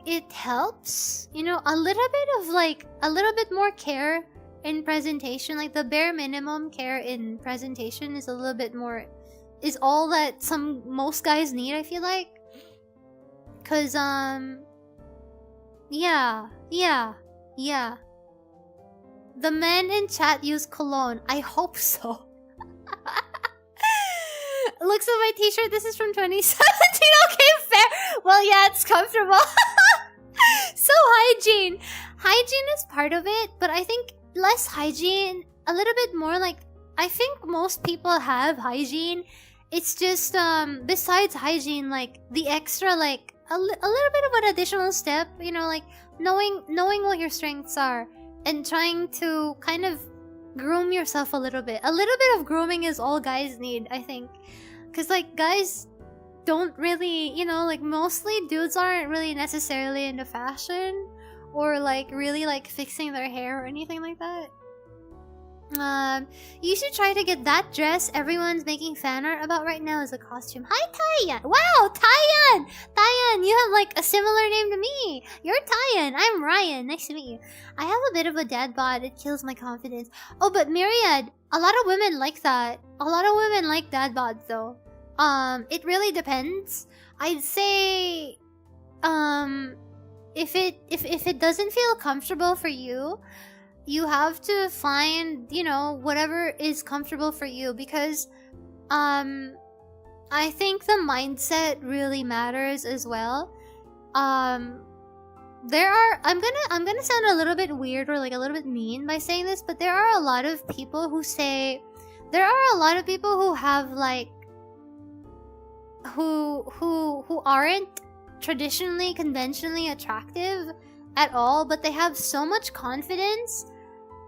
It helps, you know, a little bit more care in presentation. Like the bare minimum care in presentation is a little bit more, is all that most guys need, I feel like. Cause yeah. The men in chat use cologne. I hope so. Looks at my t-shirt, this is from 2017. Okay, fair. Well, yeah, it's comfortable. So hygiene is part of it, but I think less hygiene, a little bit more. Like, I think most people have hygiene. It's just besides hygiene, like the extra, like a little bit of an additional step, you know, like knowing what your strengths are and trying to kind of groom yourself a little bit. A little bit of grooming is all guys need, I think. Because, like, guys don't really, you know, like, mostly dudes aren't really necessarily into fashion or, like, really, like, fixing their hair or anything like that. You should try to get that dress everyone's making fan art about right now as a costume. Hi, Tyan! Wow, Tyan! Tyan, you have, like, a similar name to me. You're Tyan. I'm Raian. Nice to meet you. I have a bit of a dad bod. It kills my confidence. Oh, but Myriad, a lot of women like that. A lot of women like dad bods, though. It really depends. I'd say, if it doesn't feel comfortable for you, you have to find, you know, whatever is comfortable for you, because I think the mindset really matters as well. I'm gonna sound a little bit weird or like a little bit mean by saying this, but there are a lot of people who say, there are a lot of people who have like who aren't traditionally conventionally attractive at all, but they have so much confidence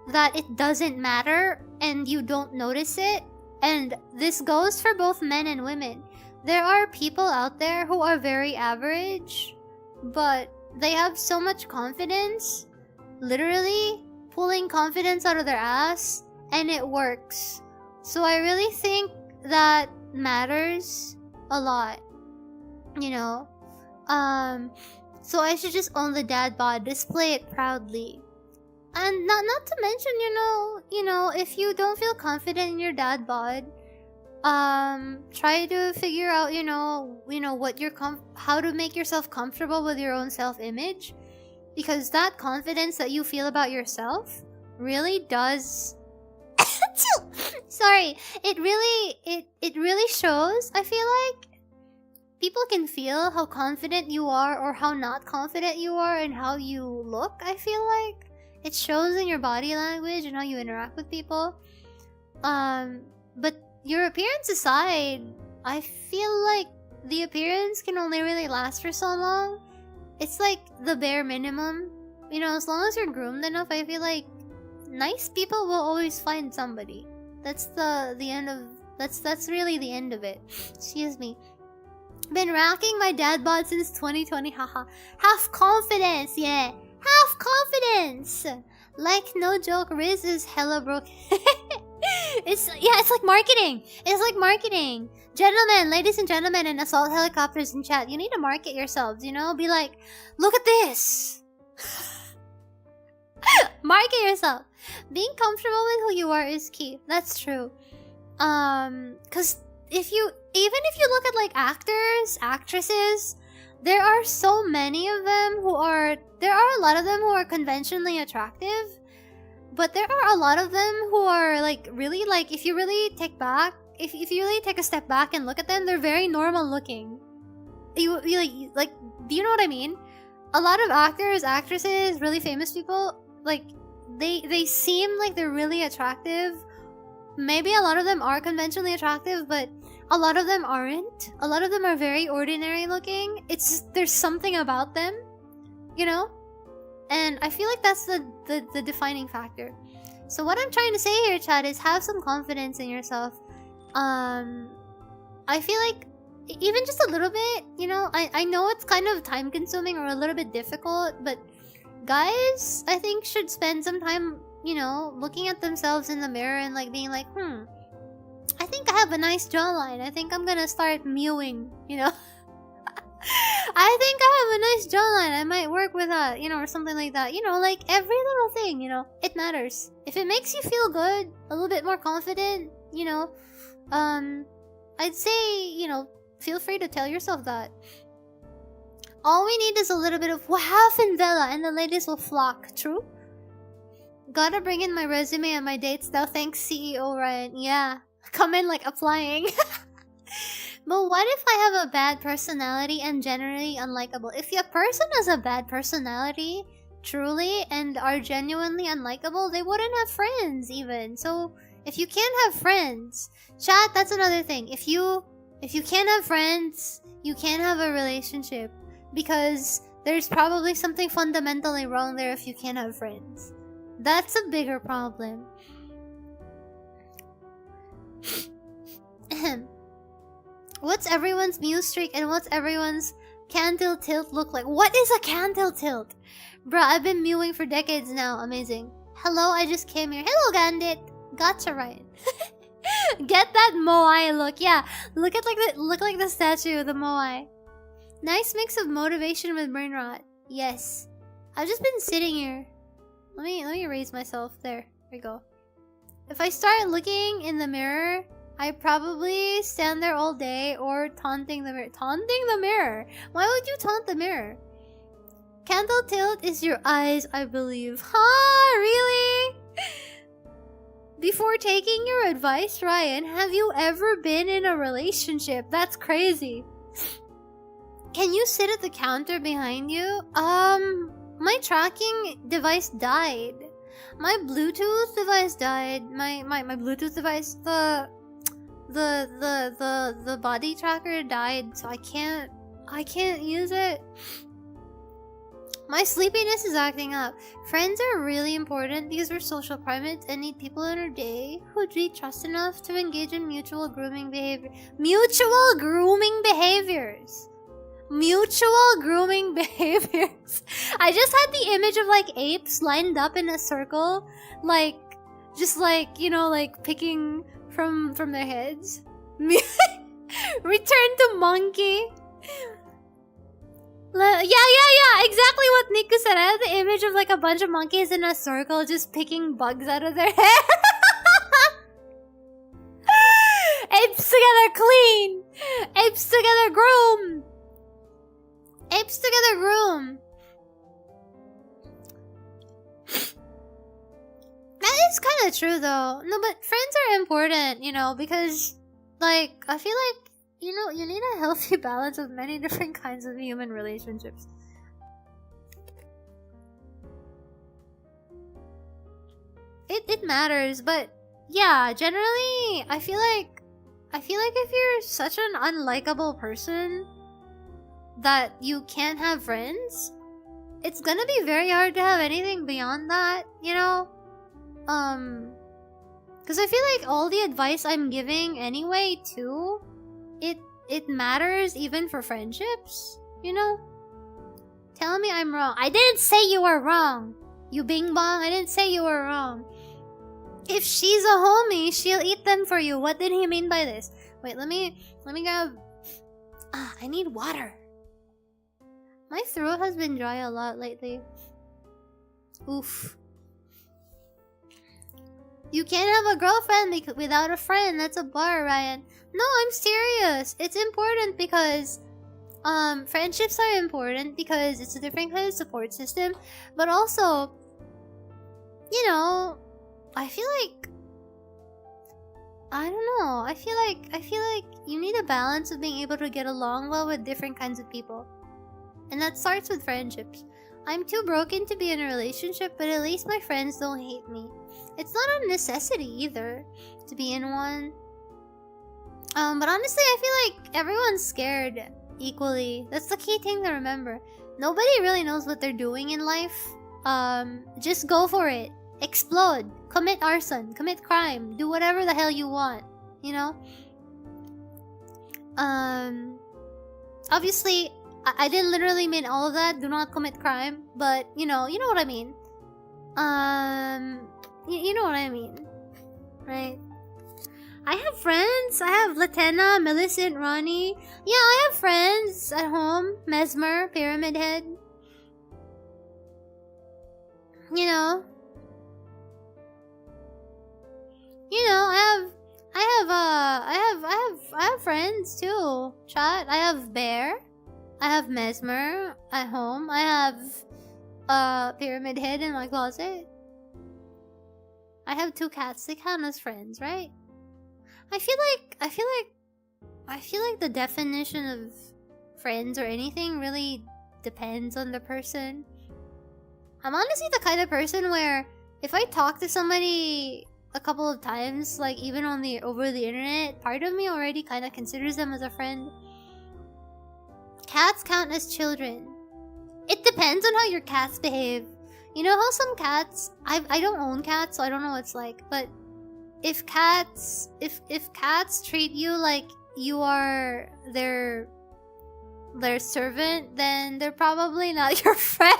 that it doesn't matter and you don't notice it. And this goes for both men and women. There are people out there who are very average, but they have so much confidence, literally pulling confidence out of their ass, and it works. So I really think that matters a lot, you know. So I should just own the dad bod, display it proudly. And not to mention, you know, if you don't feel confident in your dad bod, try to figure out, you know what how to make yourself comfortable with your own self-image, because that confidence that you feel about yourself really does sorry, it really shows. I feel like people can feel how confident you are or how not confident you are and how you look. I feel like it shows in your body language and how you interact with people. But your appearance aside, I feel like the appearance can only really last for so long. It's like the bare minimum. You know, as long as you're groomed enough, I feel like nice people will always find somebody. That's the end of... That's really the end of it. Excuse me. Been racking my dad bod since 2020, haha. Have confidence, yeah. Have confidence! Like, no joke, Riz is hella broke. It's like marketing. It's like marketing. Gentlemen, ladies and gentlemen, and assault helicopters in chat, you need to market yourselves, you know? Be like, look at this! Market yourself. Being comfortable with who you are is key. That's true. Cause even if you look at like actors, actresses, there are so many of them there are a lot of them who are conventionally attractive, but there are a lot of them who are like really like if you really take a step back and look at them, they're very normal looking. You like do you know what I mean? A lot of actors, actresses, really famous people, like they seem like they're really attractive. Maybe a lot of them are conventionally attractive, but a lot of them aren't. A lot of them are very ordinary looking. There's something about them, you know? And I feel like that's the defining factor. So what I'm trying to say here, Chad, is have some confidence in yourself. I feel like even just a little bit, you know, I know it's kind of time consuming or a little bit difficult, but guys, I think should spend some time, you know, looking at themselves in the mirror and like being like, I think I have a nice jawline. I think I'm gonna start mewing, you know. I think I have a nice jawline. I might work with that, you know, or something like that. You know, like every little thing, you know, it matters. If it makes you feel good, a little bit more confident, you know, I'd say, you know, feel free to tell yourself that. All we need is a little bit of Wahaf and Vela and the ladies will flock. True? Gotta bring in my resume and my dates now. Thanks, CEO Ryan. Yeah. Come in like applying. But what if I have a bad personality and generally unlikable? If a person has a bad personality, truly, and are genuinely unlikable, they wouldn't have friends even. So, if you can't have friends, chat, that's another thing. If you can't have friends, you can't have a relationship. Because there's probably something fundamentally wrong there if you can't have friends. That's a bigger problem. What's everyone's muse streak and what's everyone's candle tilt look like? What is a candle tilt? Bruh, I've been mewing for decades now. Amazing. Hello, I just came here. Hello, Gandit. Gotcha, Ryan. Get that moai look. Yeah, look like the statue of the moai. Nice mix of motivation with brain rot. Yes. I've just been sitting here. Let me raise myself. There we go. If I start looking in the mirror, I probably stand there all day or taunting the mirror. Taunting the mirror? Why would you taunt the mirror? Candle tilt is your eyes, I believe. Huh? Really? Before taking your advice, Ryan, have you ever been in a relationship? That's crazy. Can you sit at the counter behind you? My tracking device died. My Bluetooth device died. My Bluetooth device, the body tracker died, so I can't use it. My sleepiness is acting up. Friends are really important because we're social primates and need people in our day who we trust enough to engage in mutual grooming behavior. Mutual grooming behaviors. Mutual grooming behaviors. I just had the image of like apes lined up in a circle, like just like, you know, like picking from their heads. Return to monkey. Yeah, exactly what Niku said. I had the image of like a bunch of monkeys in a circle just picking bugs out of their head. Apes together clean. Apes together groom. Apes together groom. That is kind of true though. No, but friends are important, you know, because like I feel like, you know, you need a healthy balance of many different kinds of human relationships. It matters, but yeah, generally I feel like if you're such an unlikable person that you can't have friends, it's gonna be very hard to have anything beyond that, you know? Because I feel like all the advice I'm giving anyway, too, it matters even for friendships, you know? Tell me I'm wrong. I didn't say you were wrong, you bing bong. I didn't say you were wrong. If she's a homie, she'll eat them for you. What did he mean by this? Wait, let me grab... I need water. My throat has been dry a lot lately. Oof. You can't have a girlfriend without a friend. That's a bar, Ryan. No, I'm serious. It's important because friendships are important because it's a different kind of support system. But also, you know, I feel like I don't know. I feel like you need a balance of being able to get along well with different kinds of people. And that starts with friendships. I'm too broken to be in a relationship, but at least my friends don't hate me. It's not a necessity either to be in one. But honestly, I feel like everyone's scared equally. That's the key thing to remember. Nobody really knows what they're doing in life. Just go for it. Explode. Commit arson. Commit crime. Do whatever the hell you want. You know? Obviously, I didn't literally mean all of that. Do not commit crime. But, you know what I mean. You know what I mean. Right? I have friends. I have Latena, Millicent, Ronnie. Yeah, I have friends at home. Mesmer, Pyramid Head. You know, I have friends too. Chat. I have Bear. I have Mesmer at home. I have Pyramid Head in my closet. I have 2 cats. They count as friends, right? I feel like the definition of friends or anything really depends on the person. I'm honestly the kind of person where if I talk to somebody a couple of times, like even over the internet, part of me already kind of considers them as a friend. Cats count as children. It depends on how your cats behave. You know how some cats, I don't own cats, so I don't know what it's like, but if cats treat you like you are their servant, then they're probably not your friend.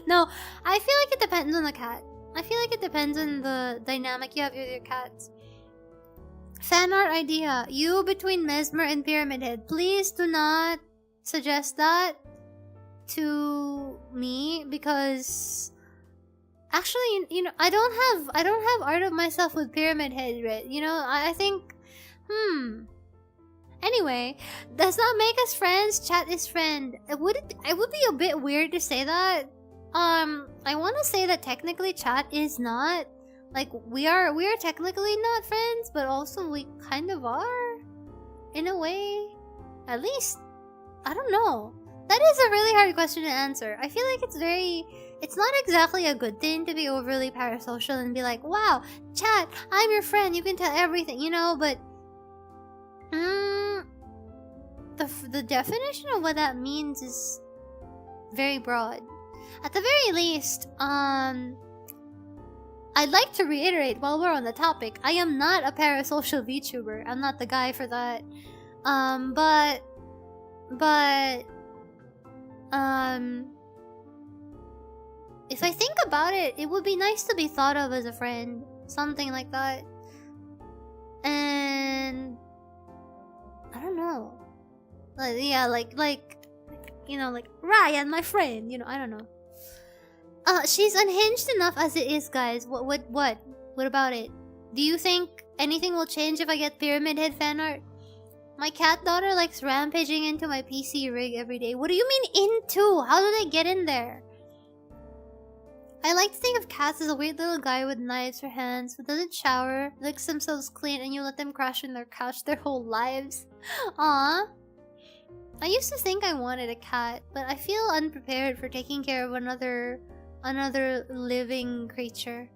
No, I feel like it depends on the cat. I feel like it depends on the dynamic you have with your cats. Fan art idea. You between Mesmer and Pyramid Head. Please do not suggest that to me because actually, you know, I don't have art of myself with Pyramid Head, right? You know, I think Anyway, does not make us friends. Chat is friend. It would be a bit weird to say that. I want to say that technically chat is not, like, we are technically not friends, but also we kind of are in a way. At least, I don't know. That is a really hard question to answer. I feel like it's not exactly a good thing to be overly parasocial and be like, wow, chat, I'm your friend, you can tell everything, you know, but the definition of what that means is very broad. At the very least, I'd like to reiterate while we're on the topic, I am not a parasocial VTuber. I'm not the guy for that. If I think about it, it would be nice to be thought of as a friend. Something like that. And I don't know. Yeah, like you know, like Ryan, my friend, you know, I don't know. She's unhinged enough as it is, guys. What about it? Do you think anything will change if I get Pyramid Head fan art? My cat daughter likes rampaging into my PC rig every day. What do you mean into? How do they get in there? I like to think of cats as a weird little guy with knives for hands who doesn't shower, licks themselves clean, and you let them crash on their couch their whole lives. Aww. I used to think I wanted a cat, but I feel unprepared for taking care of another living creature.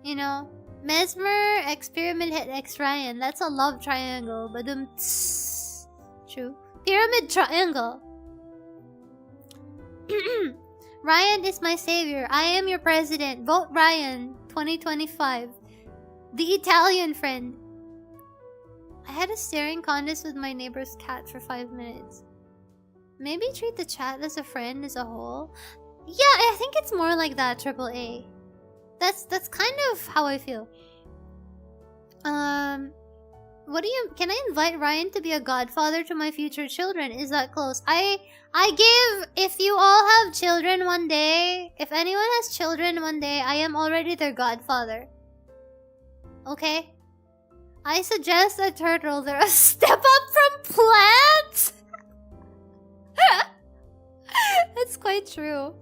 You know? Mesmer, X Pyramid Head, X Ryan. That's a love triangle, but true. Pyramid triangle. Ryan is my savior. I am your president. Vote Ryan 2025. The Italian friend. I had a staring contest with my neighbor's cat for 5 minutes. Maybe treat the chat as a friend as a whole. Yeah, I think it's more like that, AAA. That's kind of how I feel. Can I invite Ryan to be a godfather to my future children? Is that close? If you all have children one day, if anyone has children one day, I am already their godfather. Okay? I suggest a turtle. They're a step up from plants! That's quite true.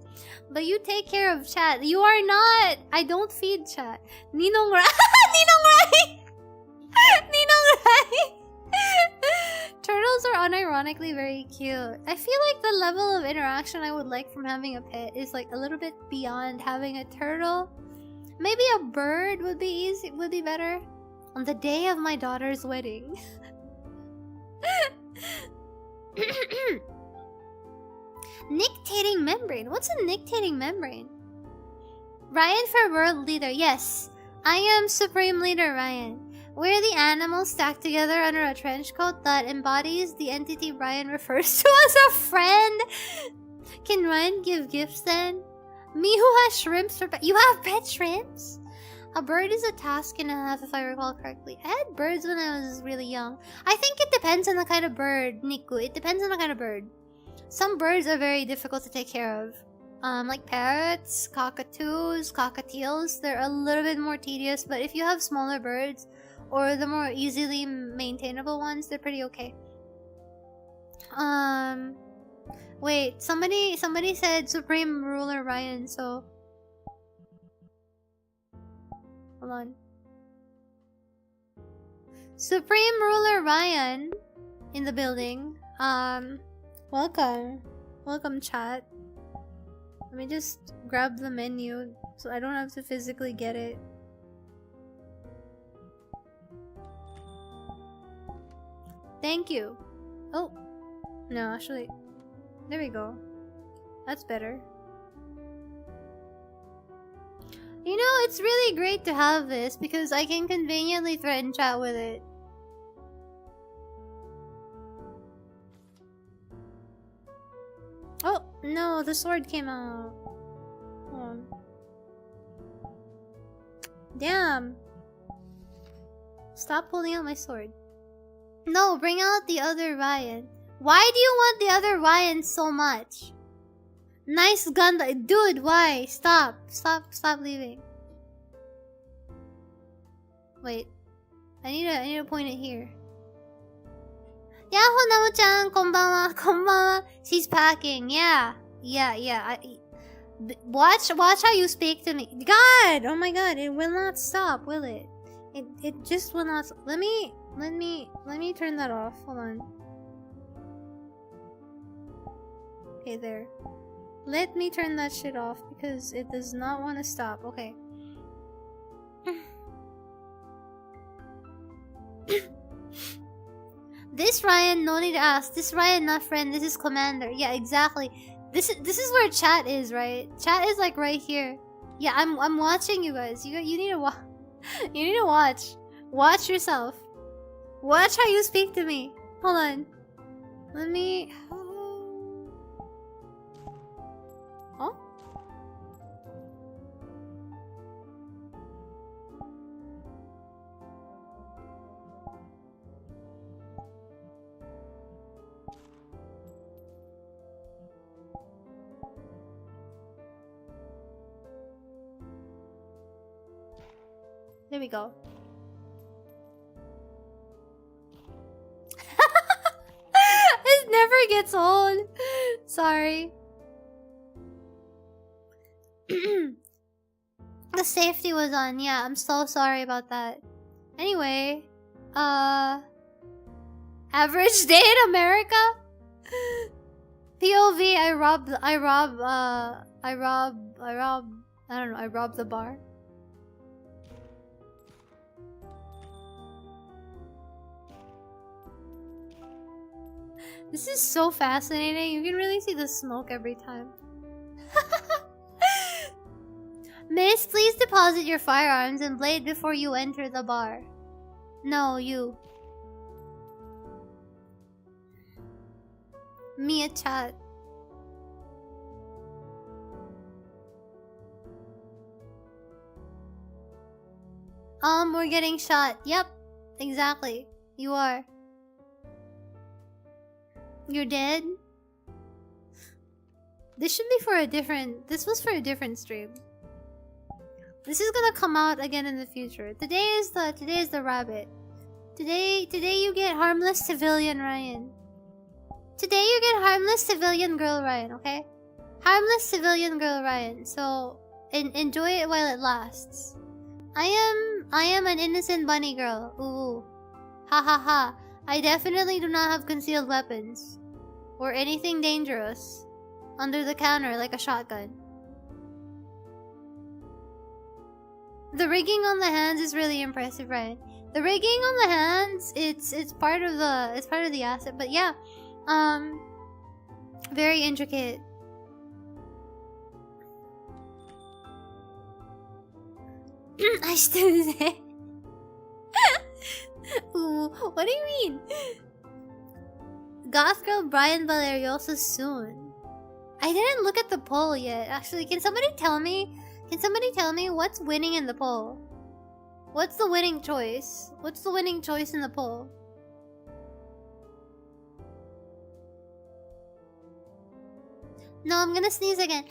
But you take care of chat. You are not. I don't feed chat. Ninong Rai. Ninong Rai! Ninong Rai! Turtles are unironically very cute. I feel like the level of interaction I would like from having a pet is like a little bit beyond having a turtle. Maybe a bird would be better. On the day of my daughter's wedding. Nictating membrane. What's a nictating membrane? Raian for world leader. Yes, I am supreme leader Raian. We're the animals stacked together under a trench coat that embodies the entity Raian refers to as a friend. Can Raian give gifts then? Me who has shrimps for pet. You have pet shrimps? A bird is a task and a half if I recall correctly. I had birds when I was really young. I think it depends on the kind of bird, Niku. It depends on the kind of bird. Some birds are very difficult to take care of. Like parrots, cockatoos, cockatiels. They're a little bit more tedious, but if you have smaller birds or the more easily maintainable ones, they're pretty okay. Wait, somebody said Supreme Ruler Raian, so hold on. Supreme Ruler Raian in the building. Welcome. Welcome, chat. Let me just grab the menu so I don't have to physically get it. Thank you. Oh. No, actually. There we go. That's better. You know, it's really great to have this because I can conveniently threaten chat with it. Oh, no, the sword came out. Hold on. Damn. Stop pulling out my sword. No, bring out the other Raian. Why do you want the other Raian so much? Nice gun. Dude, why? Stop. Stop leaving. Wait. I need to point it here. Yahoo Namu-chan, konbanwa, konbanwa. She's packing. Yeah. Watch how you speak to me. God! Oh my god, it will not stop, will it? It just will not. Let me turn that off. Hold on. Okay, there. Let me turn that shit off because it does not want to stop. Okay. This Raian, no need to ask. This Raian, not friend. This is commander. Yeah, exactly. This is where chat is, right? Chat is like right here. Yeah, I'm watching you guys. You need to watch. You need to watch. Watch yourself. Watch how you speak to me. Hold on. Let me. Oh. There we go. It never gets old. Sorry. The safety was on. Yeah, I'm so sorry about that. Anyway, average day in America? POV, I robbed the bar. This is so fascinating. You can really see the smoke every time. Miss, please deposit your firearms and blade before you enter the bar. No, you. Me a chat. We're getting shot. Yep, exactly. You are. You're dead? This should be for a different... This was for a different stream. This is gonna come out again in the future. Today is the rabbit. Today you get harmless civilian Ryan. Today you get harmless civilian girl Ryan, okay? Harmless civilian girl Ryan. So enjoy it while it lasts. I am an innocent bunny girl. Ooh. Ha ha ha. I definitely do not have concealed weapons. Or anything dangerous. Under the counter like a shotgun. The rigging on the hands is really impressive, right? The rigging on the hands, it's part of the asset, but yeah. Very intricate. I still say. Ooh, what do you mean? Goth girl Brian Valerius soon. I didn't look at the poll yet. Actually, can somebody tell me? Can somebody tell me what's winning in the poll? What's the winning choice? What's the winning choice in the poll? No, I'm gonna sneeze again.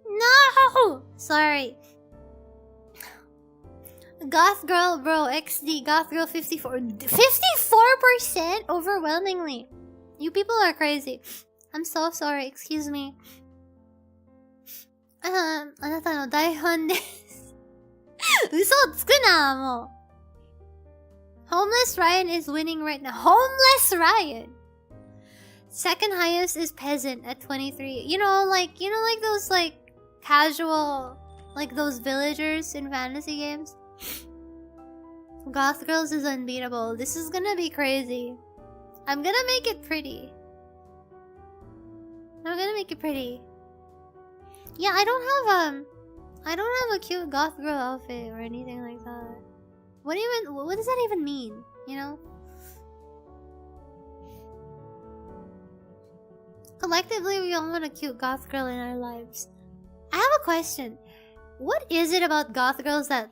No! Sorry. Goth girl bro, XD, goth girl 54. 54% overwhelmingly. You people are crazy. I'm so sorry, excuse me. あなたの台本です。嘘をつくな、もう。Homeless Ryan is winning right now. Homeless Ryan! Second highest is peasant at 23. You know, like those, like, casual, like those villagers in fantasy games? Goth Girls is unbeatable. This is gonna be crazy. I'm gonna make it pretty. I'm gonna make it pretty. Yeah, I don't have a cute goth girl outfit or anything like that. What does that even mean? You know? Collectively, we all want a cute goth girl in our lives. I have a question. What is it about goth girls that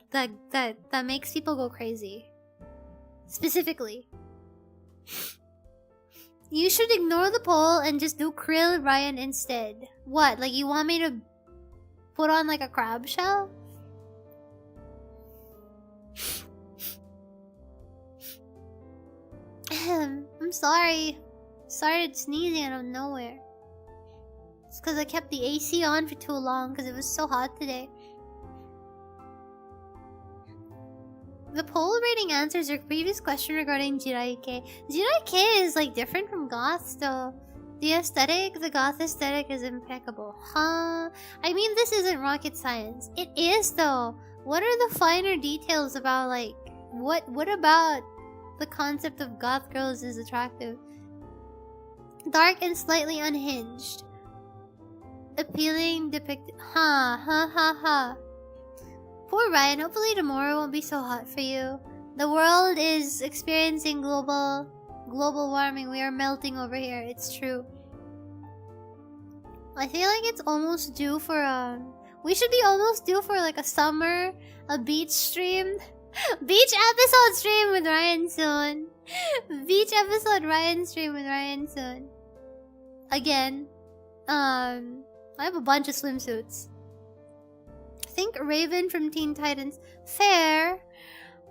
makes people go crazy? Specifically. You should ignore the poll and just do Krill Ryan instead. What? Like you want me to put on like a crab shell? I'm sorry. Started sneezing out of nowhere. It's because I kept the AC on for too long because it was so hot today. The poll rating answers your previous question regarding Jiraike. Jiraike is like different from goths though. The aesthetic, the goth aesthetic is impeccable. Huh? I mean, this isn't rocket science. It is though. What are the finer details about like, what about the concept of goth girls is attractive? Dark and slightly unhinged. Appealing depicted. Ha. Poor Ryan, hopefully tomorrow won't be so hot for you. The world is experiencing global warming. We are melting over here. It's true. I feel like it's almost due for we should be almost due for like a beach stream. Beach episode stream with Ryan soon. Beach episode Ryan stream with Ryan soon. Again. I have a bunch of swimsuits. Think Raven from Teen Titans. Fair.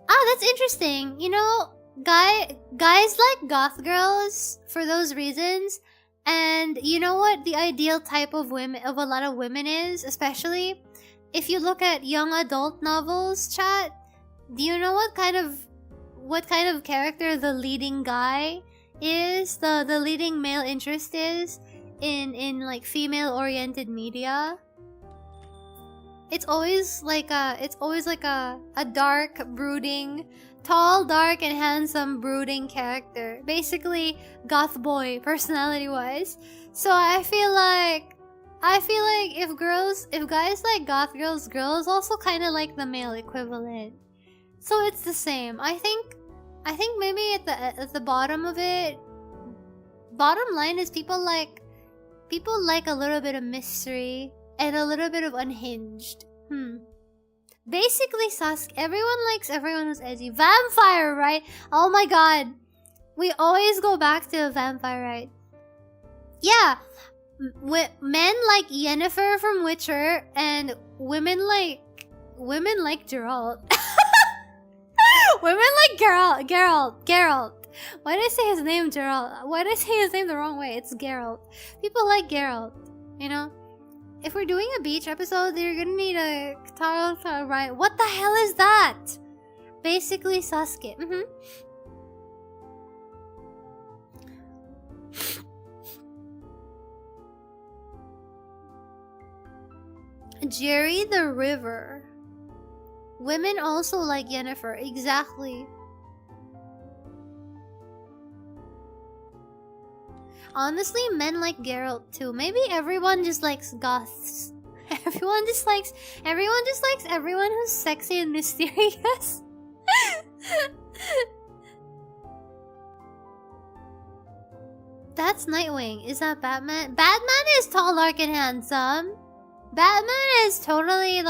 That's interesting. You know, guys like goth girls for those reasons. And you know what the ideal type of a lot of women is, especially if you look at young adult novels, chat. Do you know what kind of character the leading guy is? The leading male interest is in like female oriented media? It's always like a dark, brooding, tall, dark, and handsome brooding character. Basically, goth boy, personality-wise. So I feel like if guys like goth girls, girls also kind of like the male equivalent. So it's the same. I think maybe at the bottom of it, bottom line is people like a little bit of mystery and a little bit of unhinged. Basically, everyone likes everyone who's edgy. Vampire, right? Oh my god. We always go back to a vampire, right? Yeah. Men like Yennefer from Witcher, and women like Geralt. Women like Geralt. Why did I say his name Geralt? Why did I say his name the wrong way? It's Geralt. People like Geralt, you know? If we're doing a beach episode, you're gonna need a Taro, right? What the hell is that? Basically Sasuke. Jerry the River. Women also like Yennefer. Exactly. Honestly, men like Geralt too. Maybe everyone just likes goths. Everyone just likes everyone who's sexy and mysterious. That's Nightwing. Is that Batman? Batman is tall, dark, and handsome. Batman is totally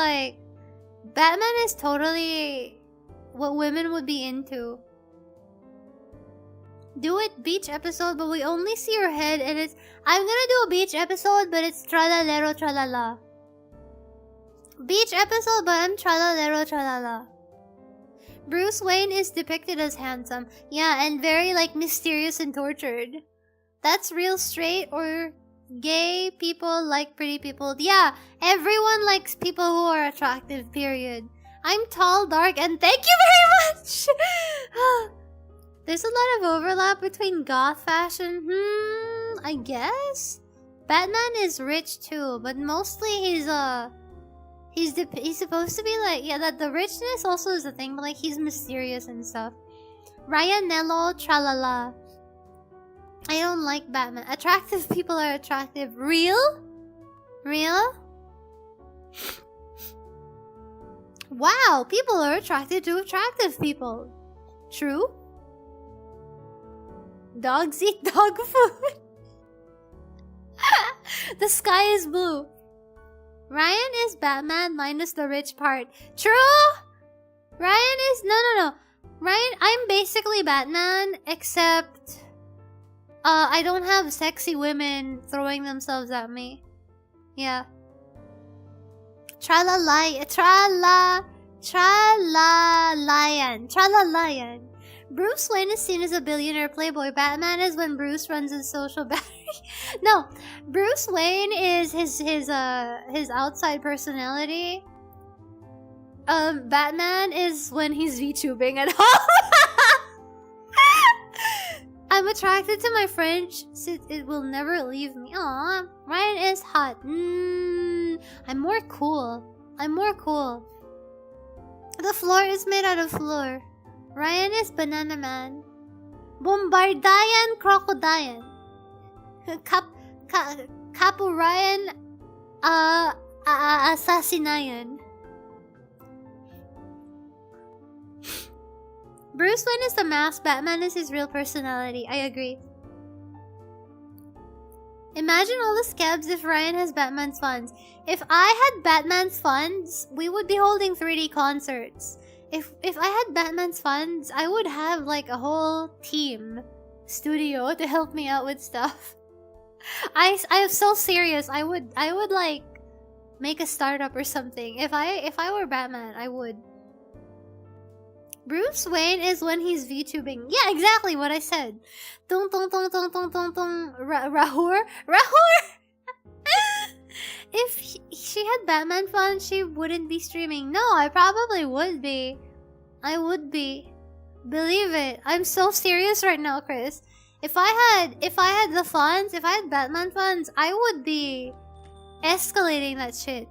what women would be into. Do it beach episode, but we only see your head, and it's I'm gonna do a beach episode, but it's tralalero tralala. Beach episode, but I'm tralalero tralala. Bruce Wayne is depicted as handsome. Yeah, and very mysterious and tortured. That's real straight or gay people like pretty people. Yeah, everyone likes people who are attractive, period. I'm tall, dark, and thank you very much! There's a lot of overlap between goth fashion. I guess? Batman is rich too, but mostly he's supposed to be that the richness also is a thing, but he's mysterious and stuff. Raian Nello, tralala. I don't like Batman. Attractive people are attractive. Real? Wow, people are attracted to attractive people. True? Dogs eat dog food. The sky is blue. Ryan is Batman minus the rich part. True? Ryan is... No. Ryan, I'm basically Batman, except... I don't have sexy women throwing themselves at me. Yeah. Tralalayan. Bruce Wayne is seen as a billionaire playboy. Batman is when Bruce runs his social battery. No, Bruce Wayne is his outside personality. Batman is when he's VTubing at home. I'm attracted to my French, so it will never leave me. Aww, Ryan is hot. I'm more cool. The floor is made out of floor. Ryan is Banana Man. Bombardayan Crocodian. Capo Ryan Assassinayan. Bruce Wayne is the mask, Batman is his real personality. I agree. Imagine all the scabs if Ryan has Batman's funds. If I had Batman's funds, we would be holding 3D concerts. If I had Batman's funds, I would have a whole team studio to help me out with stuff. I'm so serious. I would make a startup or something. If I were Batman, I would. Bruce Wayne is when he's VTubing. Yeah, exactly what I said. Rahur. If she had Batman funds, she wouldn't be streaming. No, I probably would be. I would be. Believe it. I'm so serious right now, Chris. If I had the funds, if I had Batman funds, I would be escalating that shit.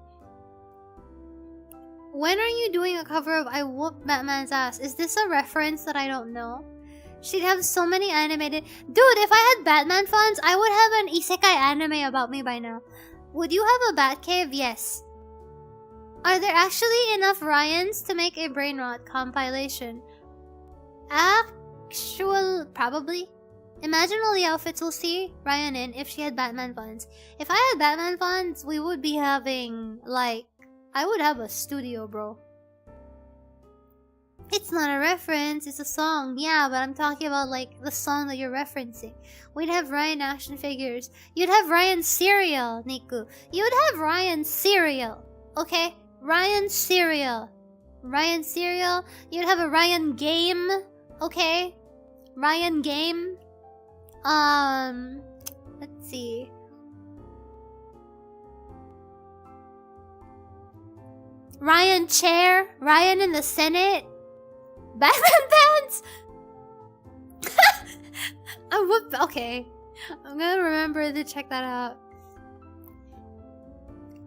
When are you doing a cover of I Whoop Batman's Ass? Is this a reference that I don't know? She'd have so many animated... Dude, if I had Batman funds, I would have an isekai anime about me by now. Would you have a Batcave? Yes. Are there actually enough Ryans to make a Brainrot compilation? Probably. Imagine all the outfits we'll see Ryan in if she had Batman funds. If I had Batman funds, we would be having, I would have a studio, bro. It's not a reference, it's a song. Yeah, but I'm talking about like the song that you're referencing. We'd have Raian action figures. You'd have Raian cereal, Niku. You'd have Raian cereal. Okay? Raian cereal. Raian cereal. You'd have a Raian game. Okay? Raian game. Let's see. Raian chair. Raian in the Senate. Batman pants! Okay. I'm gonna remember to check that out.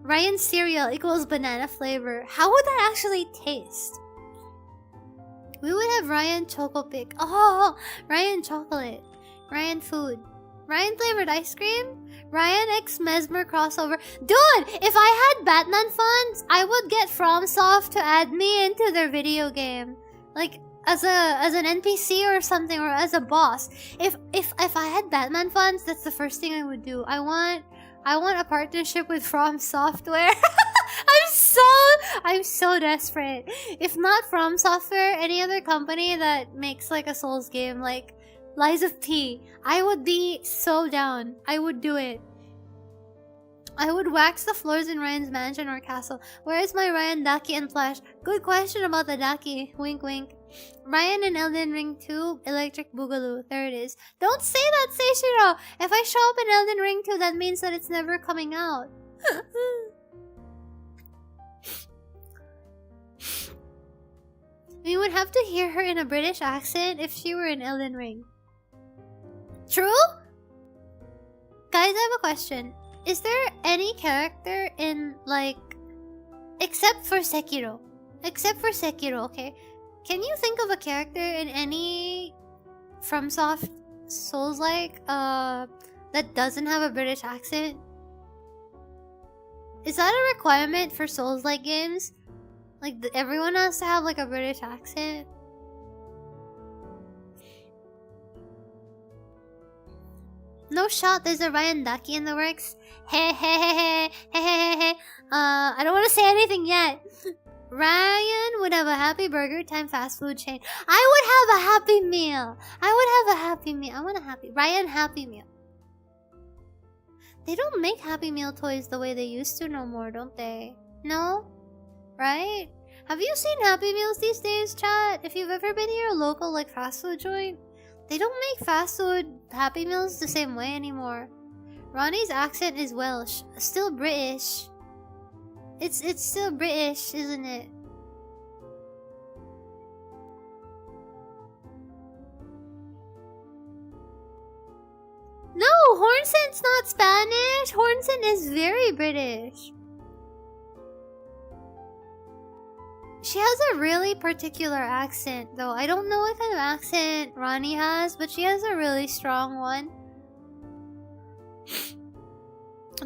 Raian cereal equals banana flavor. How would that actually taste? We would have Raian Choco Pick. Oh, Raian chocolate. Raian food. Raian flavored ice cream? Raian X Mesmer crossover. Dude, if I had Batman funds, I would get FromSoft to add me into their video game. Like, as an NPC or something, or as a boss. If I had Batman funds, that's the first thing I would do. I want a partnership with From Software. I'm so desperate. If not From Software, any other company that makes like a Souls game, like Lies of P, I would be so down. I would do it. I would wax the floors in Ryan's mansion or castle. Where is my Ryan Daki and Flash? Good question about the Daki. Wink wink. Ryan in Elden Ring 2, Electric Boogaloo. There it is. Don't say that, Seishiro! If I show up in Elden Ring 2, that means that it's never coming out. We would have to hear her in a British accent if she were in Elden Ring. True? Guys, I have a question. Is there any character in, like... Except for Sekiro. Except for Sekiro, okay? Can you think of a character in any FromSoft Souls-like, that doesn't have a British accent? Is that a requirement for Souls-like games? Like, everyone has to have, like, a British accent? No shot, there's a Ryan Ducky in the works. Hey, hey, hey, hey, hey, hey, hey. I don't want to say anything yet. Ryan would have a Happy Burger Time fast food chain. I would have a Happy Meal. I would have a Happy Meal. I want a Happy... Ryan Happy Meal. They don't make Happy Meal toys the way they used to no more, don't they? No? Right? Have you seen Happy Meals these days, chat? If you've ever been to your local, like, fast food joint, they don't make fast food Happy Meals the same way anymore. Ronnie's accent is Welsh. Still British. It's still British, isn't it? No, Hornson's not Spanish. Hornson is very British. She has a really particular accent, though. I don't know what kind of accent Ronnie has, but she has a really strong one.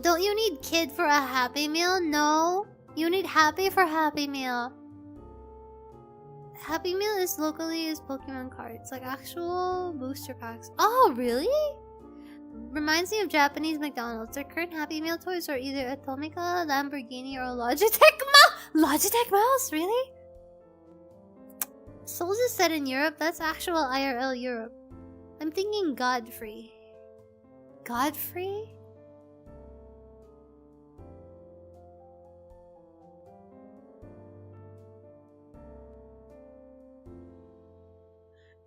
Don't you need kid for a Happy Meal? No. You need happy for Happy Meal. Happy Meal is locally used Pokemon cards, like actual booster packs. Oh, really? Reminds me of Japanese McDonald's. Their current Happy Meal toys are either Atomica, Lamborghini, or Logitech mouse. Logitech mouse? Really? Souls is set in Europe. That's actual IRL Europe. I'm thinking Godfrey. Godfrey?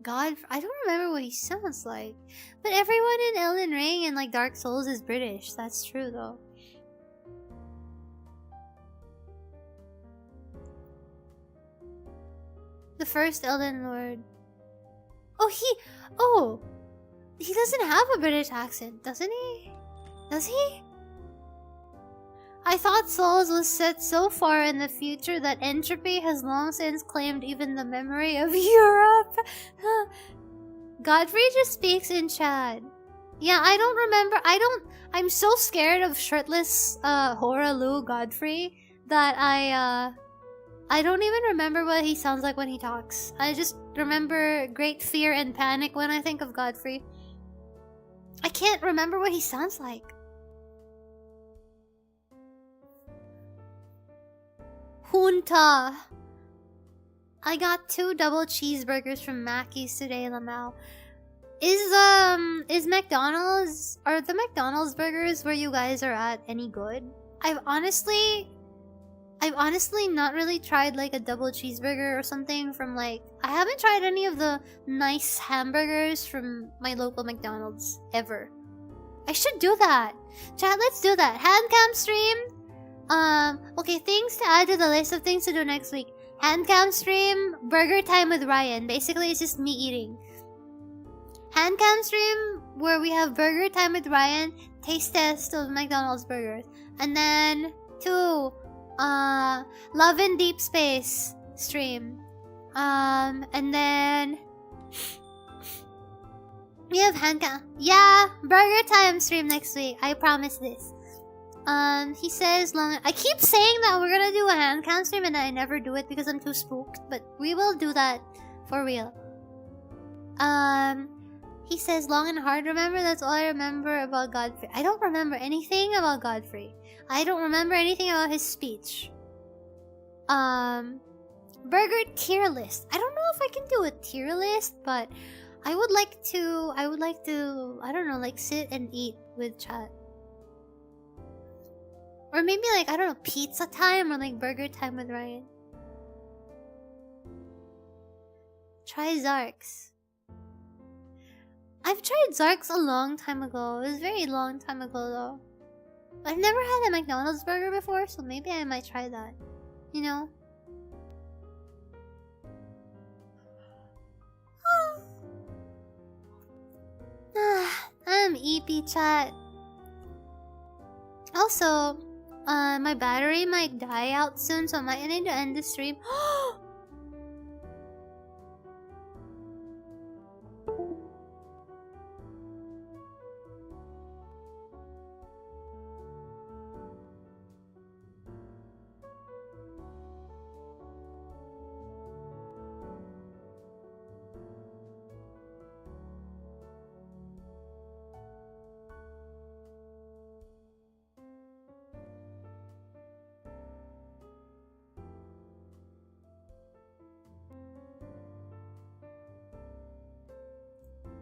God, I don't remember what he sounds like. But everyone in Elden Ring and like Dark Souls is British. That's true though. The first Elden Lord. Oh, he doesn't have a British accent, doesn't he? Does he? I thought Souls was set so far in the future that entropy has long since claimed even the memory of Europe. Godfrey just speaks in Chad. Yeah, I don't remember. I'm so scared of shirtless Horalu Godfrey that I don't even remember what he sounds like when he talks. I just remember great fear and panic when I think of Godfrey. I can't remember what he sounds like. Junta. I got 2 double cheeseburgers from Mackey's today, Lamau. Is McDonald's, are the McDonald's burgers where you guys are at any good? I've honestly not really tried like a double cheeseburger or something from like, I haven't tried any of the nice hamburgers from my local McDonald's ever. I should do that. Chat, let's do that. Handcam stream. Okay, things to add to the list of things to do next week. Handcam stream, burger time with Ryan. Basically, it's just me eating. Handcam stream where we have burger time with Ryan, taste test of McDonald's burgers. And then 2, Love in Deep Space stream. And then we have handcam. Yeah, burger time stream next week. I promise this. He says I keep saying that we're gonna do a handcam stream and I never do it because I'm too spooked, but we will do that for real. He says long and hard. Remember, that's all I remember about Godfrey. I don't remember anything about Godfrey. I don't remember anything about his speech. Burger tier list. I don't know if I can do a tier list, but I would like to, I don't know, like sit and eat with chat. Or maybe like, I don't know, pizza time or like burger time with Ryan. Try Zarks. I've tried Zarks a long time ago. It was a very long time ago though. I've never had a McDonald's burger before, so maybe I might try that. You know? I'm EP chat. Also, my battery might die out soon, so I might need to end the stream.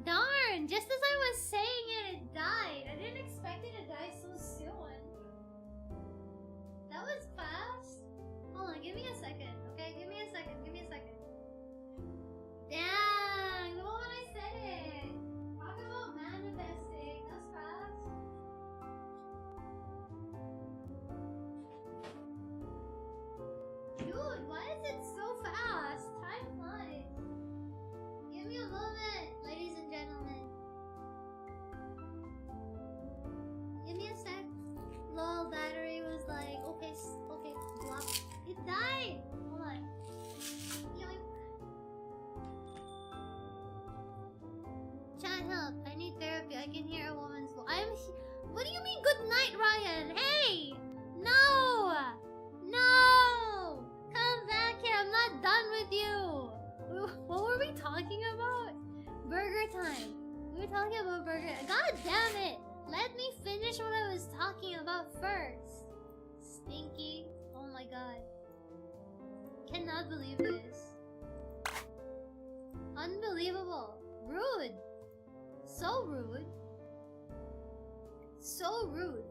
Darn! Just as I was saying it, it died. I didn't expect it to die so soon. That was fast. Hold on, give me a second. Okay, give me a second. Dang! The moment I said it! Talk about manifesting. That's fast. Dude, why is it so fast? Time flies. Give me a moment, ladies and gentlemen. Give me a sec. Lol, battery was like, okay, block. It died! Hold on. Yoink. Chat help, I need therapy. I can hear a woman's voice. What do you mean good night, Ryan? Hey! No! No! Come back here, I'm not done with you! What were we talking about? Burger time. We were talking about burger. God damn it! Let me finish what I was talking about first. Stinky. Oh my god. Cannot believe this. Unbelievable. Rude. So rude. So rude.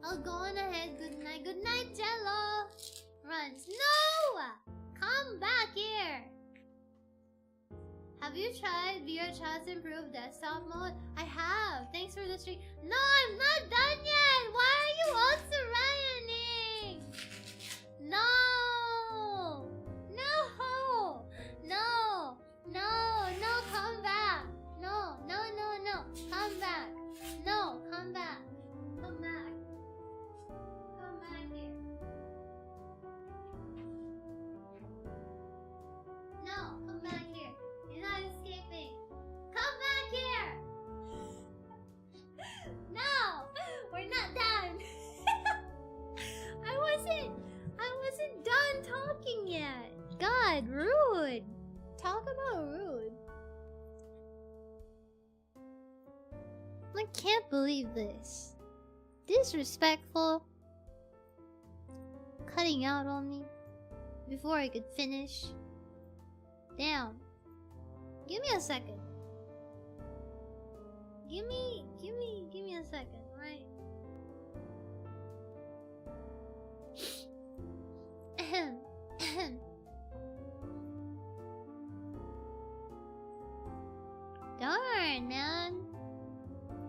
I'll go on ahead. Good night. Good night, Jello. Runs. No! Come back here. Have you tried VRChat's improved desktop mode? I have. Thanks for the stream. No, I'm not done yet. Why are you also Ryaning? No. No. No. No. No. Come back. No. No. No. No. Come back. No. Come back. Come back. Come back here. No. Come back here. You're not escaping. Come back here. No. We're not done. I wasn't done talking yet. God, rude. Talk about rude. I can't believe this. Disrespectful. cutting out on me before I could finish. Damn. Give me a second. Give me a second, right? Darn, man.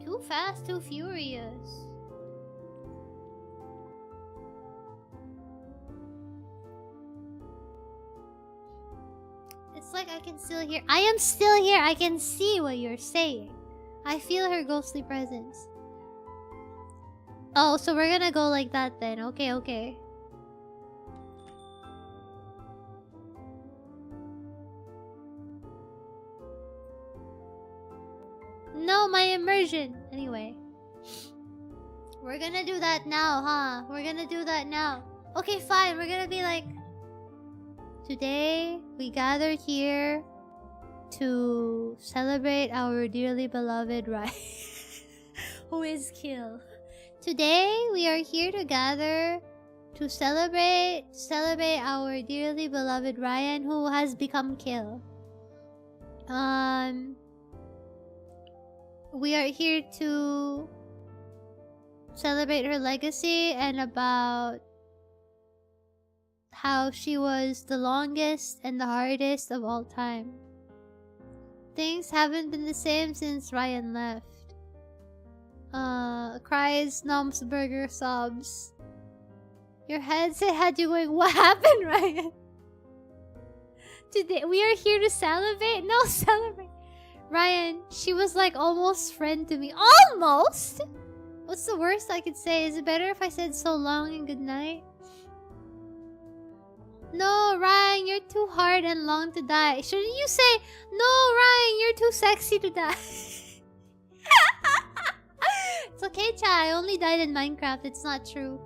Too fast, too furious. It's like I can still hear. I am still here. I can see what you're saying. I feel her ghostly presence. Oh, so we're gonna go like that then. Okay, okay. No, my immersion. Anyway. We're gonna do that now, huh? We're gonna do that now. Okay, fine. We're gonna be like... Today, we gathered here to celebrate our dearly beloved Raian, who is Kill. Today, we are here to gather to celebrate our dearly beloved Raian, who has become Kill. We are here to celebrate her legacy and about how she was the longest and the hardest of all time. Things haven't been the same since Raian left. Cries, noms, burger, sobs. Your headset had you going, what happened, Raian? Today, we are here to celebrate? No, celebrate. Raian, she was like almost friend to me. Almost? What's the worst I could say? Is it better if I said so long and good night? No, Raian, you're too hard and long to die. Shouldn't you say, no, Raian, you're too sexy to die? It's okay, cha. I only died in Minecraft. It's not true.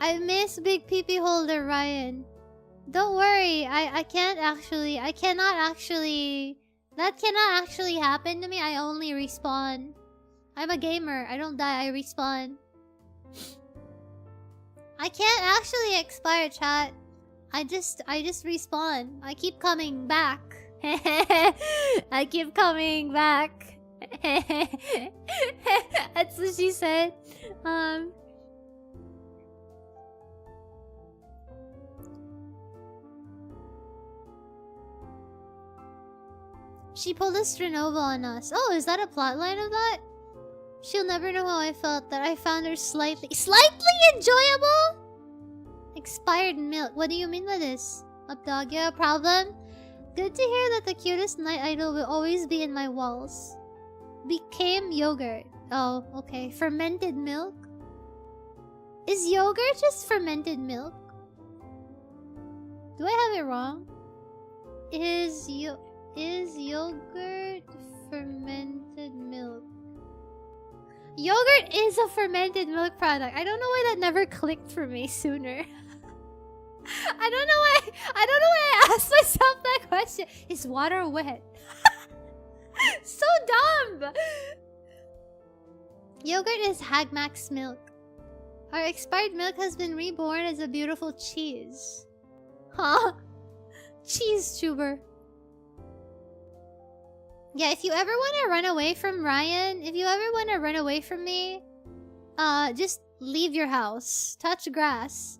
I miss Big Pee-Pee Holder, Raian. Don't worry. That cannot actually happen to me. I only respawn. I'm a gamer. I don't die. I respawn. I can't actually expire, chat. I just respawn. I keep coming back. I keep coming back. That's what she said. She pulled a Strenova on us. Oh, is that a plotline of that? She'll never know how I felt that I found her slightly enjoyable? Expired milk. What do you mean by this? Updog, you have a problem? Good to hear that the cutest night idol will always be in my walls. Became yogurt. Oh, okay. Fermented milk? Is yogurt just fermented milk? Do I have it wrong? Is yogurt fermented milk? Yogurt is a fermented milk product. I don't know why that never clicked for me sooner. I don't know why I asked myself that question. Is water wet? So dumb! Yogurt is Hagmax milk. Our expired milk has been reborn as a beautiful cheese. Huh? Cheese tuber. Yeah, if you ever want to run away from Raian, if you ever want to run away from me, just leave your house. Touch grass.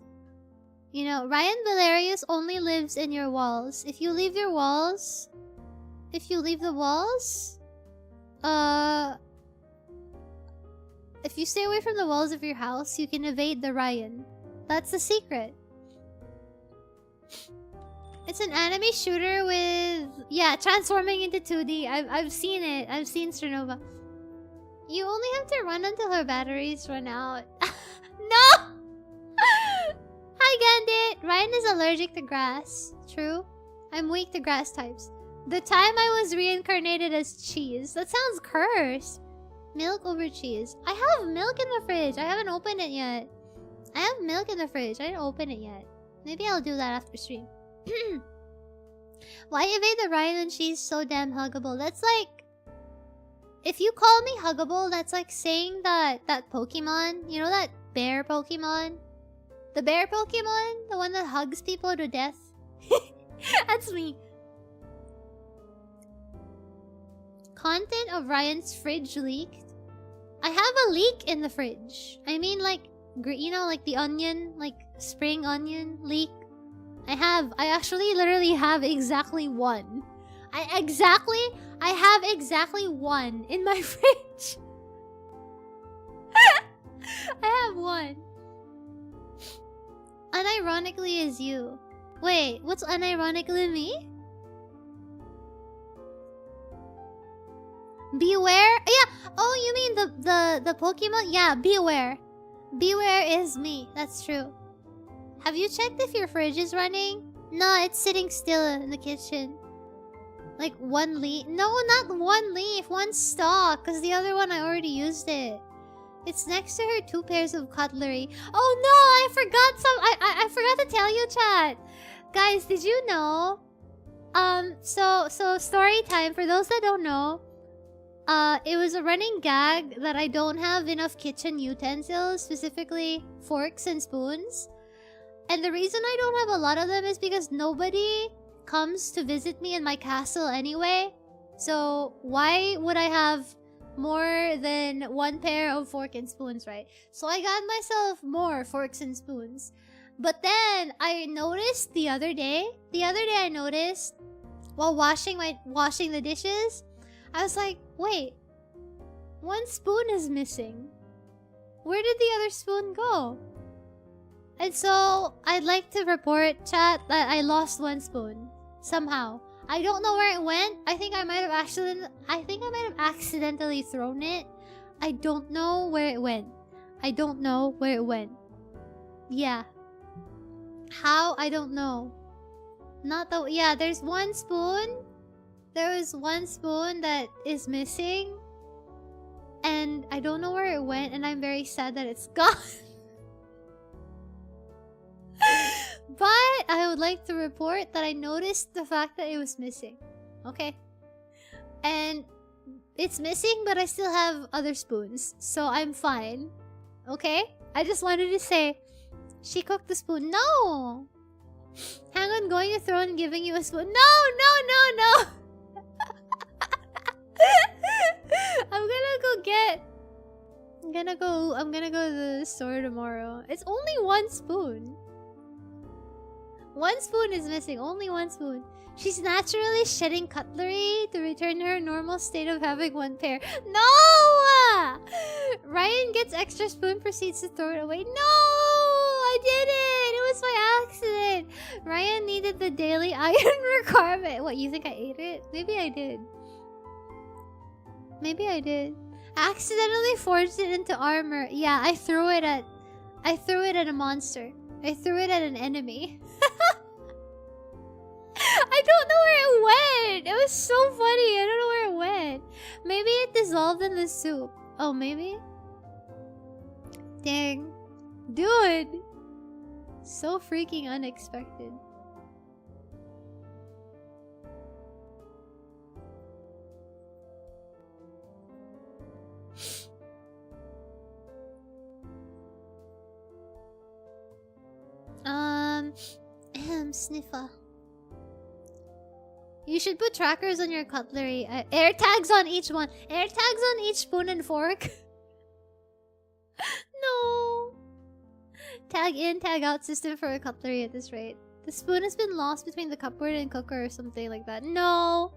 You know, Raian Valerius only lives in your walls. If you leave the walls, if you stay away from the walls of your house, you can evade the Raian. That's the secret. It's an anime shooter with... Yeah, transforming into 2D. I've seen it. I've seen Strenova. You only have to run until her batteries run out. No! Hi, Gandit! Ryan is allergic to grass. True. I'm weak to grass types. The time I was reincarnated as cheese. That sounds cursed. Milk over cheese. I have milk in the fridge. I haven't opened it yet. I have milk in the fridge. I didn't open it yet. Maybe I'll do that after stream. Why evade the Raian when she's so damn huggable? That's like... If you call me huggable, that's like saying that Pokemon... You know that bear Pokemon? The bear Pokemon? The one that hugs people to death? That's me. Content of Ryan's fridge leaked. I have a leak in the fridge. I mean, like, you know, like the onion, like spring onion leak. I actually literally have exactly one. I have exactly one in my fridge. I have one. Unironically is you. Wait, what's unironically me? Beware? Yeah. Oh, you mean the Pokemon? Yeah, Beware. Beware is me. That's true. Have you checked if your fridge is running? No, it's sitting still in the kitchen. Like one leaf. No, not one leaf. One stalk. Because the other one I already used it. It's next to her 2 pairs of cutlery. Oh no, I forgot I forgot to tell you, chat. Guys, did you know? So story time. For those that don't know, it was a running gag that I don't have enough kitchen utensils, specifically forks and spoons. And the reason I don't have a lot of them is because nobody comes to visit me in my castle anyway. So why would I have more than 1 pair of fork and spoons, right? So I got myself more forks and spoons. But then I noticed the other day I noticed while washing the dishes, I was like, wait, 1 spoon is missing. Where did the other spoon go? And so I'd like to report, chat, that I lost 1 spoon somehow. I don't know where it went. I think I might have accidentally thrown it. I don't know where it went. Yeah. How? I don't know. Yeah, there's 1 spoon. There was 1 spoon that is missing. And I don't know where it went, and I'm very sad that it's gone. But I would like to report that I noticed the fact that it was missing. Okay? And it's missing, but I still have other spoons. So I'm fine. Okay? I just wanted to say, she cooked the spoon. No! Hang on, going to throw and giving you a spoon. No! I'm gonna go to the store tomorrow. It's only 1 spoon. 1 spoon is missing. Only 1 spoon. She's naturally shedding cutlery to return to her normal state of having 1 pair. No! Ryan gets extra spoon, proceeds to throw it away. No! I didn't! It was by accident. Ryan needed the daily iron requirement. What, you think I ate it? Maybe I did. Accidentally forged it into armor. Yeah, I threw it at a monster. I threw it at an enemy. I don't know where it went. It was so funny. I don't know where it went. Maybe it dissolved in the soup. Oh, maybe? Dang. Dude. So freaking unexpected. Sniffer. You should put trackers on your cutlery. Air tags on each one. Air tags on each spoon and fork. No. Tag in, tag out system for a cutlery at this rate. The spoon has been lost between the cupboard and cooker or something like that. No.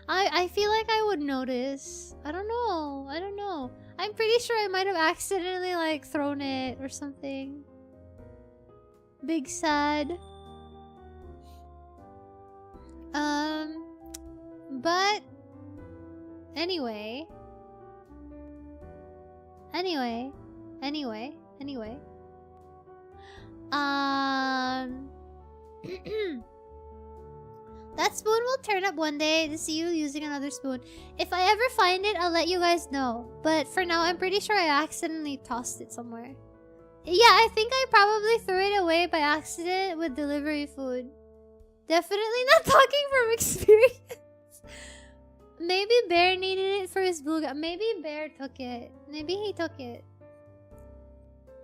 I feel like I would notice. I don't know. I'm pretty sure I might have accidentally like thrown it or something. Big sad. But anyway. That spoon will turn up one day to see you using another spoon. If I ever find it, I'll let you guys know. But for now, I'm pretty sure I accidentally tossed it somewhere. Yeah, I think I probably threw it away by accident with delivery food. Definitely not talking from experience. Maybe Bear needed it for his blue. Maybe Bear took it. Maybe he took it.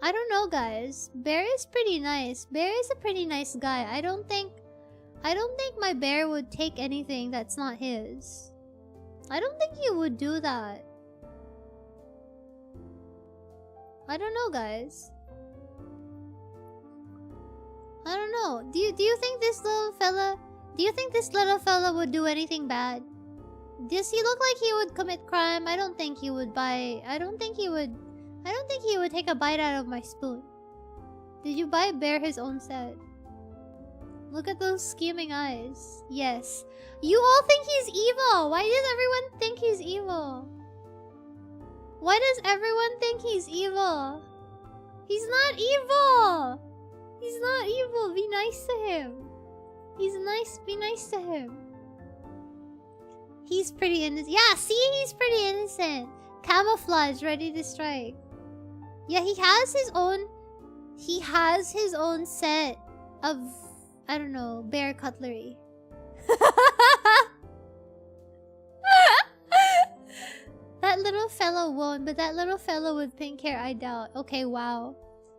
I don't know, guys. Bear is pretty nice. Bear is a pretty nice guy. I don't think my bear would take anything that's not his. I don't think he would do that. I don't know, guys. I don't know. Do you think this little fella would do anything bad? Does he look like he would commit crime? I don't think he would take a bite out of my spoon. Did you buy Bear his own set? Look at those scheming eyes. Yes. You all think he's evil! Why does everyone think he's evil? Why does everyone think he's evil? He's not evil! He's not evil. Be nice to him. He's nice. Be nice to him. He's pretty innocent. Yeah, see? He's pretty innocent. Camouflage, ready to strike. Yeah, he has his own set of, I don't know, bear cutlery. That little fellow won't, but that little fellow with pink hair, I doubt. Okay, wow.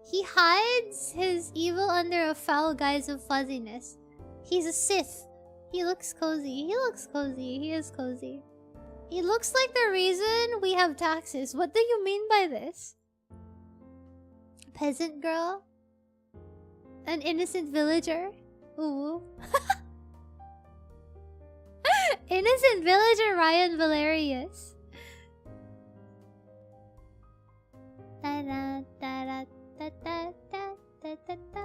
He hides his evil under a foul guise of fuzziness. He's a Sith. He looks cozy. He looks cozy. He is cozy. He looks like the reason we have taxes. What do you mean by this? Peasant girl? An innocent villager? Ooh. Innocent villager Raian Valerius. Da da da da da da da da da da da da.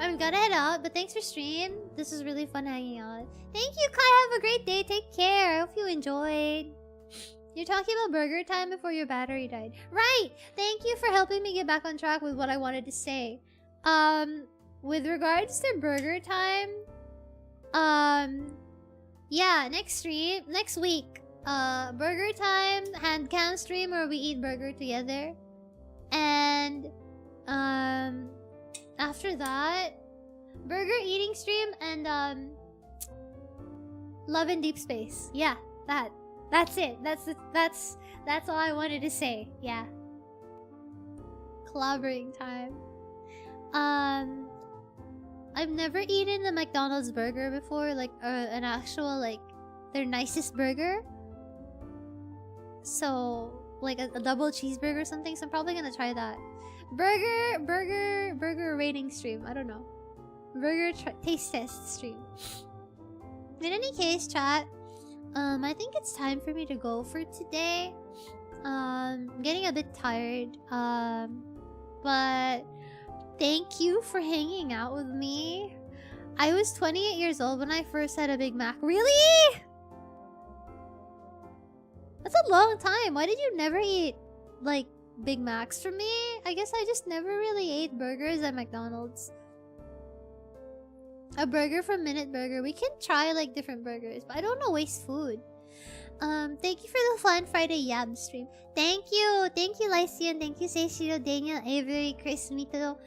I'm gonna head out, but thanks for stream. This was really fun hanging out. Thank you, Kai. Have a great day. Take care. I hope you enjoyed. You're talking about burger time before your battery died. Right! Thank you for helping me get back on track with what I wanted to say. With regards to burger time, yeah, next week, burger time, hand cam stream where we eat burger together. And, after that, burger eating stream and, Love in Deep Space. Yeah, that's it. That's all I wanted to say. Yeah. Clobbering time. I've never eaten a McDonald's burger before, like an actual, like, their nicest burger. So, like a double cheeseburger or something. So I'm probably gonna try that. Burger rating stream. I don't know. Burger taste test stream. In any case, chat. I think it's time for me to go for today. I'm getting a bit tired. But thank you for hanging out with me. I was 28 years old when I first had a Big Mac. Really? That's a long time. Why did you never eat, like, Big Macs for me? I guess I just never really ate burgers at McDonald's. A burger from Minute Burger. We can try, like, different burgers, but I don't want to waste food. Thank you for the Fun Friday Yab stream. Thank you, Lycian. Thank you, Seishiro, Daniel, Avery, Chris, Mito,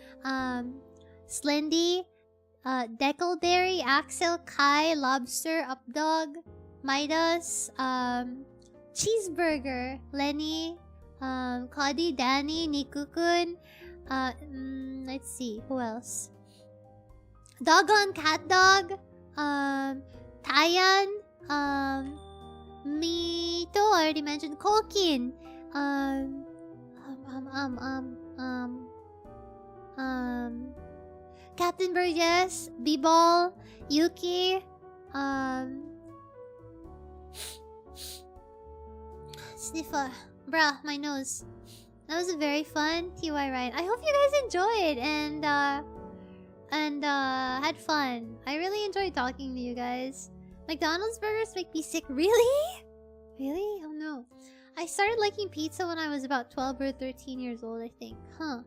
Slendy, Deckleberry, Axel, Kai, Lobster, Updog, Midas, Cheeseburger, Lenny, Cody, Danny, Nikukun, let's see, who else? Doggone Cat Dog, Tayan, Mito, I already mentioned, Kokin, Captain Burgess, B-Ball, Yuki, Sniffer, bruh, my nose. That was a very fun TY ride. I hope you guys enjoyed and had fun. I really enjoyed talking to you guys. McDonald's burgers make me sick. Really? Really? Oh no. I started liking pizza when I was about 12 or 13 years old, I think. Huh.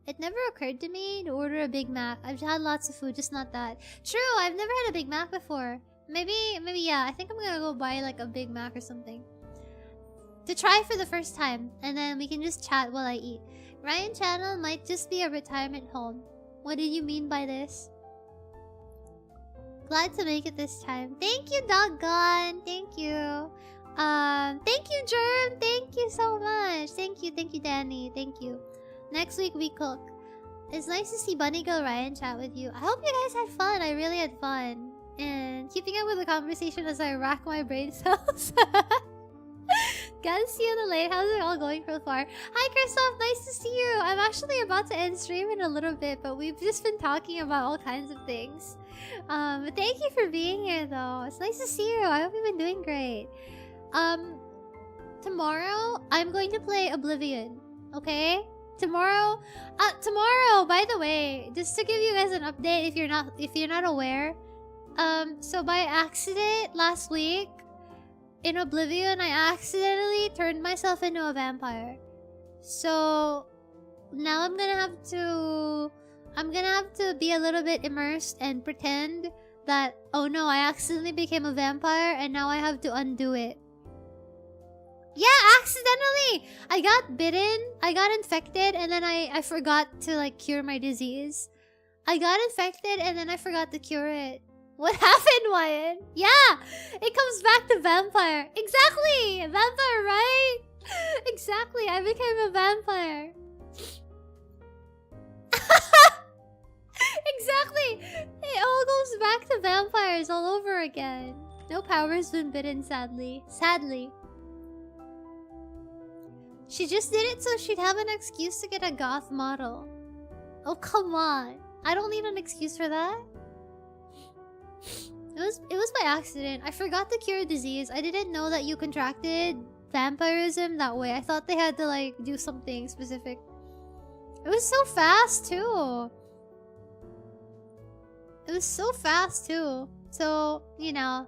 It never occurred to me to order a Big Mac. I've had lots of food, just not that. True, I've never had a Big Mac before. Maybe, yeah. I think I'm gonna go buy like a Big Mac or something to try for the first time, and then we can just chat while I eat. Ryan channel might just be a retirement home. What do you mean by this? Glad to make it this time. Thank you, Doggone. Thank you. Thank you, Germ. Thank you so much. Thank you, Danny. Thank you. Next week we cook. It's nice to see Bunny Girl Ryan chat with you. I hope you guys had fun. I really had fun. And keeping up with the conversation as I rack my brain cells. Gotta see you in the late. How's it all going so far? Hi, Christoph. Nice to see you. I'm actually about to end stream in a little bit, but we've just been talking about all kinds of things. But thank you for being here, though. It's nice to see you. I hope you've been doing great. Tomorrow I'm going to play Oblivion. Okay? Tomorrow, by the way, just to give you guys an update if you're not aware, so by accident last week in Oblivion, I accidentally turned myself into a vampire. So now I'm gonna have to be a little bit immersed and pretend that, oh no, I accidentally became a vampire and now I have to undo it. Yeah, accidentally! I got bitten, I got infected, and then I forgot to like cure my disease. I got infected and then I forgot to cure it. What happened, Wyatt? Yeah! It comes back to vampire. Exactly! Vampire, right? Exactly, I became a vampire. Exactly! It all goes back to vampires all over again. No power's been bitten, sadly. Sadly. She just did it so she'd have an excuse to get a goth model. Oh, come on. I don't need an excuse for that. It was by accident. I forgot to cure a disease. I didn't know that you contracted vampirism that way. I thought they had to like do something specific. It was so fast too. It was so fast too. So, you know,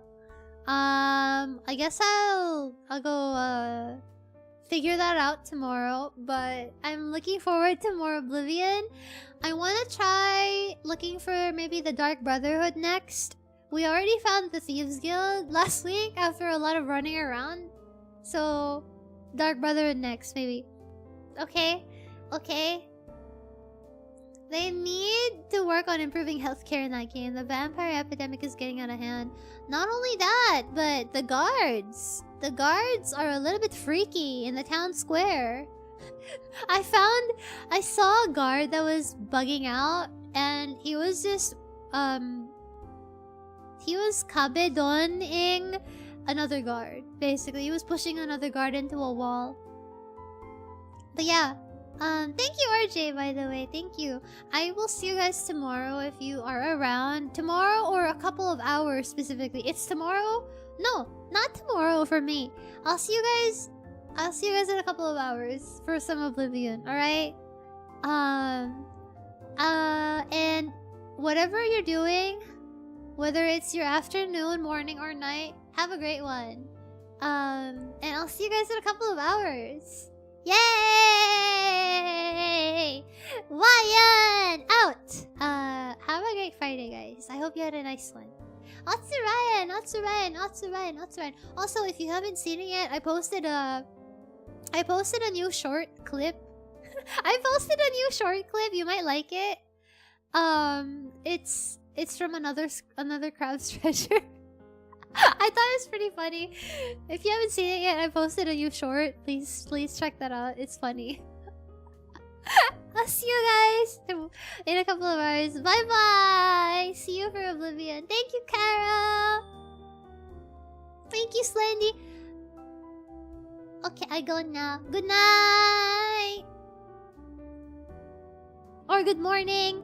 I guess I'll go figure that out tomorrow, but I'm looking forward to more Oblivion. I want to try looking for maybe the Dark Brotherhood next. We already found the Thieves Guild last week after a lot of running around. So, Dark Brotherhood next, maybe. Okay, okay. They need to work on improving healthcare in that game. The vampire epidemic is getting out of hand. Not only that, but the guards. The guards are a little bit freaky in the town square. I saw a guard that was bugging out, and he was just, he was kabedoning another guard. Basically, he was pushing another guard into a wall. But yeah, thank you, RJ, by the way. Thank you. I will see you guys tomorrow if you are around. Tomorrow or a couple of hours specifically. It's tomorrow? No, not tomorrow for me. I'll see you guys in a couple of hours for some Oblivion, alright? And whatever you're doing, whether it's your afternoon, morning, or night, have a great one. And I'll see you guys in a couple of hours. Yay! Ryan out! Have a great Friday, guys. I hope you had a nice one. Ryan. Also, if you haven't seen it yet, I posted a new short clip. I posted a new short clip. You might like it. It's from another crowd's treasure. I thought it was pretty funny. If you haven't seen it yet, I posted a new short. Please check that out. It's funny. I'll see you guys in a couple of hours. Bye bye. See you for Oblivion. Thank you, Carol. Thank you, Slendy. Okay, I go now. Good night. Or good morning.